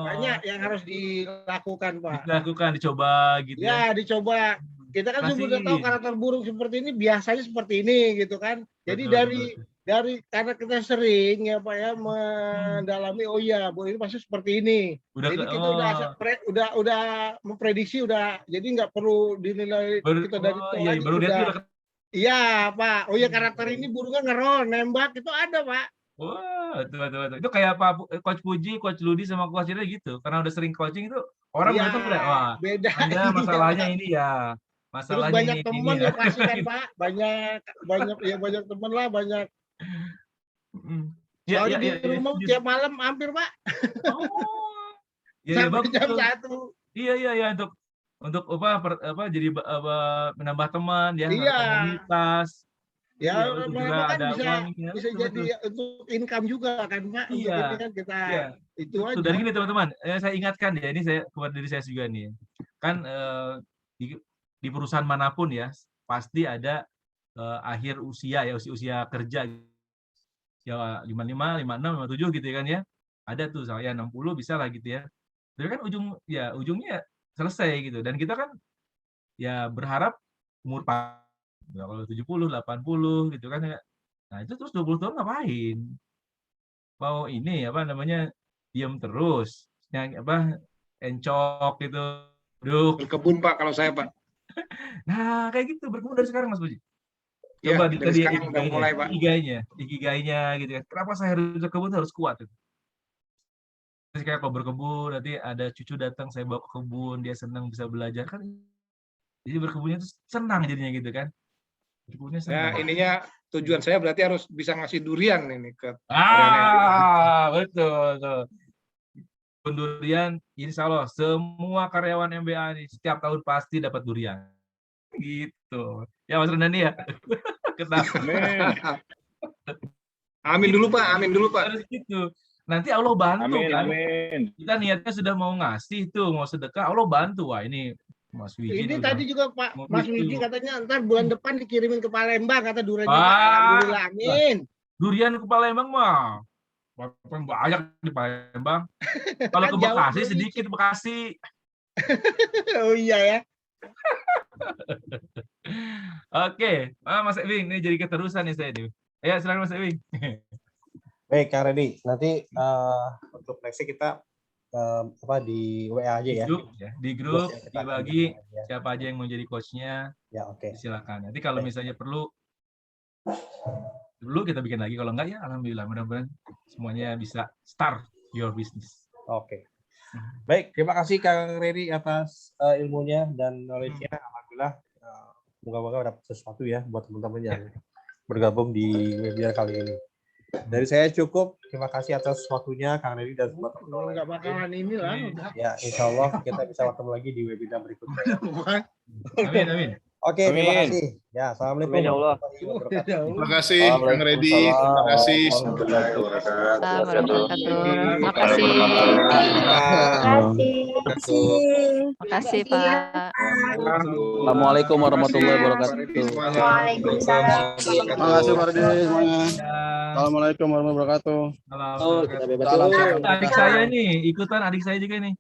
banyak yang harus dilakukan Pak. Dicoba gitu. Ya, dicoba. Kita kan Masih. sudah tahu karakter burung seperti ini biasanya seperti ini gitu kan. Jadi dari karena kita sering ya Pak ya mendalami, oh iya Bu ini pasti seperti ini. Jadi kita udah memprediksi jadi nggak perlu dinilai kita dari baru lihat iya Pak. Oh iya karakter ini burungnya ngerol, nembak itu ada Pak. Wah, betul. Itu kayak Pak Coach Puji, Coach Ludi sama Coach Ira gitu. Karena udah sering coaching itu orang Iya, itu wah, beda. Anda masalahnya ini ya. Terus Masalahnya banyak ini teman ya. yang pasti kan Pak, banyak teman lah, banyak. Soalnya di rumah tiap malam hampir Pak. Sampai jam 1. Iya untuk jadi menambah teman ya, komunitas. Ya, juga ada bisa jadi untuk income juga kan Pak. Iya. Untuk ini kan kita itu aja. Sudah gini teman-teman, saya ingatkan ya, ini saya kepada diri saya juga nih. Kan di perusahaan manapun ya, pasti ada akhir usia ya, usia kerja. Ya 55, 56, 57 gitu kan ya. Ada tuh saya 60 bisa lah gitu ya. Tapi kan ujungnya selesai gitu. Dan kita kan ya berharap umur ya, kalau 70, 80 gitu kan ya. Nah, itu terus 20 tahun ngapain? Mau ini diam terus. Yang encok gitu. Berkebun Pak kalau saya Pak. Nah, kayak gitu berkebun dari sekarang Mas Puji. Coba Coba dari sekarang udah mulai Pak. Ikigainya gitu kan. Kenapa saya harus berkebun harus kuat gitu. Terus kayak kalau berkebun nanti ada cucu datang saya bawa ke kebun, dia senang bisa belajar kan. Jadi berkebunnya itu senang jadinya gitu kan. Ya, ininya tujuan saya berarti harus bisa ngasih durian ini ke betul. Durian, insya Allah semua karyawan MBA ini setiap tahun pasti dapat durian. Gitu. Ya Mas Rendani ya. Amin dulu Pak. Harus gitu. Nanti Allah bantu kan. Amin. Kita niatnya sudah mau ngasih tuh, mau sedekah, Allah bantu. Wah, ini Mas Wiji. Ini tadi juga Pak Mas Wiji katanya ntar bulan depan dikirimin ke Palembang kata duriannya. Alhamdulillah, amin. Durian ke Palembang mah banyak di Palembang. Kalau ke Bekasi sedikit Bekasi. Oh iya ya. Oke, Mas Ewing, ini jadi keterusan nih saya nih. Ya, silakan Mas Ewing. Baik, Kang Redi. Nanti untuk nextnya kita di WA aja ya. Di grup dibagi siapa aja yang mau jadi coachnya. Ya, oke. Silakan. Nanti kalau misalnya perlu kita bikin lagi. Kalau enggak ya alhamdulillah mudah-mudahan semuanya bisa start your business. Oke. Baik, terima kasih Kang Redi atas ilmunya dan knowledge-nya. Alhamdulillah moga-moga dapat sesuatu ya buat teman-teman yang bergabung di webinar kali ini. Dari saya cukup. Terima kasih atas waktunya Kang Redi dan semua teman-teman. Enggak bakalan ini lah. Ya, insya Allah kita bisa ketemu lagi di webinar berikutnya. Amin. Oke, terima kasih. Ya, assalamualaikum. Amin ya Allah. Terima kasih Kang Redi. Terima kasih. Terima kasih. Terima kasih Pak. Assalamualaikum warahmatullahi wabarakatuh. Waalaikumsalam. Terima kasih Pak Redi semuanya. Assalamualaikum warahmatullahi wabarakatuh. Adik saya nih, ikutan adik saya juga nih.